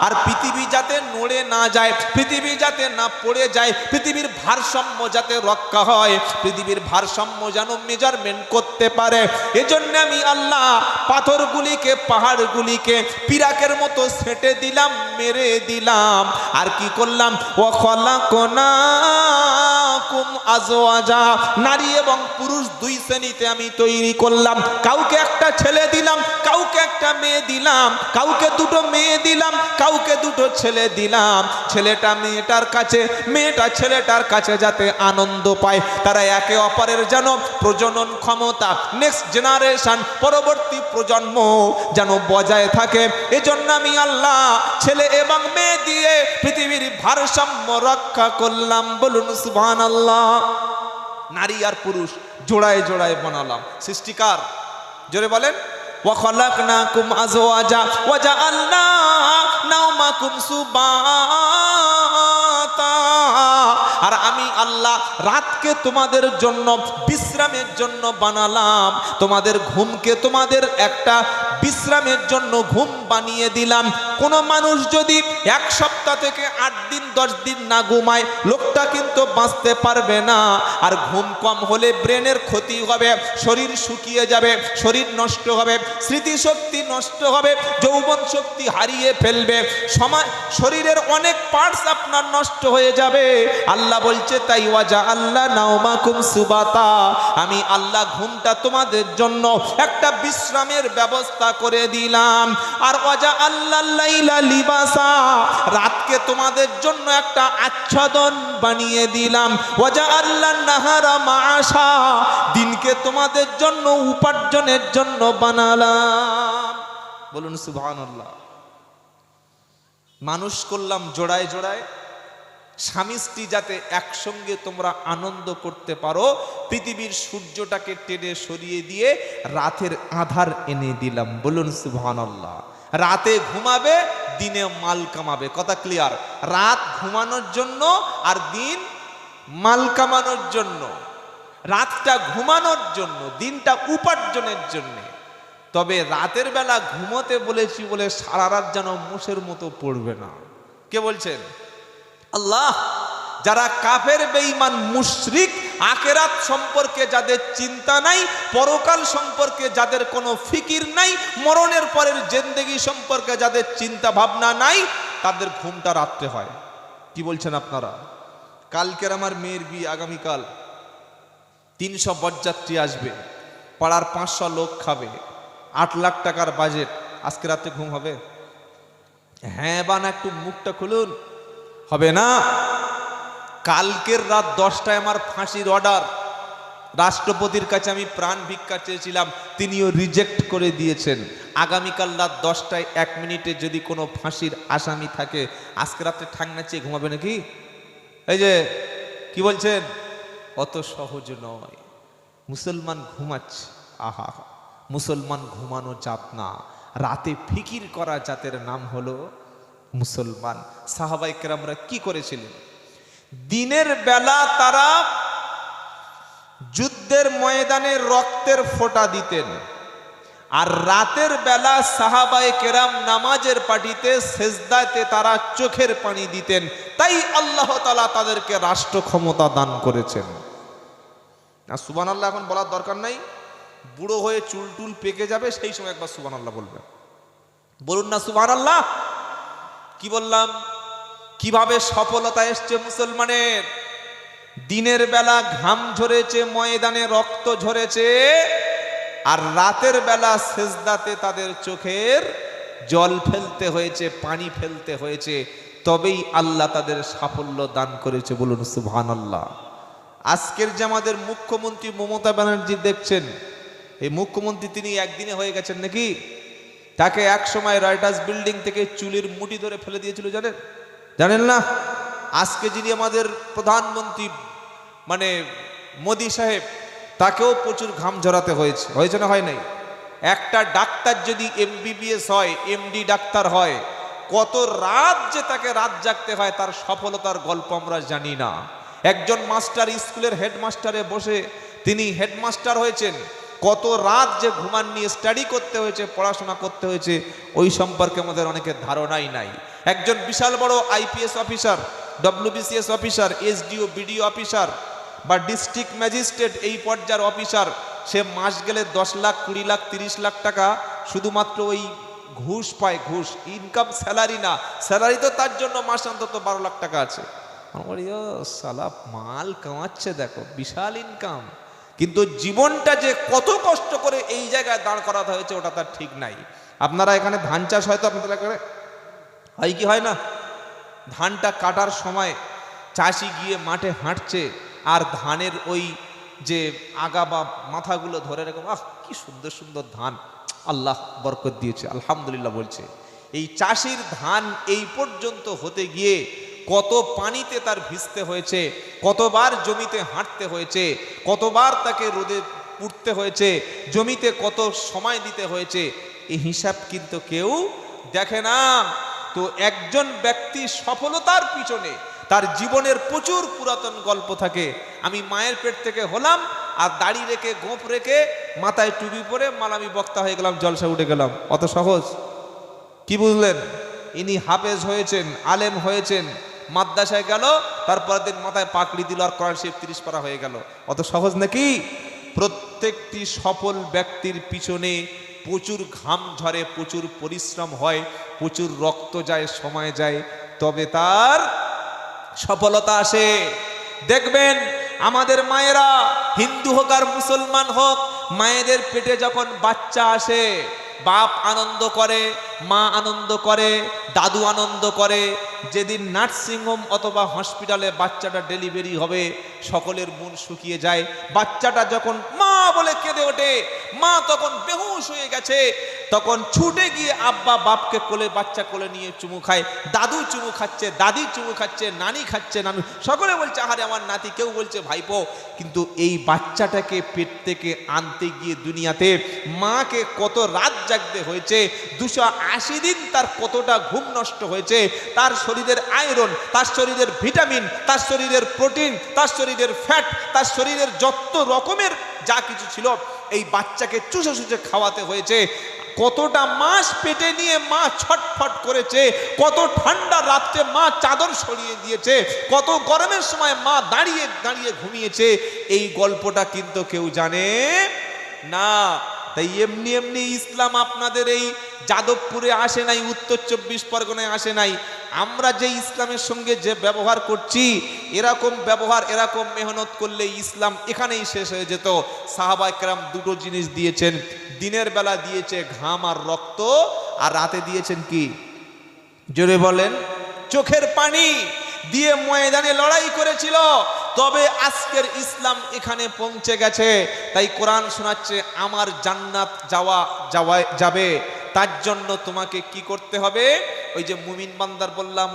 আর পৃথিবী যাতে নড়ে না যায়, পৃথিবী যাতে না পড়ে যায়, পৃথিবীর ভারসাম্য যাতে রক্ষা হয়, পৃথিবীর ভারসাম্য যেন মেজারমেন্ট করতে পারে, এজন্য আমি আল্লাহ পাথরগুলিকে, পাহাড়গুলিকে পিরাকের মতো সেটে দিলাম, মেরে দিলাম। আর কি করলাম? ওয়া খালাকনাকুম আজওয়াজা, নারী এবং পুরুষ দুই শ্রেণীতে আমি তৈরি করলাম। কাউকে একটা ছেলে দিলাম, কাউকে একটা মেয়ে দিলাম, কাউকে দুটো মেয়ে দিলাম, কাউকে দুটো ছেলে দিলাম। ছেলেটা মেয়েটার কাছে, মেয়েটা ছেলেটার কাছে যাতে আনন্দ পায়, তারা একে অপরের যেন প্রজনন ক্ষমতা, নেক্সট জেনারেশন, পরবর্তী প্রজন্ম যেন বজায় থাকে, এজন্য আমি আল্লাহ ছেলে এবং মেয়ে দিয়ে পৃথিবীর ভারসাম্য রক্ষা করলাম। বলুন সুবহানাল্লাহ। নারী আর পুরুষ জোড়ায় জোড়ায় বানালাম। সৃষ্টিকার, জোরে বলেন। ওয়া খালাকনাকুম আজওয়াজা ওয়া জাআলনা নাওমাকুম সুবাতা, আর আমি আল্লাহ রাতকে তোমাদের জন্য বিশ্রামের জন্য বানালাম, তোমাদের ঘুমকে তোমাদের একটা বিশ্রামের জন্য ঘুম বানিয়ে দিলাম। কোনো মানুষ যদি 1 সপ্তাহ থেকে 8 দিন 10 দিন না ঘুমায়, লোকটা কিন্তু বাঁচতে পারবে না। আর ঘুম কম হলে ব্রেনের ক্ষতি হবে, শরীর শুকিয়ে যাবে, শরীর নষ্ট হবে, স্মৃতিশক্তি নষ্ট হবে, যৌবন শক্তি হারিয়ে ফেলবে, শরীরের অনেক পার্টস আপনার নষ্ট হয়ে যাবে। আল্লাহ বলছে তাই ওয়াজা আল্লাহ নাওমাকুম সুবাতা, আমি আল্লাহ ঘুমটা তোমাদের জন্য একটা বিশ্রামের ব্যবস্থা করে দিলাম। আর ওয়াজা আল্লাহ লাইলা লিবাসা, রাতকে তোমাদের জন্য একটা আচ্ছাদন বানিয়ে দিলাম। ওয়াজা আল্লাহ নাহারা মাআশা, দিনকে তোমাদের জন্য উপার্জনের জন্য বানালাম। বলুন সুবহানাল্লাহ। মানুষ করলাম জোড়ায় জোড়ায়, স্বামী স্ত্রী যাতে একসঙ্গে তোমরা আনন্দ করতে পারো, পৃথিবীর সূর্যটাকে টেনে সরিয়ে দিয়ে রাতের আধার এনে দিলাম। বলুন সুবহানাল্লাহ। রাতে ঘুমাবে, দিনে মাল কামাবে। কথা ক্লিয়ার? রাত ঘুমানোর জন্য আর দিন মাল কামানোর জন্য। রাতটা ঘুমানোর জন্য, দিনটা উপার্জনের জন্য। তবে রাতের বেলা ঘুমোতে বলেছি বলে সারা রাত যেন মুষের মতো পড়বে না। কে বলছেন? আল্লাহ। যারা কাফের বেঈমান মুশরিক, আখিরাত সম্পর্কে যাদের চিন্তা নাই, পরকাল সম্পর্কে যাদের কোনো ফিকির নাই, মরণের পরের জিন্দেগি সম্পর্কে যাদের চিন্তা ভাবনা নাই, তাদের ঘুমটা রাত্রে হয়। কি বলছেন আপনারা? কালকের আমার মেয়ের বিয়ে, আগামীকাল 300 বরযাত্রী আসবে, পাড়ার 500 লোক খাবে, 8 লাখ টাকার বাজেট। আজকে রাতে ঘুম হবে? হ্যাঁ বা না একটু মুখটা খুলুন। হবে না। কালকের রাত 10টায় আমার ফাঁসির অর্ডার। রাষ্ট্রপতির কাছে আমি প্রাণ ভিক্ষা চেয়েছিলাম, তিনিও রিজেক্ট করে দিয়েছেন। আগামীকাল রাত 10টায় 1 মিনিটে যদি কোনো ফাঁসির আসামি থাকে, আজকে রাতে ঠান্ডা চেয়ে ঘুমাবে নাকি? এই যে কি বলছেন? অত সহজ নয়। মুসলমান ঘুমাচ্ছে, আহা, মুসলমান ঘুমানো জাত না, রাতে ফিকির করা জাতের নাম হলো মুসলমান। সাহাবায়ে কেরামরা কি করেছিলেন? দিনের বেলা তারা যুদ্ধের ময়দানে রক্তের ফোঁটা দিতেন, আর রাতের বেলা সাহাবায়ে কেরাম নামাজের পাটিতে সেজদাতে তারা চোখের পানি দিতেন। তাই আল্লাহ তাআলা তাদেরকে রাষ্ট্র ক্ষমতা দান করেছেন। না সুবহানাল্লাহ এখন বলার দরকার নাই, বুড়ো হয়ে চুল টুল পেকে যাবে, সেই সময় একবার সুবহানাল্লাহ বলবে। বলুন না সুবহানাল্লাহ। কি বললাম? কিভাবে সফলতা এসছে মুসলমানের? দিনের বেলা ঘাম ঝরেছে, ময়দানে রক্ত ঝরেছে, আর রাতের বেলা সেজদাতে তাদের চোখের জল ফেলতে হয়েছে, পানি ফেলতে হয়েছে, তবেই আল্লাহ তাদের সাফল্য দান করেছে। বলুন সুবহানাল্লাহ। আজকের যে আমাদের মুখ্যমন্ত্রী মমতা ব্যানার্জি দেখছেন, এই মুখ্যমন্ত্রী তিনি একদিনে হয়ে গেছেন নাকি? তাকে এক সময় রয়টার্স বিল্ডিং থেকে চুলের মুঠি ধরে ফেলে দিয়েছিল, জানেন? জানেন না? আজকে যিনি আমাদের প্রধানমন্ত্রী মানে মোদি সাহেব, তাকেও প্রচুর ঘাম ঝরাতে হয়েছে। হয়েছে না হয় নাই? একটা ডাক্তার যদি MBBS হয়, MD ডাক্তার হয়, কত রাত যে তাকে রাত জাগতে হয়, তার সফলতার গল্প আমরা জানি না। একজন মাস্টার, স্কুলের হেডমাস্টারে বসে তিনি হেডমাস্টার হয়েছেন, কত রাত যে ঘুমাননি, স্টাডি করতে হয়েছে, পড়াশোনা করতে হয়েছে, ওই সম্পর্কে আমাদের অনেকের ধারণাই নাই। একজন বিশাল বড় IPS officer, WBCS officer, SDO BDO officer বা ডিস্ট্রিক্ট ম্যাজিস্ট্রেট, এই পর্যায়ের অফিসার, সে মাস গেলে 10 লাখ 20 লাখ 30 লাখ টাকা শুধুমাত্র ওই ঘুষ পায়। ঘুষ, ইনকাম, স্যালারি না। স্যালারি তো তার জন্য মাস অন্তত 12 লাখ টাকা আছে। আমার সালা মাল কামাচ্ছে, দেখো বিশাল ইনকাম, কিন্তু জীবনটা যে কত কষ্ট করে এই জায়গায় দাঁড় করাতে হয়েছে ওটা তার ঠিক নাই। আপনারা এখানে ধান চাষ হয়তো আপনাদের এখানে হয় কি হয় না? ধানটা কাটার সময় চাষি গিয়ে মাঠে হাঁটছে, আর ধানের ওই যে আগা বা মাথাগুলো ধরে এরকম, আহ কি সুন্দর সুন্দর ধান, আল্লাহ বরকত দিয়েছে, আলহামদুলিল্লাহ বলছে। এই চাষির ধান এই পর্যন্ত হতে গিয়ে কত পানিতে তার ভিজতে হয়েছে, কতবার জমিতে হাঁটতে হয়েছে, কতবার তাকে রোদে পুড়তে হয়েছে, জমিতে কত সময় দিতে হয়েছে, এই হিসাব কিন্তু কেউ দেখে না। তো একজন ব্যক্তি সফলতার পিছনে তার জীবনের প্রচুর পুরাতন গল্প থাকে। আমি মায়ের পেট থেকে হলাম, আর দাড়ি রেখে গোঁফ রেখে মাথায় টুপি পরে মালামি বক্তা হয়ে গেলাম, জলসা উঠে গেলাম। অত সহজ? কি বুঝলেন? ইনি হাফেজ হয়েছেন, আলেম হয়েছেন, মাদ্রাসায় গেল, তারপর দিন মাথায় পাকড়ি দিল আর কোরআন শরীফ 30 পারা হয়ে গেল। অত সহজ নাকি? প্রত্যেকটি সফল ব্যক্তির পিছনে প্রচুর ঘাম ঝরে, প্রচুর পরিশ্রম হয়, প্রচুর রক্ত যায়, সময় যায়, তবে তার সফলতা আসে। দেখবেন আমাদের মায়েরা, হিন্দু হোক আর মুসলমান হোক, মায়েদের পেটে যখন বাচ্চা আসে, বাপ আনন্দ করে, মা আনন্দ করে, দাদু আনন্দ করে। যেদিন নার্সিংহোম অথবা হসপিটালে বাচ্চাটা ডেলিভারি হবে, সকলের মন শুকিয়ে যায়। বাচ্চাটা যখন মা বলে কেঁদে ওঠে, মা তখন বেহুশ হয়ে গেছে, তখন ছুটে গিয়ে আব্বা বাপকে কোলে, বাচ্চা কোলে নিয়ে চুমু খায়। দাদু চুমু খাচ্ছে, দাদি চুমু খাচ্ছে, নানি খাচ্ছে, নানু, সকলে বলছে আহারে আমার নাতি, কেউ বলছে ভাইপো। কিন্তু এই বাচ্চাটাকে পেট থেকে আনতে গিয়ে দুনিয়াতে মাকে কত রাত জাগতে হয়েছে, 280 দিন তার কতটা ঘুম নষ্ট হয়েছে, তার শরীরের আয়রন, তার শরীরের ভিটামিন, তার শরীরের প্রোটিন, তার শরীরের ফ্যাট, তার শরীরের যত রকমের যা কিছু ছিল এই বাচ্চাকে চুষে চুষে খাওয়াতে হয়েছে। কতটা মাস পেটে নিয়ে মা ছটফট করেছে, কত ঠান্ডা রাত্রে মা চাদর সরিয়ে দিয়েছে, কত গরমের সময় মা দাঁড়িয়ে দাঁড়িয়ে ঘুমিয়েছে, এই গল্পটা কিন্তু কেউ জানে না। তাই এমনি এমনি ইসলাম আপনাদের এই যাদবপুরে আসে নাই, উত্তর 24 পরগনায় আসে নাই। আমরা যে ইসলামের সঙ্গে যে ব্যবহার করছি, এরকম ব্যবহার, এরকম মেহনত করলে ইসলাম এখানেই শেষ হয়ে যেত। সাহাবায়ে কেরাম দুটো জিনিস দিয়েছেন, দিনের বেলা দিয়েছে ঘাম আর রক্ত, আর রাতে দিয়েছেন কি? জোরে বলেন। চোখের পানি দিয়ে ময়দানে লড়াই করেছিল, তবে আজকের ইসলাম এখানে পৌঁছে গেছে। তাই কোরআন শোনাচ্ছে আমার জান্নাত যাবে, তার জন্য তোমাকে কি করতে হবে? ওই যে মুমিন বান্দার বললাম